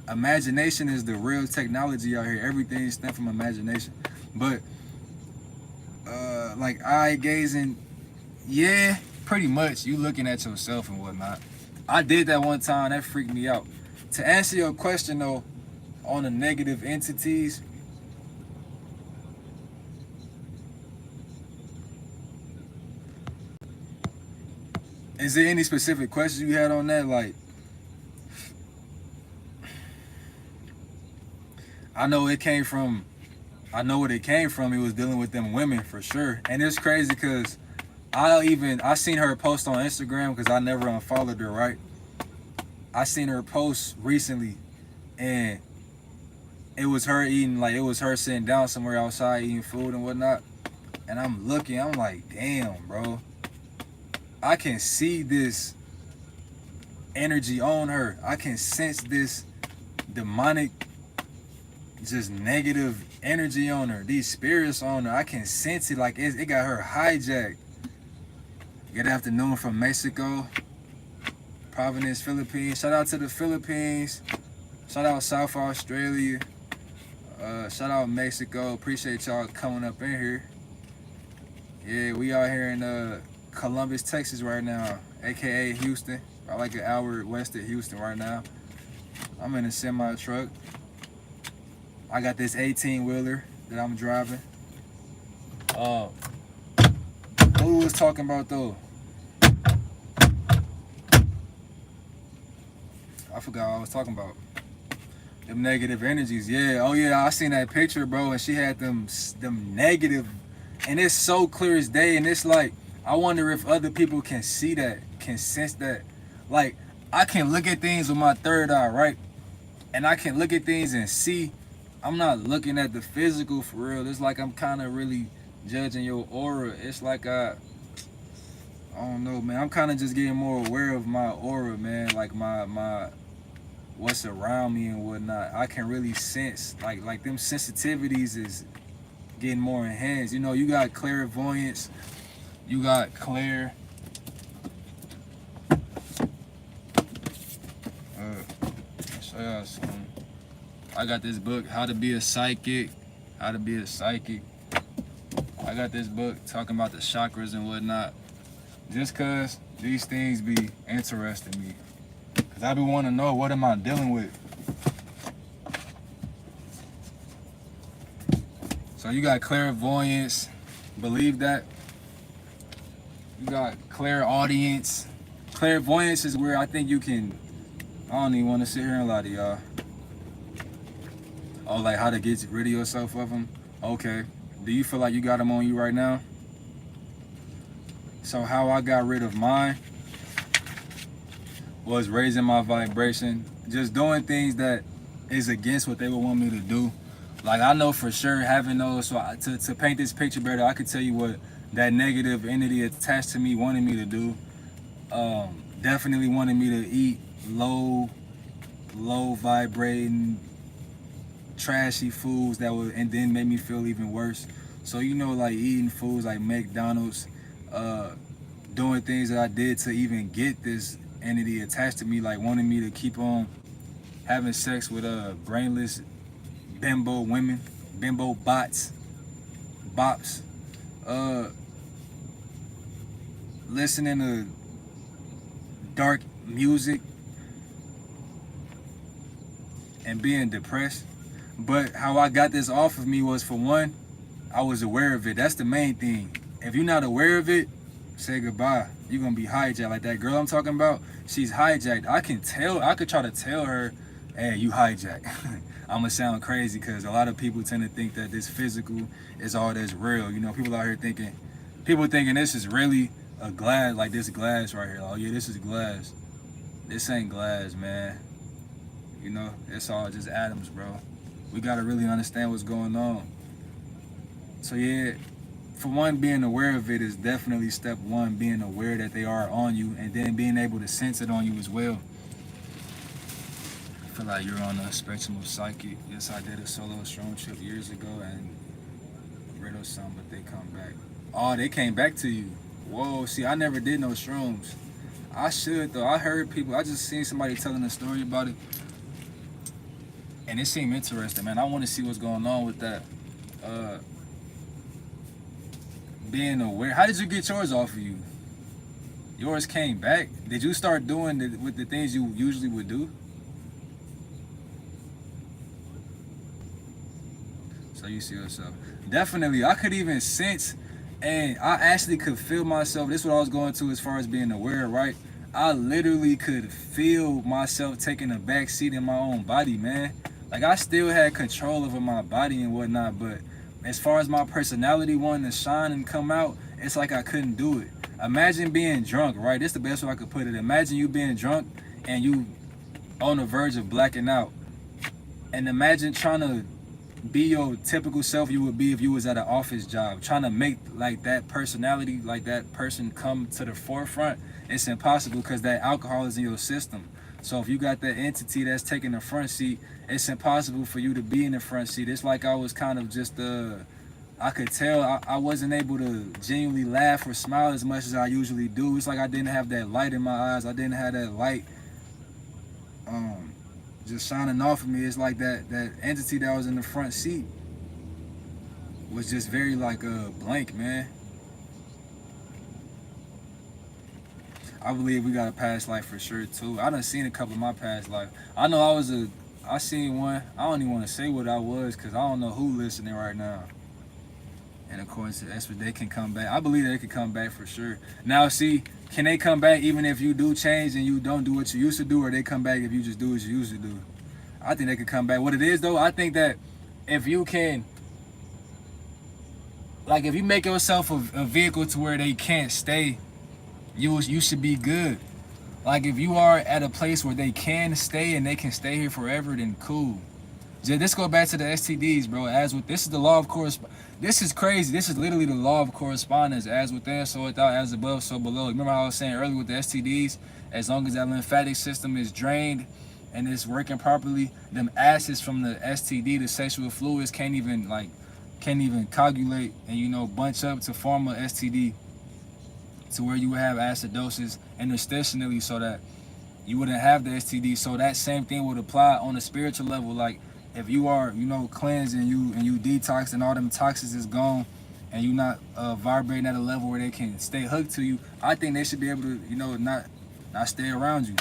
Imagination is the real technology out here. Everything stems from imagination. But like eye gazing, yeah, pretty much. You looking at yourself and whatnot. I did that one time. That freaked me out. To answer your question though, on the negative entities, is there any specific questions you had on that? Like, I know it came from, I know what it came from. It was dealing with them women for sure. And it's crazy because I seen her post on Instagram because I never unfollowed her, right? I seen her post recently and it was her eating, like it was her sitting down somewhere outside eating food and whatnot. And I'm looking, I'm like, damn, bro. I can see this energy on her. I can sense this demonic, just negative energy on her. These spirits on her. I can sense it like it got her hijacked. Good afternoon from Mexico. Providence, Philippines. Shout out to the Philippines. Shout out South Australia. Shout out Mexico. Appreciate y'all coming up in here. Yeah, we out here in Columbus, Texas right now, aka Houston. I like an hour west of Houston right now. I'm in a semi truck. I got this 18-wheeler that I'm driving. Who was talking about though? I forgot what I was talking about. Them negative energies. Yeah. Oh yeah. I seen that picture, bro, and she had them negative, and it's so clear as day. And it's like I wonder if other people can see that, can sense that. Like I can look at things with my third eye, right? And I can look at things and see. I'm not looking at the physical for real. It's like I'm kind of really judging your aura. It's like I don't know, man. I'm kind of just getting more aware of my aura, man. Like my what's around me and whatnot. I can really sense like them sensitivities is getting more enhanced. You know, you got clairvoyance, you got clair. Show y'all something. I got this book, How to Be a Psychic. How to Be a Psychic. I got this book talking about the chakras and whatnot. Just cause these things be interesting me. Cause I be wanting to know what am I dealing with. So you got clairvoyance, believe that. You got clairaudience. Clairvoyance is where I think you can, I don't even want to sit here and lie to y'all. Oh, like how to get rid of yourself of them? Okay. Do you feel like you got them on you right now? So how I got rid of mine was raising my vibration, just doing things that is against what they would want me to do. Like I know for sure having those, so to paint this picture better, I could tell you what that negative entity attached to me wanted me to do. Definitely wanted me to eat low vibrating, trashy foods that would, and then make me feel even worse. So you know, like eating foods like McDonald's, doing things that I did to even get this entity attached to me, like wanting me to keep on having sex with brainless bimbo women, bimbo bops, listening to dark music and being depressed. But how I got this off of me was, for one, I was aware of it. That's the main thing. If you're not aware of it, say goodbye. You're gonna be hijacked. Like that girl I'm talking about, she's hijacked. I can tell, I could try to tell her, hey, you hijacked. I'm gonna sound crazy because a lot of people tend to think that this physical is all that's real. You know, people out here thinking, people thinking this is really a glass, like this glass right here. Oh yeah, this is glass. This ain't glass, man. You know, it's all just atoms, bro. We gotta really understand what's going on. So yeah, for one, being aware of it is definitely step one. Being aware that they are on you, and then being able to sense it on you as well. I feel like you're on a spectrum of psychic. Yes, I did a solo strong trip years ago and rid of some, but they come back. Oh, they came back to you. Whoa, see, I never did no shrooms. I should though. I heard people. I just seen somebody telling a story about it, and it seemed interesting, man. I want to see what's going on with that. Uh, Being aware. How did you get yours off of you? Yours came back. Did you start doing with the things you usually would do? So you see yourself. Definitely, I could even sense, and I actually could feel myself. This is what I was going to as far as being aware, right? I literally could feel myself taking a back seat in my own body, man. Like I still had control over my body and whatnot, but as far as my personality wanting to shine and come out, it's like I couldn't do it. Imagine being drunk, right? This is the best way I could put it. Imagine you being drunk and you on the verge of blacking out. And imagine trying to be your typical self you would be if you was at an office job, trying to make like that personality, like that person come to the forefront. It's impossible because that alcohol is in your system. So if you got that entity that's taking the front seat, it's impossible for you to be in the front seat. It's like I was kind of just I could tell I wasn't able to genuinely laugh or smile as much as I usually do. It's like I didn't have that light in my eyes. I didn't have that light um just shining off of me. It's like that entity that was in the front seat was just very like blank, man. I believe we got a past life for sure too. I done seen a couple of my past life. I know I seen one. I don't even want to say what I was because I don't know who listening right now. And of course, that's what they can come back. I believe they can come back for sure. Now, see, can they come back even if you do change and you don't do what you used to do, or they come back if you just do what you used to do? I think they could come back. What it is though, I think that if you can, like, if you make yourself a vehicle to where they can't stay, you should be good. Like if you are at a place where they can stay and they can stay here forever, then cool. Just go back to the STDs, bro. As with this is the law of correspondence. This is crazy. This is literally the law of correspondence. As within, so without. As above, so below. Remember how I was saying earlier with the STDs? As long as that lymphatic system is drained and it's working properly, them acids from the STD, the sexual fluids, can't even coagulate and bunch up to form a STD, to where you would have acidosis interstitially, so that you wouldn't have the STD. So that same thing would apply on a spiritual level. Like if you are, cleansed and you detox and all them toxins is gone, and you not vibrating at a level where they can stay hooked to you, I think they should be able to, not stay around you.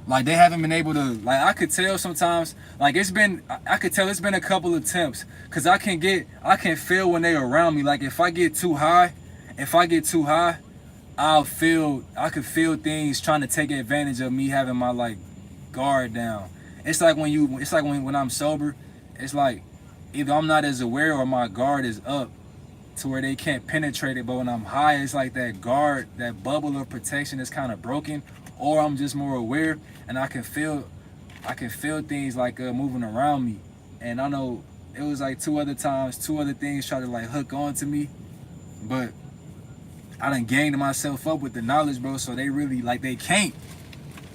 Like they haven't been able to, like I could tell sometimes, like I could tell it's been a couple attempts, cause I can feel when they around me. Like if I get too high, I could feel things trying to take advantage of me having my like guard down. It's like when I'm sober, it's like either I'm not as aware or my guard is up to where they can't penetrate it. But when I'm high, it's like that guard, that bubble of protection is kind of broken, or I'm just more aware and I can feel things like moving around me. And I know it was like two other things try to like hook on to me, but I done gained myself up with the knowledge, bro. So they really like they can't.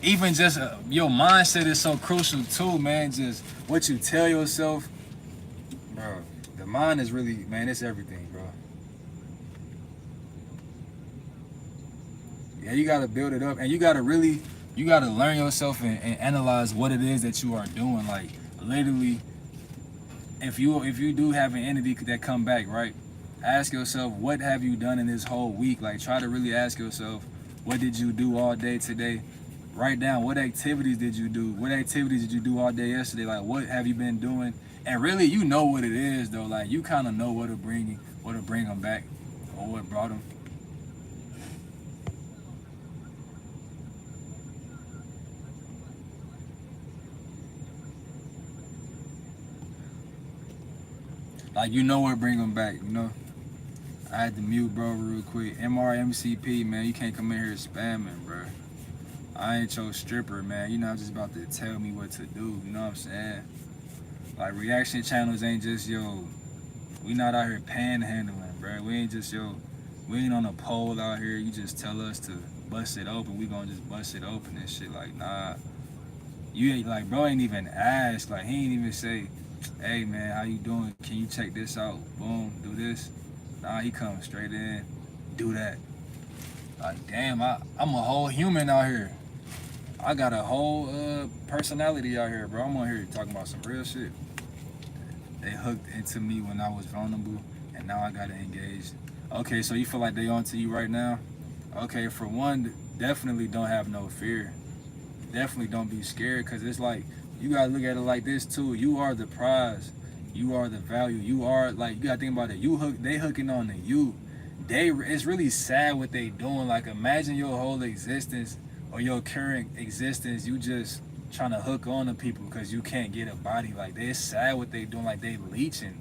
Even just your mindset is so crucial too, man. Just what you tell yourself, bro. The mind is really, man, it's everything, bro. Yeah, you gotta build it up, and you gotta learn yourself and analyze what it is that you are doing. Like literally, if you do have an entity that come back, right? Ask yourself, what have you done in this whole week? Like try to really ask yourself, what did you do all day today? Write down what activities did you do? What activities did you do all day yesterday? Like what have you been doing? And really, you know what it is though. Like you kind of know or to bring them back, or what brought them. Like, you know what bring them back, you know? I had to mute bro real quick. MRMCP, man, you can't come in here spamming, bro. I ain't your stripper, man. You're not just about to tell me what to do, you know what I'm saying? Like, reaction channels ain't just, yo, we not out here panhandling, bro. We ain't just, yo, we ain't on a pole out here. You just tell us to bust it open. We gonna just bust it open and shit. Like, nah. You ain't, like, bro ain't even ask. Like, he ain't even say, hey, man, how you doing? Can you check this out? Boom, do this. Nah, he comes straight in, do that. Like, damn, I'm a whole human out here. I got a whole personality out here, bro. I'm on here talking about some real shit. They hooked into me when I was vulnerable, and now I gotta engage. Okay, so you feel like they onto you right now? Okay, for one, definitely don't have no fear. Definitely don't be scared, because it's like, you gotta look at it like this too. You are the prize. You are the value. You are, like, you gotta think about it. They hooking on to you. It's really sad what they doing. Like, imagine your whole existence or your current existence, you just trying to hook on to people because you can't get a body. Like, it's sad what they doing. Like, they leeching.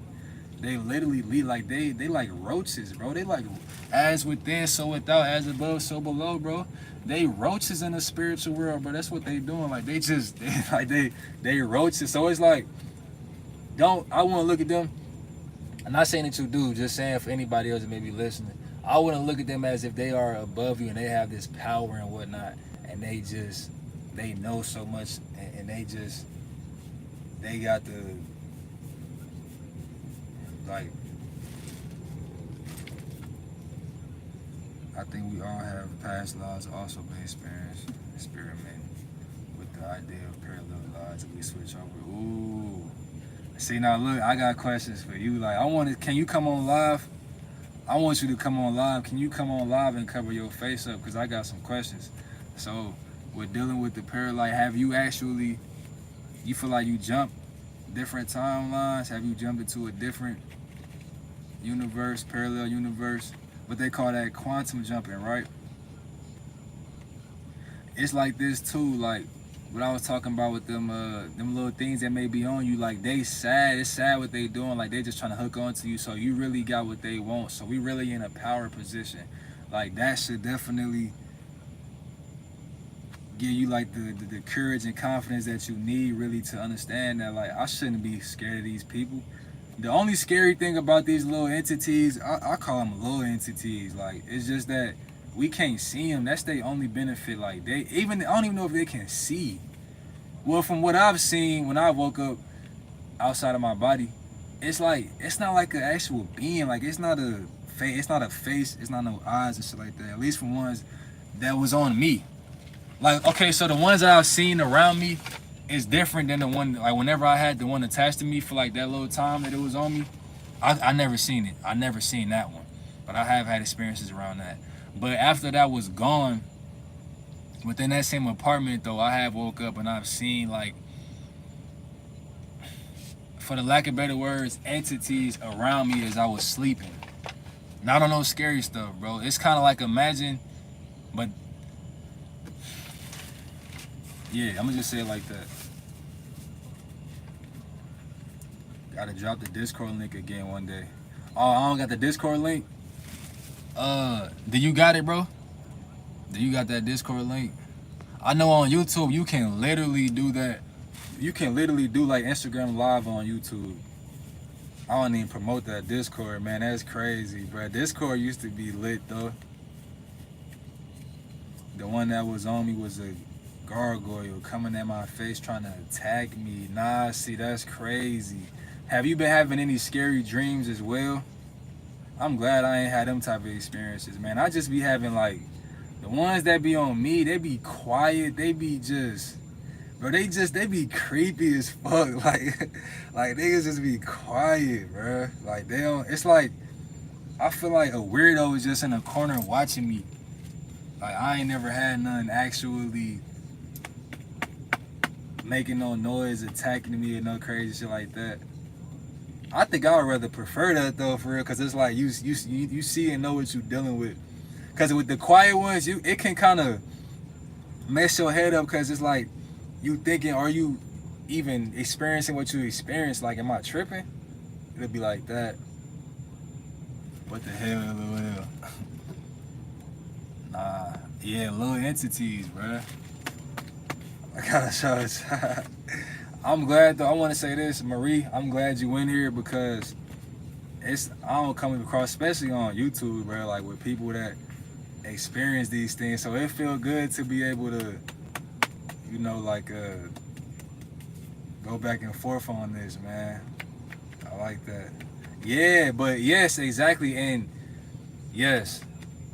They literally leech. Like, they like roaches, bro. They like, as within, so without, as above, so below, bro. They roaches in the spiritual world, bro. That's what they doing. Like, they roaches. So it's like, I want to look at them. I'm not saying that you do, just saying for anybody else that may be listening. I wouldn't look at them as if they are above you and they have this power and whatnot, and they know so much, and they got the, like, I think we all have past lives also been experiment with the idea of parallel lives that we switch over. Ooh. See, now look, I got questions for you. Like, can you come on live? I want you to come on live. Can you come on live and cover your face up? Because I got some questions. So, with dealing with the parallel, have you actually, you feel like you jumped different timelines? Have you jumped into a different universe, parallel universe? What they call that quantum jumping, right? It's like this too, like, what I was talking about with them little things that may be on you, like, they sad. It's sad what they doing. Like, they just trying to hook onto you, so you really got what they want. So we really in a power position. Like, that should definitely give you, like, the courage and confidence that you need really to understand that, like, I shouldn't be scared of these people. The only scary thing about these little entities, I call them little entities. Like, it's just that we can't see them. That's their only benefit. Like, I don't even know if they can see. Well, from what I've seen when I woke up outside of my body, it's like, it's not like an actual being. Like, it's not a face, it's not no eyes and shit like that. At least from ones that was on me. Like, okay, so the ones that I've seen around me is different than the one, like, whenever I had the one attached to me for, like, that little time that it was on me, I never seen it. I never seen that one. But I have had experiences around that. But after that was gone, within that same apartment, though, I have woke up and I've seen, like, for the lack of better words, entities around me as I was sleeping. Not on no scary stuff, bro. It's kind of like, imagine, but yeah, I'm gonna just say it like that. Gotta drop the Discord link again one day. Oh, I don't got the Discord link? Do you got it, bro? Do you got that Discord link? I know on YouTube you can literally do that. You can literally do, like, Instagram Live on YouTube. I don't even promote that Discord, man. That's crazy, bro. Discord used to be lit, though. The one that was on me was a gargoyle coming at my face trying to attack me. Nah, see, that's crazy. Have you been having any scary dreams as well? I'm glad I ain't had them type of experiences, man. I just be having, like, the ones that be on me, they be quiet. They be just, bro, they be creepy as fuck. Like niggas just be quiet, bro. Like, they don't, it's like, I feel like a weirdo is just in a corner watching me. Like, I ain't never had none actually making no noise, attacking me or no crazy shit like that. I think I would rather prefer that though, for real, cause it's like you see and know what you're dealing with. Cause with the quiet ones, it can kind of mess your head up, cause it's like you thinking, are you even experiencing what you experience? Like, am I tripping? It'll be like that. What the hell, LOL? Nah, yeah, little entities, bruh. I gotta show it. I'm glad though. I want to say this, Marie. I'm glad you went here, because I don't come across, especially on YouTube, bro, like with people that experience these things. So it feel good to be able to, you know, like go back and forth on this, man. I like that. Yeah, but yes, exactly, and yes,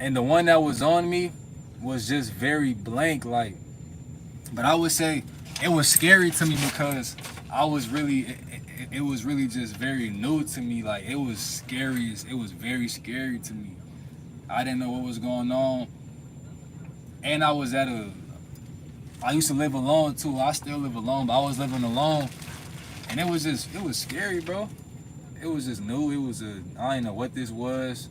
and the one that was on me was just very blank, like. But I would say it was scary to me, because I was really, it was really just very new to me. Like, it was scary. It was very scary to me. I didn't know what was going on. And I used to live alone too. I still live alone, but I was living alone. And it was scary, bro. It was just new. I didn't know what this was.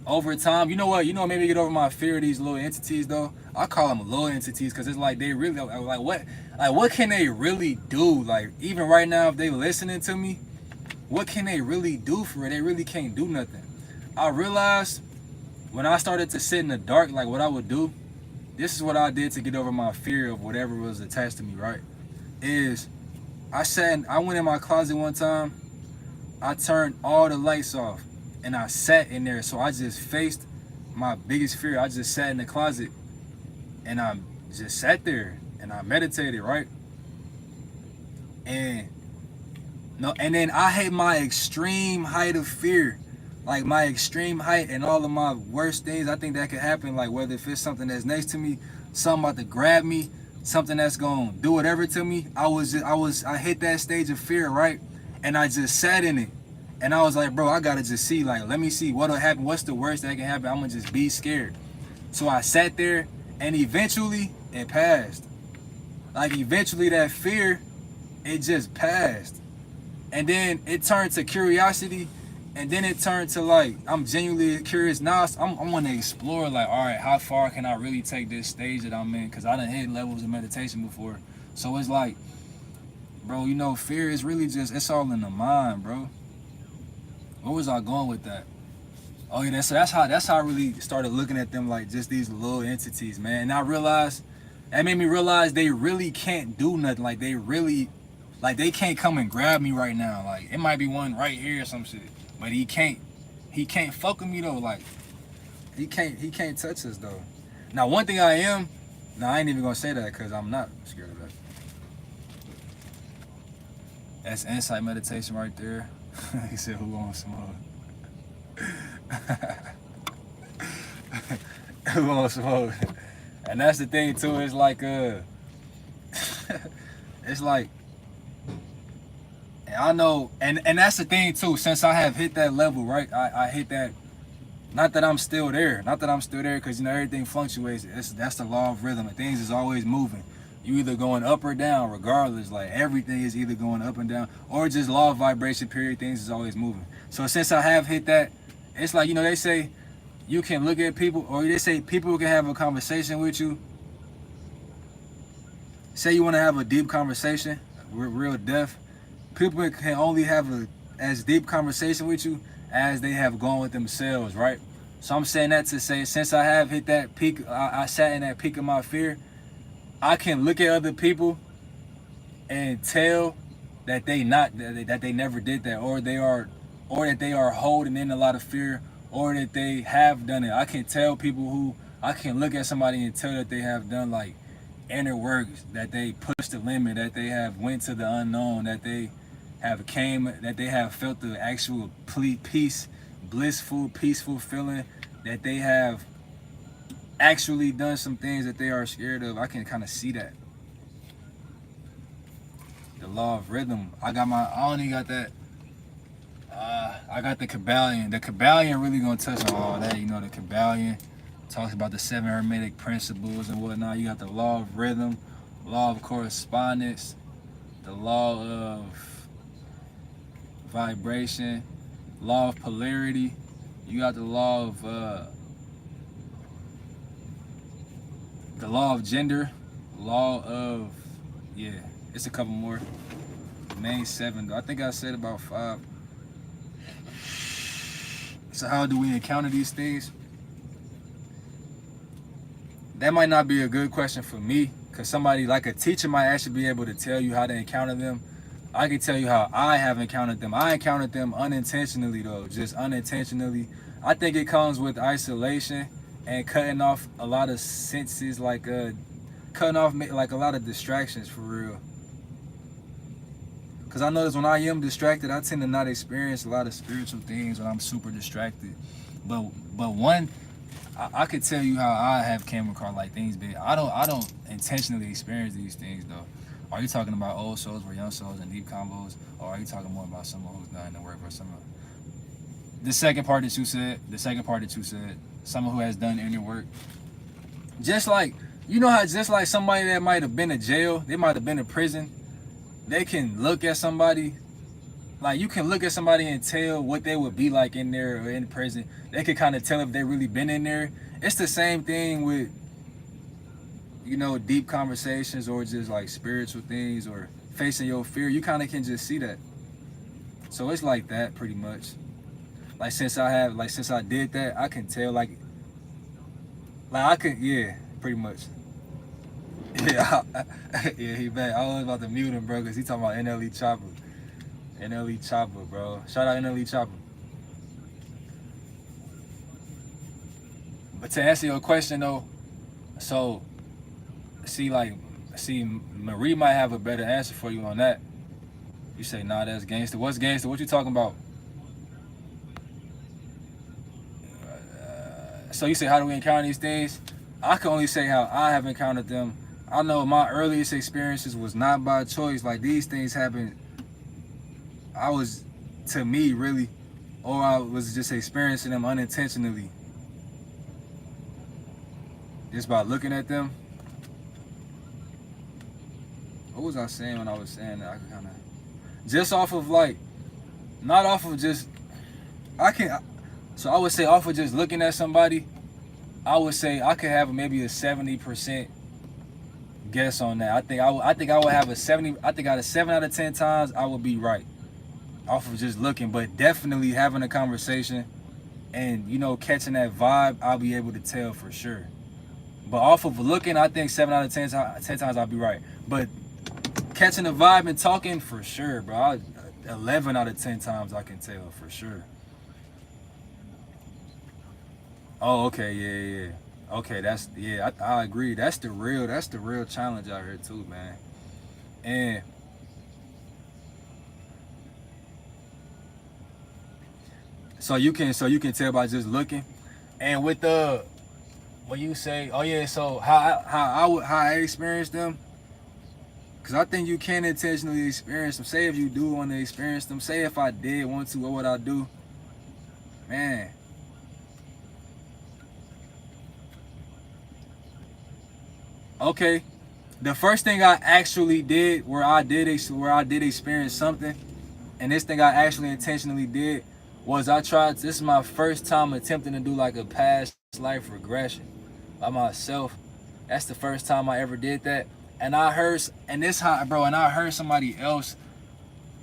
Over time, you know what made me get over my fear of these little entities though? I call them little entities, because it's like they really, like what can they really do? Like, even right now, if they listening to me, what can they really do for it? They really can't do nothing. I realized when I started to sit in the dark, like what I would do, this is what I did to get over my fear of whatever was attached to me, right? Is I went in my closet one time, I turned all the lights off, and I sat in there. So I just faced my biggest fear. I just sat in the closet, and I just sat there, and I meditated, right? And then I hit my extreme height of fear, like my extreme height, and all of my worst things I think that could happen, like whether if it's something that's next to me, something about to grab me, something that's gonna do whatever to me. I hit that stage of fear, right? And I just sat in it. And I was like, bro, I gotta just see, like, let me see what'll happen. What's the worst that can happen? I'm gonna just be scared. So I sat there, and eventually it passed. Like, eventually that fear, it just passed. And then it turned to curiosity, and then it turned to, like, I'm genuinely curious. Now I want to explore, like, all right, how far can I really take this stage that I'm in? Because I done hit levels of meditation before. So it's like, bro, you know, fear is really just, it's all in the mind, bro. Where was I going with that? Oh yeah, that's how I really started looking at them, like just these little entities, man. And I realized, that made me realize they really can't do nothing. Like they can't come and grab me right now. Like, it might be one right here or some shit, but he can't fuck with me though. Like, he can't touch us though. Now one thing I ain't even gonna say that, because I'm not scared of that. That's insight meditation right there. He said, who wants smoke? Who wants smoke? And that's the thing too, it's like it's like, I know, and that's the thing too, since I have hit that level, right? I hit that, not that I'm still there, because, you know, everything fluctuates. That's the law of rhythm, and things is always moving. You either going up or down, regardless. Like, everything is either going up and down, or just law of vibration, period. Things is always moving. So since I have hit that, it's like, you know, they say you can look at people, or they say people can have a conversation with you. Say you want to have a deep conversation, real depth. People can only have a as deep conversation with you as they have gone with themselves, right? So I'm saying that to say, since I have hit that peak, I sat in that peak of my fear, I can look at other people and tell that they never did that, or that they are holding in a lot of fear, or that they have done it. I can tell people who, I can look at somebody and tell that they have done, like, inner work, that they pushed the limit, that they have went to the unknown, that they have felt the actual peace, blissful, peaceful feeling, that they have actually done some things that they are scared of. I can kind of see that. The law of rhythm. I only got that. I got the Kabbalion. The Kabbalion really gonna touch on all that. You know, the Kabbalion talks about the 7 hermetic principles and whatnot. You got the law of rhythm, law of correspondence, the law of vibration, law of polarity. You got the law of gender, law of, yeah, it's a couple more. Main 7 though. I think I said about 5. So how do we encounter these things? That might not be a good question for me, because somebody like a teacher might actually be able to tell you how to encounter them. I can tell you how I have encountered them. I encountered them unintentionally though, just unintentionally. I think it comes with isolation and cutting off a lot of senses, like cutting off like a lot of distractions for real. Because I notice when I am distracted, I tend to not experience a lot of spiritual things when I'm super distracted. But one, I could tell you how I have came across like things, but I don't intentionally experience these things though. Are you talking about old souls or young souls and deep combos, or are you talking more about someone who's not in the work or someone? The second part that you said, someone who has done inner work. Just like, you know how just like somebody that might have been in jail, they might have been in prison, they can look at somebody, like you can look at somebody and tell what they would be like in there or in prison. They could kind of tell if they really been in there. It's the same thing with, you know, deep conversations or just like spiritual things or facing your fear. You kind of can just see that. So it's like that pretty much. Like since I did that, I can tell like I could, yeah, pretty much. Yeah, yeah, he back. I was about to mute him, bro, because he talking about NLE Chopper. NLE Chopper, bro. Shout out NLE Chopper. But to answer your question though, so see, Marie might have a better answer for you on that. You say, nah, that's gangster. What's gangster? What you talking about? So you say, how do we encounter these things? I can only say how I have encountered them. I know my earliest experiences was not by choice. Like these things happened, to me really, or I was just experiencing them unintentionally. Just by looking at them. What was I saying when I was saying that? I could kind of, just off of like, not off of just, so I would say off of just looking at somebody, I would say I could have maybe a 70% guess on that. I think I would have a 70. I think out of 7 out of 10 times I would be right off of just looking, but definitely having a conversation and, you know, catching that vibe, I'll be able to tell for sure. But off of looking, I think 7 out of 10 times I'll be right. But catching the vibe and talking, for sure, bro. 11 out of 10 times I can tell for sure. Oh, okay, yeah. Okay, I agree. That's the real challenge out here too, man. And so you can tell by just looking. And with when you say, oh yeah, so how I experienced them, because I think you can intentionally experience them. Say if you do want to experience them. Say if I did want to, what would I do? Man. Okay, the first thing I actually did, where I did experience something, and this thing I actually intentionally did, was this is my first time attempting to do like a past life regression by myself. That's the first time I ever did that. And I heard somebody else,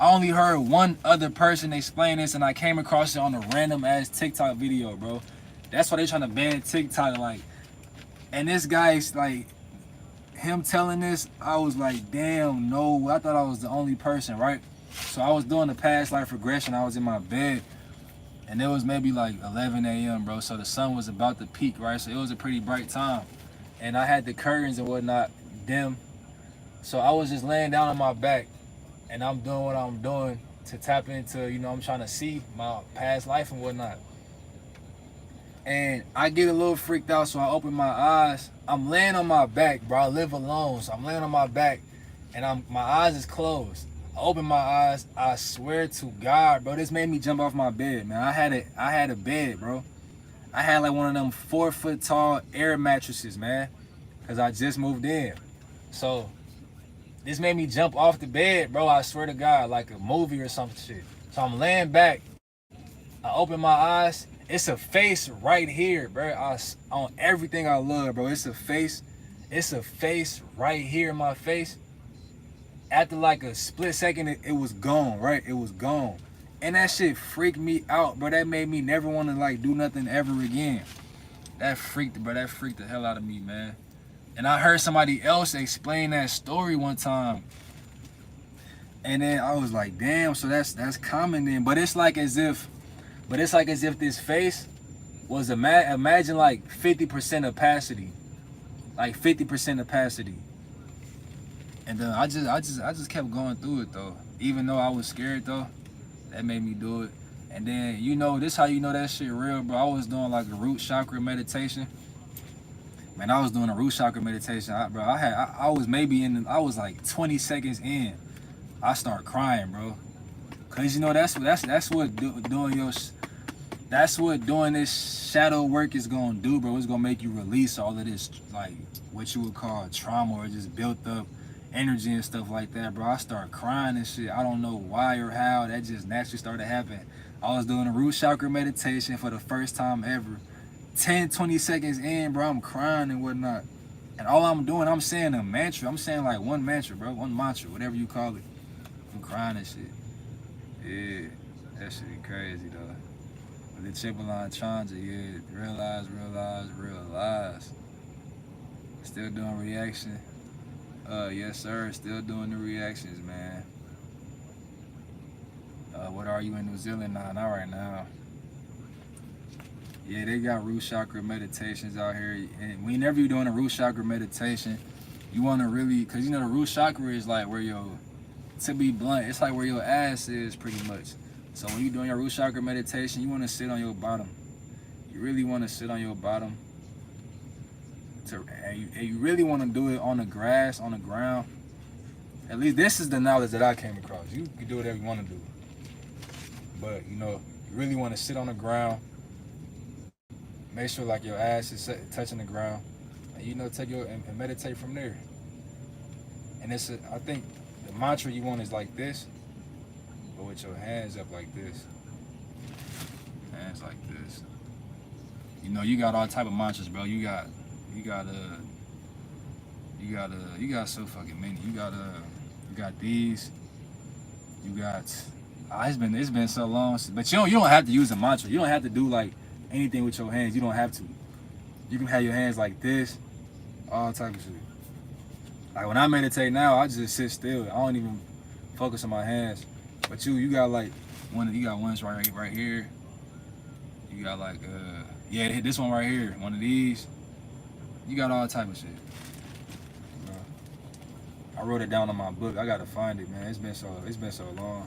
I only heard one other person explain this, and I came across it on a random ass TikTok video, bro. That's why they trying to ban TikTok, like, and this guy's like, him telling this, I was like, damn, no, I thought I was the only person, right? So I was doing the past life regression. I was in my bed, and it was maybe like 11 a.m., bro. So the sun was about to peak, right? So it was a pretty bright time, and I had the curtains and whatnot dim. So I was just laying down on my back, and I'm doing what I'm doing to tap into, you know, I'm trying to see my past life and whatnot. And I get a little freaked out, so I open my eyes. I'm laying on my back, bro. I live alone, so I'm laying on my back, and my eyes is closed. I open my eyes. I swear to God, bro, this made me jump off my bed, man. I had a bed, bro. I had like one of them 4-foot tall air mattresses, man, because I just moved in. So this made me jump off the bed, bro. I swear to God, like a movie or some shit. So I'm laying back. I open my eyes. It's a face right here, bro. On everything I love, bro. It's a face. It's a face right here in my face. After like a split second, it was gone, right? It was gone. And that shit freaked me out, bro. That made me never want to like do nothing ever again. That freaked the hell out of me, man. And I heard somebody else explain that story one time. And then I was like, damn, so that's common then. But it's like as if this face was imagine like 50% opacity. Like 50% opacity. And then I just kept going through it though. Even though I was scared though, that made me do it. And then this how you know that shit real, bro. I was doing like a root chakra meditation. Man, I was doing a root chakra meditation, I was like 20 seconds in, I start crying, bro. Cause that's what doing this shadow work is gonna do, bro. It's gonna make you release all of this, like what you would call trauma or just built up energy and stuff like that, bro. I start crying and shit. I don't know why or how. That just naturally started happening. I was doing a root chakra meditation for the first time ever. 10, 20 seconds in, bro, I'm crying and whatnot. And all I'm doing, I'm saying a mantra. I'm saying like one mantra, bro. One mantra, whatever you call it. I'm crying and shit. Yeah, that shit be crazy, though. But the triple entendre, yeah. Realize. Still doing reaction. Yes, sir. Still doing the reactions, man. What are you in New Zealand? Nah, not right now. Yeah, they got root chakra meditations out here. And whenever you're doing a root chakra meditation, you want to really, because the root chakra is like where to be blunt, it's like where your ass is pretty much. So when you're doing your root chakra meditation, you want to sit on your bottom. You really want to sit on your bottom. And you really want to do it on the grass, on the ground. At least this is the knowledge that I came across. You can do whatever you want to do. But, you really want to sit on the ground. Make sure like your ass is touching the ground. And, take and meditate from there. And I think the mantra you want is like this, but with your hands up like this. Hands like this. You got all type of mantras, bro. You got so fucking many. You got these. You got. It's been so long. But you don't have to use a mantra. You don't have to do like anything with your hands. You don't have to. You can have your hands like this, all type of shit. Like when I meditate now, I just sit still. I don't even focus on my hands. But you got like you got ones right here. You got like this one right here. One of these. You got all type of shit. I wrote it down on my book. I gotta find it, man. It's been so long.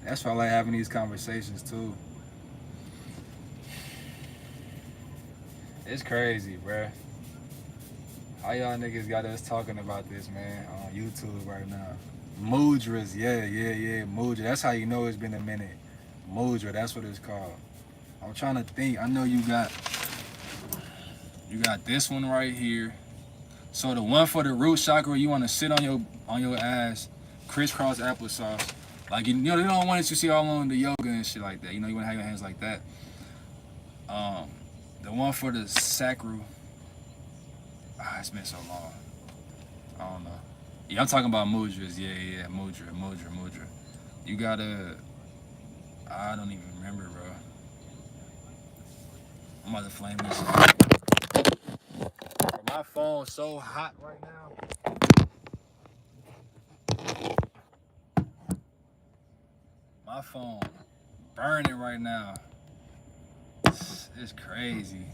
That's why I like having these conversations too. It's crazy, bruh. How y'all niggas got us talking about this, man, on YouTube right now? Mudras, yeah, mudra. That's how you know it's been a minute. Mudra, that's what it's called. I'm trying to think. I know you got this one right here. So the one for the root chakra, you want to sit on your ass, crisscross applesauce. Like they don't want you see all on the yoga and shit like that. You want to have your hands like that. The one for the sacral. It's been so long. I don't know. Yeah, I'm talking about mudras. Yeah, mudra. You gotta. I don't even remember, bro. I'm about to flame this. My phone's so hot right now. My phone burning right now. It's crazy.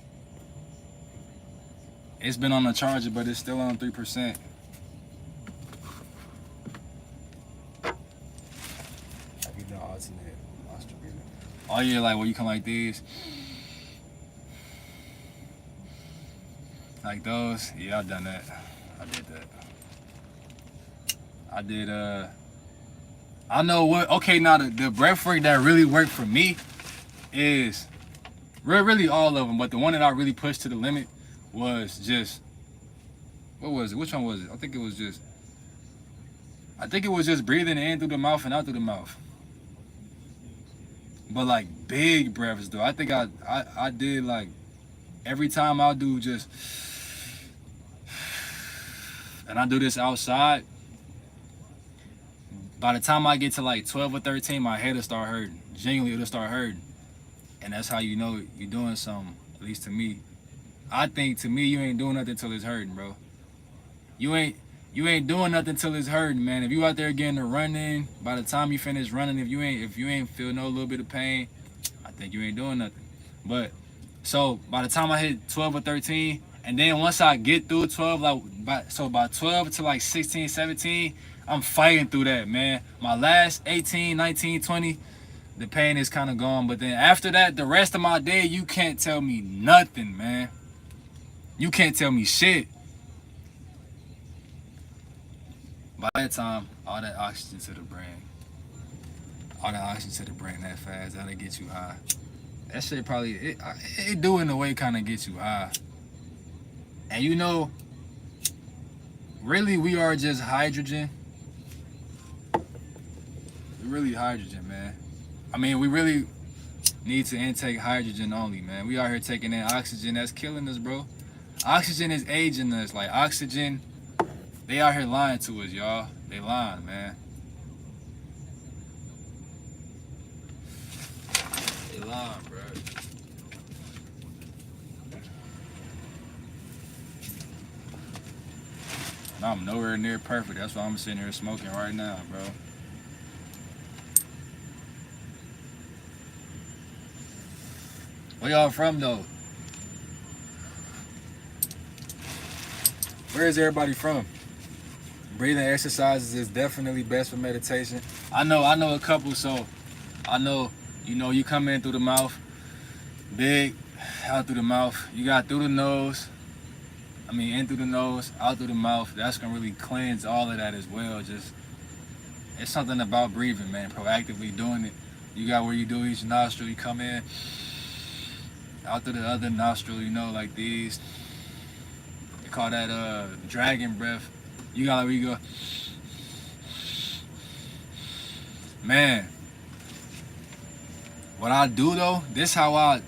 It's been on the charger, but it's still on 3%. Oh yeah, like where you come like these. Like those. Yeah, I done that. I did that. I did I know what now the breath work that really worked for me is really all of them, but the one that I really pushed to the limit was just, what was it? Which one was it? I think it was just breathing in through the mouth and out through the mouth. but like big breaths though. I think I did like every time I do just, and I do this outside. By the time I get to like 12 or 13, my head will start hurting. Genuinely, it'll start hurting, and that's how you know you're doing something. At least to me, I think to me you ain't doing nothing till it's hurting, bro. You ain't you ain't doing nothing till it's hurting, man. If you out there getting a run in, by the time you finish running, if you ain't feel no little bit of pain, I think you ain't doing nothing. But so by the time I hit 12 or 13, and then once I get through 12, by 12 to like 16, 17, I'm fighting through that, man. My last 18, 19, 20, the pain is kind of gone. But then after that, the rest of my day, you can't tell me nothing, man. You can't tell me shit. By that time, all that oxygen to the brain, all that oxygen to the brain that fast, that'll get you high. That shit probably, it do in a way kind of get you high. And you know, really we are just hydrogen. We're really hydrogen, man. I mean, we really need to intake hydrogen only, man. We out here taking in oxygen, that's killing us, bro. Oxygen is aging us. Like oxygen, they out here lying to us, y'all. They lying, man. They lying, bro. I'm nowhere near perfect. That's why I'm sitting here smoking right now, bro. Where y'all from, though? Where is everybody from? Breathing exercises is definitely best for meditation. I know a couple, so I know, you come in through the mouth, big, out through the mouth. You got through the nose. In through the nose, out through the mouth. That's gonna really cleanse all of that as well. Just, it's something about breathing, man. Proactively doing it. You got where you do each nostril. You come in, out through the other nostril. Like these. They call that dragon breath. You got where you go. Man, what I do though, this how I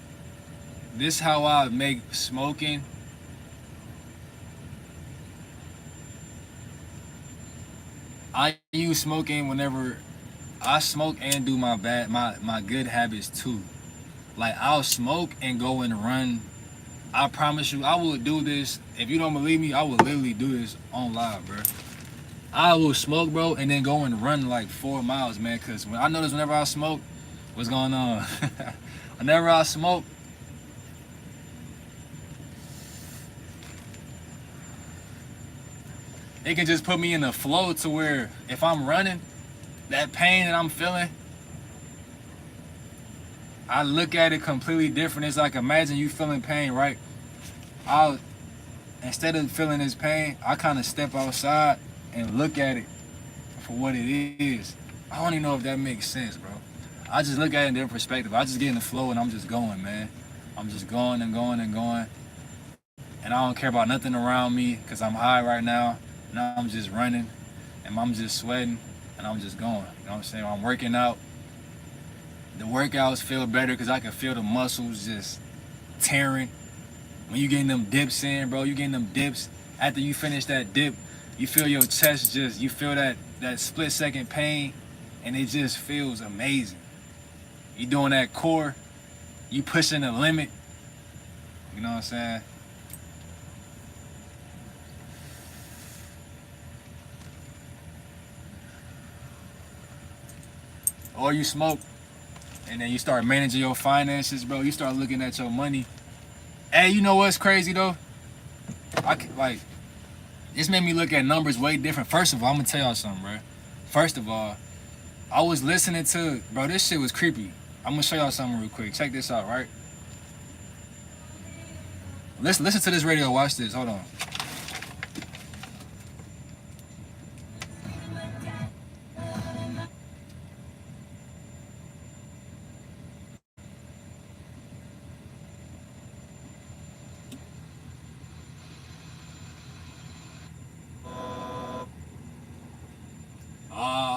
make smoking. I use smoking whenever I smoke and do my good habits too. Like I'll smoke and go and run. I promise you, I will do this. If you don't believe me, I will literally do this on live, bro. I will smoke, bro, and then go and run like 4 miles, man. Cause I notice whenever I smoke, what's going on? Whenever I smoke, it can just put me in a flow to where if I'm running, that pain that I'm feeling, I look at it completely different. It's like, imagine you feeling pain, right? Instead of feeling this pain, I kind of step outside and look at it for what it is. I don't even know if that makes sense, bro. I just look at it in different perspective. I just get in the flow and I'm just going, man. I'm just going and going and going. And I don't care about nothing around me because I'm high right now. Now I'm just running and I'm just sweating and I'm just going. You know what I'm saying? I'm working out. The workouts feel better because I can feel the muscles just tearing. When you getting them dips in, bro, you getting them dips. After you finish that dip, you feel your chest you feel that split second pain and it just feels amazing. You doing that core, you pushing the limit. You know what I'm saying? Or you smoke and then you start managing your finances, bro. You start looking at your money. Hey, you know what's crazy though? This made me look at numbers way different. First of all, I'm gonna tell y'all something, bro. First of all, I was listening to, bro, this shit was creepy. I'm gonna show y'all something real quick. Check this out, right? Listen to this radio. Watch this. Hold on.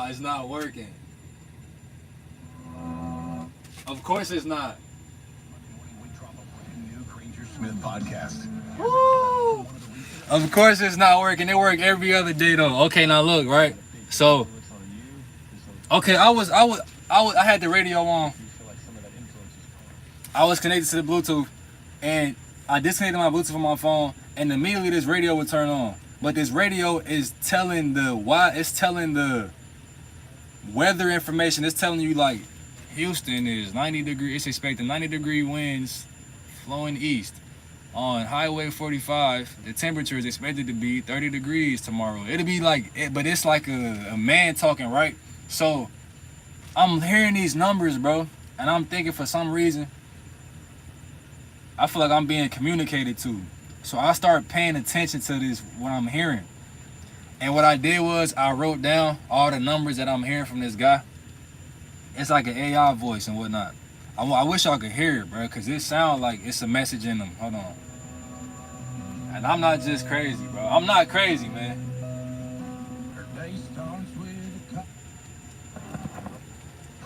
It's not working. Of course it's not. Podcast. Woo! Of course it's not working. It work every other day though. Okay, now look, right? So, okay, I had the radio on. I was connected to the Bluetooth, and I disconnected my Bluetooth from my phone, and immediately this radio would turn on. But this radio is telling the weather information. It's telling you like Houston is 90 degrees. It's expecting 90-degree winds flowing east. On Highway 45, the temperature is expected to be 30 degrees tomorrow. It'll be like, but it's like a man talking, right? So I'm hearing these numbers, bro, and I'm thinking for some reason, I feel like I'm being communicated to. So I start paying attention to this, what I'm hearing. And what I did was I wrote down all the numbers that I'm hearing from this guy. It's like an AI voice and whatnot. I wish y'all could hear it, bro, because it sounds like it's a message in them. Hold on. And I'm not just crazy, bro. I'm not crazy, man.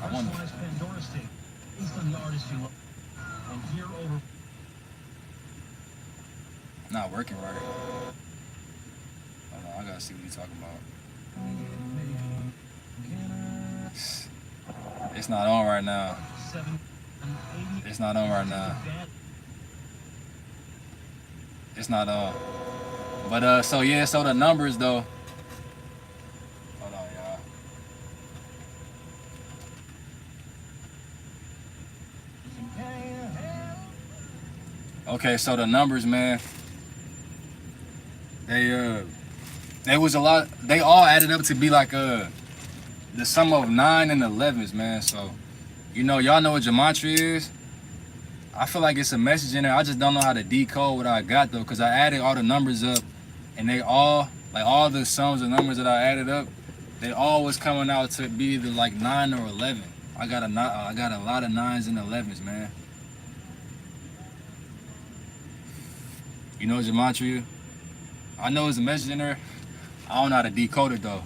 I wonder. Not working right. Hold on, I gotta see what he's talking about. It's not on right now. It's not on right now. It's not on. But so yeah, so the numbers though. Hold on, y'all. Okay, so the numbers, man. They was a lot. They all added up to be like the sum of 9 and 11s, man. So, you know, y'all know what gematria is. I feel like it's a message in there. I just don't know how to decode what I got though, cause I added all the numbers up, and they all, like all the sums of numbers that I added up, they all was coming out to be either like 9 or 11. I got a lot of 9s and 11s, man. You know gematria? I know it's a message in there. I don't know how to decode it though.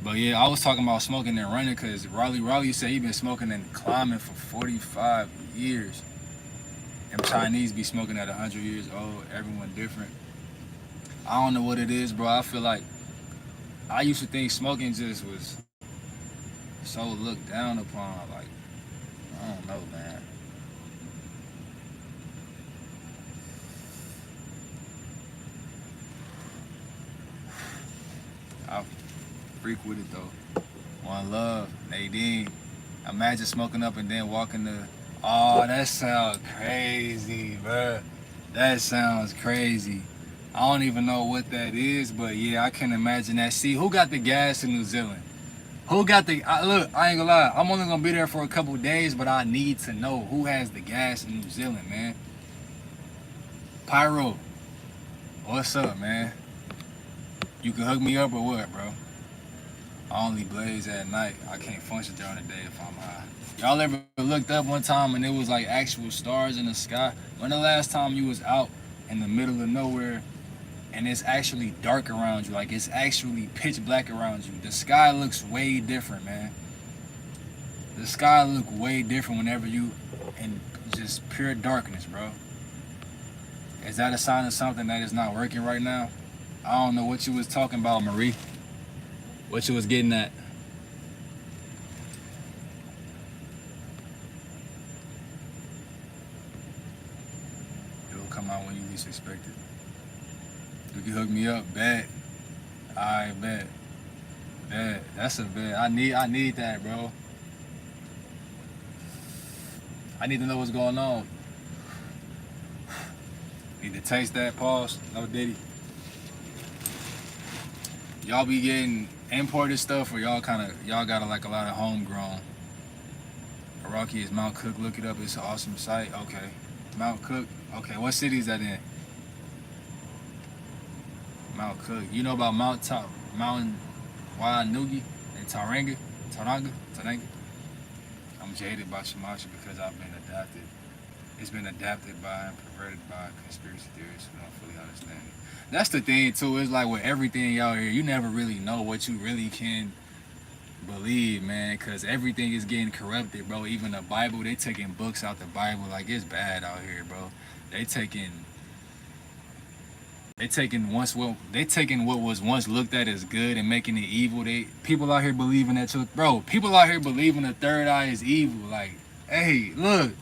But yeah, I was talking about smoking and running because Raleigh said he been smoking and climbing for 45 years. And Chinese be smoking at 100 years old. Everyone different. I don't know what it is, bro. I feel like I used to think smoking just was so looked down upon. Like, I don't know, man. I freak with it though. One love, Nadine. Imagine smoking up and then walking the. Oh, that sounds crazy, bro. That sounds crazy. I don't even know what that is, but yeah, I can imagine that. See, who got the gas in New Zealand? Who got the? Look, I ain't gonna lie. I'm only gonna be there for a couple days, but I need to know who has the gas in New Zealand, man. Pyro, what's up, man? You can hook me up or what, bro? I only blaze at night. I can't function during the day if I'm high. Y'all ever looked up one time and it was like actual stars in the sky? When the last time you was out in the middle of nowhere and it's actually dark around you, like it's actually pitch black around you? The sky looks way different, man. The sky look way different whenever you in just pure darkness, bro. Is that a sign of something that is not working right now? I don't know what you was talking about, Marie. What you was getting at. It'll come out when you least expect it. You can hook me up, bet. Alright, bet. Bet. That's a bet. I need that, bro. I need to know what's going on. Need to taste that, pause. No diddy. Y'all be getting imported stuff, or y'all got like a lot of homegrown? Iraqi is Mount Cook. Look it up. It's an awesome site. Okay, Mount Cook. Okay, what city is that in? Mount Cook. You know about Mountain Wainugi and Taranga? I'm jaded by Shamacha because I've been adapted. It's been adapted by and perverted by conspiracy theorists who don't fully understand it. That's the thing too. It's like with everything out here, you never really know what you really can believe, man, because everything is getting corrupted, bro. Even the Bible, they taking books out the Bible. Like, it's bad out here, bro. They taking what was once looked at as good and making it evil. People out here believing that people out here believing the third eye is evil. Like, hey, look.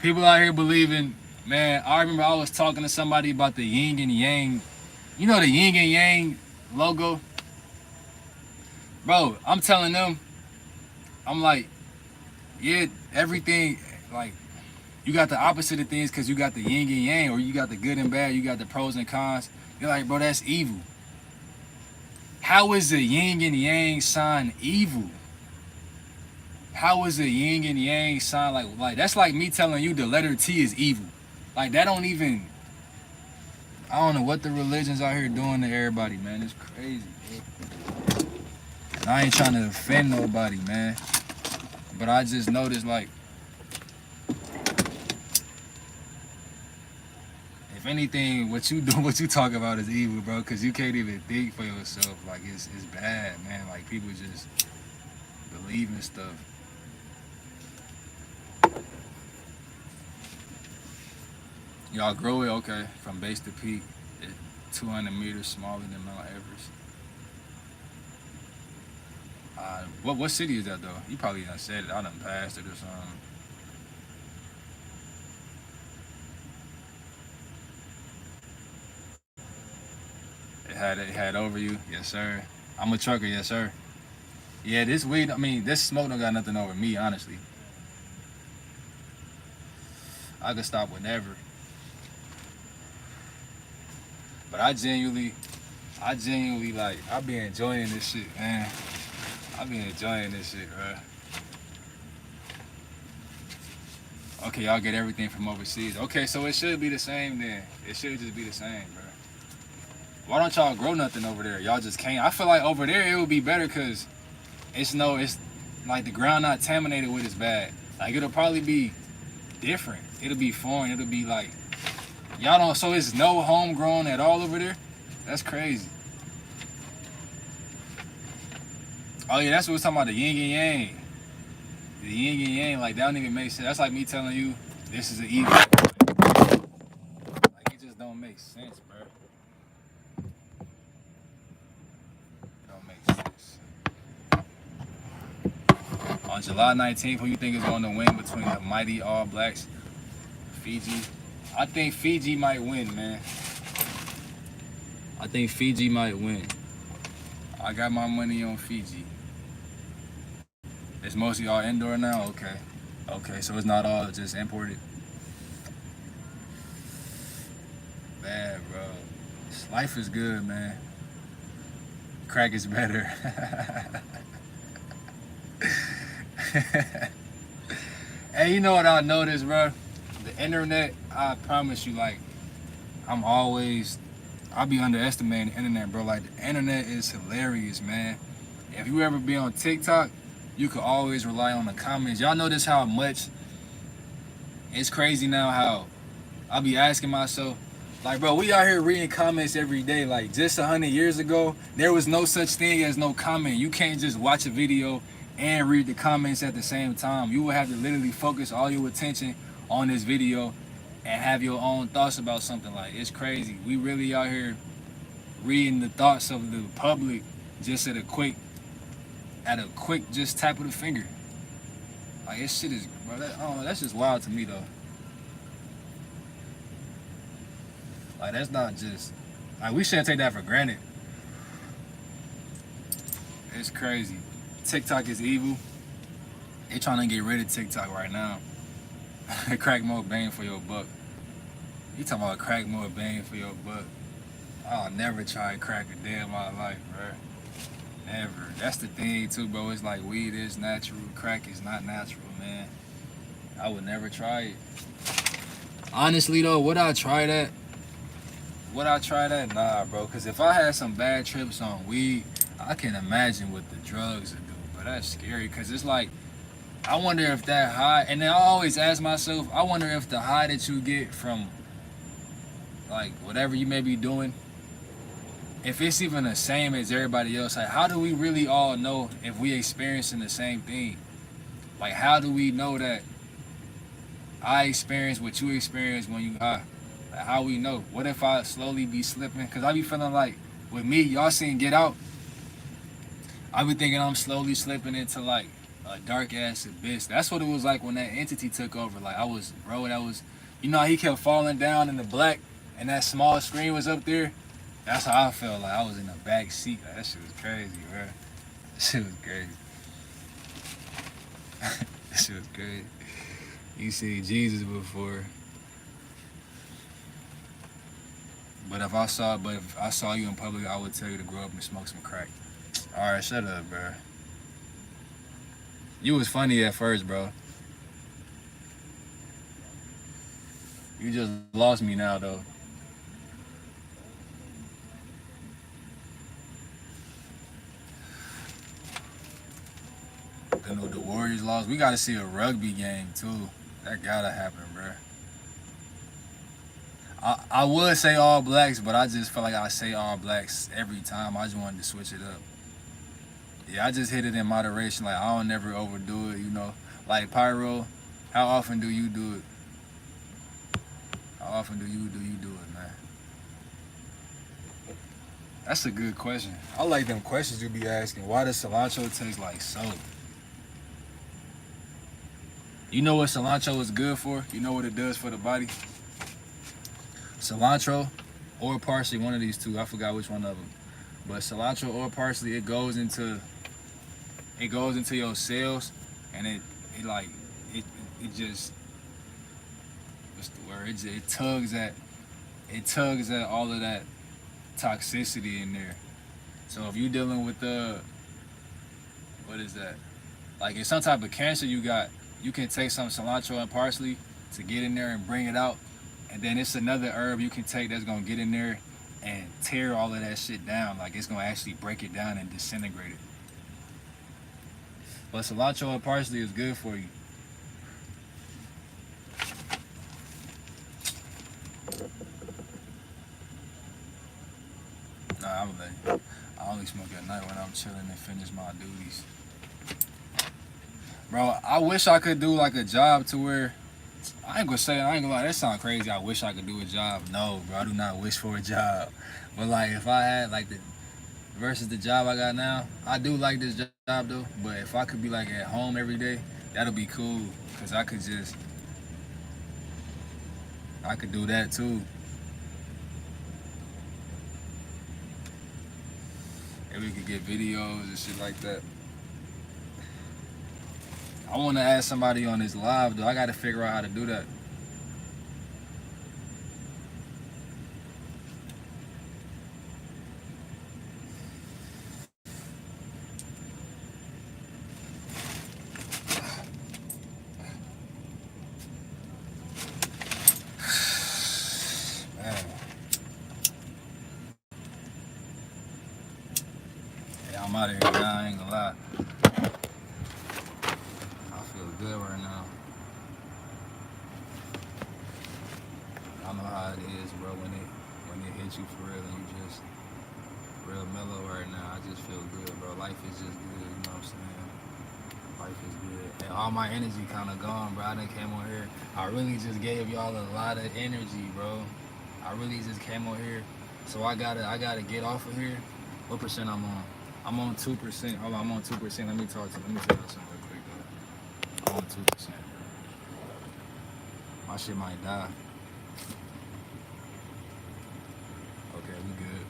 People out here believing, man, I remember I was talking to somebody about the yin and yang. You know the yin and yang logo? Bro, I'm telling them, I'm like, yeah, everything, like, you got the opposite of things because you got the yin and yang, or you got the good and bad, you got the pros and cons. You're like, bro, that's evil. How is the yin and yang sign evil? How is the yin and yang sign like that's like me telling you the letter T is evil. Like, that don't even, I don't know what the religions out here doing to everybody, man. It's crazy, bro. I ain't trying to offend nobody, man. But I just noticed, like, if anything, what you do, what you talk about is evil, bro, because you can't even think for yourself. Like, it's bad, man. Like, people just believe in stuff. Y'all grow it, okay, from base to peak, at 200 meters smaller than Mount Everest. What city is that, though? You probably done said it. I done passed it or something. It had over you, yes sir. I'm a trucker, yes sir. Yeah, this weed, I mean, this smoke don't got nothing over me, honestly. I could stop whenever. But I genuinely, like, I be enjoying this shit, man. I be enjoying this shit, bro. Okay, y'all get everything from overseas. Okay, so it should be the same then. It should just be the same, bro. Why don't y'all grow nothing over there? Y'all just can't. I feel like over there it would be better because it's like the ground not contaminated with is bad. Like, it'll probably be different. It'll be foreign. It'll be like, y'all don't, so it's no homegrown at all over there? That's crazy. Oh yeah, that's what we're talking about, the yin and yang. The yin and yang, like, that don't even make sense. That's like me telling you, this is an evil. Like, it just don't make sense, bro. It don't make sense. On July 19th, who you think is going to win between the mighty All Blacks, Fiji? I think Fiji might win, man. I think Fiji might win. I got my money on Fiji. It's mostly all indoor now? Okay. Okay, so it's not all just imported. Bad, bro. Life is good, man. Crack is better. Hey, you know what I noticed, bro? The internet, I promise you, like, I'll be underestimating the internet, bro. Like, the internet is hilarious, man. If you ever be on TikTok, you can always rely on the comments. Y'all notice how much it's crazy now how I'll be asking myself, like, bro, we out here reading comments every day. Like, just 100 years ago, there was no such thing as no comment. You can't just watch a video and read the comments at the same time. You will have to literally focus all your attention on this video and have your own thoughts about something. Like, it's crazy. We really out here reading the thoughts of the public just at a quick just tap of the finger. Like, this shit is, bro, that's just wild to me, though. Like, that's not just, like, we shouldn't take that for granted. It's crazy. TikTok is evil. They trying to get rid of TikTok right now. Crack more bang for your buck. You talking about crack more bang for your buck? I'll never try crack a day in my life, bro. Never. That's the thing too, bro. It's like weed is natural, crack is not natural, man. I would never try it. Honestly though, would I try that? Nah, bro. Cause if I had some bad trips on weed, I can imagine what the drugs would do. But that's scary, cause it's like, I wonder if that high, and then I always ask myself, I wonder if the high that you get from, like, whatever you may be doing, if it's even the same as everybody else. Like, how do we really all know if we experiencing the same thing? Like, how do we know that I experience what you experience when you high? Like, how we know? What if I slowly be slipping? Cause I be feeling like with me, y'all seen Get Out. I be thinking I'm slowly slipping into like a dark ass abyss. That's what it was like when that entity took over. Like, that was, you know how he kept falling down in the black and that small screen was up there? That's how I felt. Like, I was in the back seat. Like, that shit was crazy, bro. That shit was crazy. That shit was crazy. You see Jesus before. But if I saw you in public, I would tell you to grow up and smoke some crack. Alright, shut up, bro. You was funny at first, bro. You just lost me now, though. The Warriors lost. We gotta see a rugby game, too. That gotta happen, bro. I would say All Blacks, but I just feel like I say All Blacks every time. I just wanted to switch it up. Yeah, I just hit it in moderation. Like, I don't never overdo it, you know. Like, Pyro, how often do you do it? How often do you do it, man? That's a good question. I like them questions you be asking. Why does cilantro taste like soap? You know what cilantro is good for? You know what it does for the body? Cilantro or parsley, one of these two. I forgot which one of them. But cilantro or parsley, it goes into your cells, and it just, what's the word? It tugs at all of that toxicity in there. So if you're dealing with what is that? Like, if some type of cancer you got, you can take some cilantro and parsley to get in there and bring it out. And then it's another herb you can take that's gonna get in there and tear all of that shit down. Like, it's gonna actually break it down and disintegrate it. But cilantro and parsley is good for you. Nah, I only smoke at night when I'm chilling and finish my duties. Bro, I wish I could do like a job to where, I ain't gonna lie, that sound crazy. I wish I could do a job. No, bro, I do not wish for a job. But like, if I had like versus the job I got now, I do like this job though. But if I could be like at home every day, that'll be cool. Cause I could do that too. And we could get videos and shit like that. I want to ask somebody on this live though. I got to figure out how to do that. Man. Yeah, I'm out of here now. I ain't gonna lie. I feel good right now. I know how it is, bro, when it hits you for real and you just real mellow right now. I just feel good, bro. Life is just good, you know what I'm saying? Life is good. And all my energy kind of gone, bro. I done came on here. I really just gave y'all a lot of energy, bro. I really just came on here. So I gotta get off of here. What percent I'm on? I'm on 2%. Hold on, I'm on 2%. Let me tell you something real quick, though. I'm on 2%. My shit might die. Okay, we good.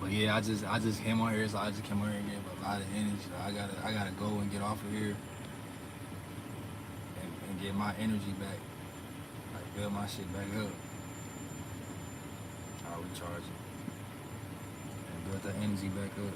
But yeah, I just came on here, so I just came on here and gave a lot of energy. I gotta go and get off of here and get my energy back. Like, build my shit back up. I'll recharge it and build that energy back up.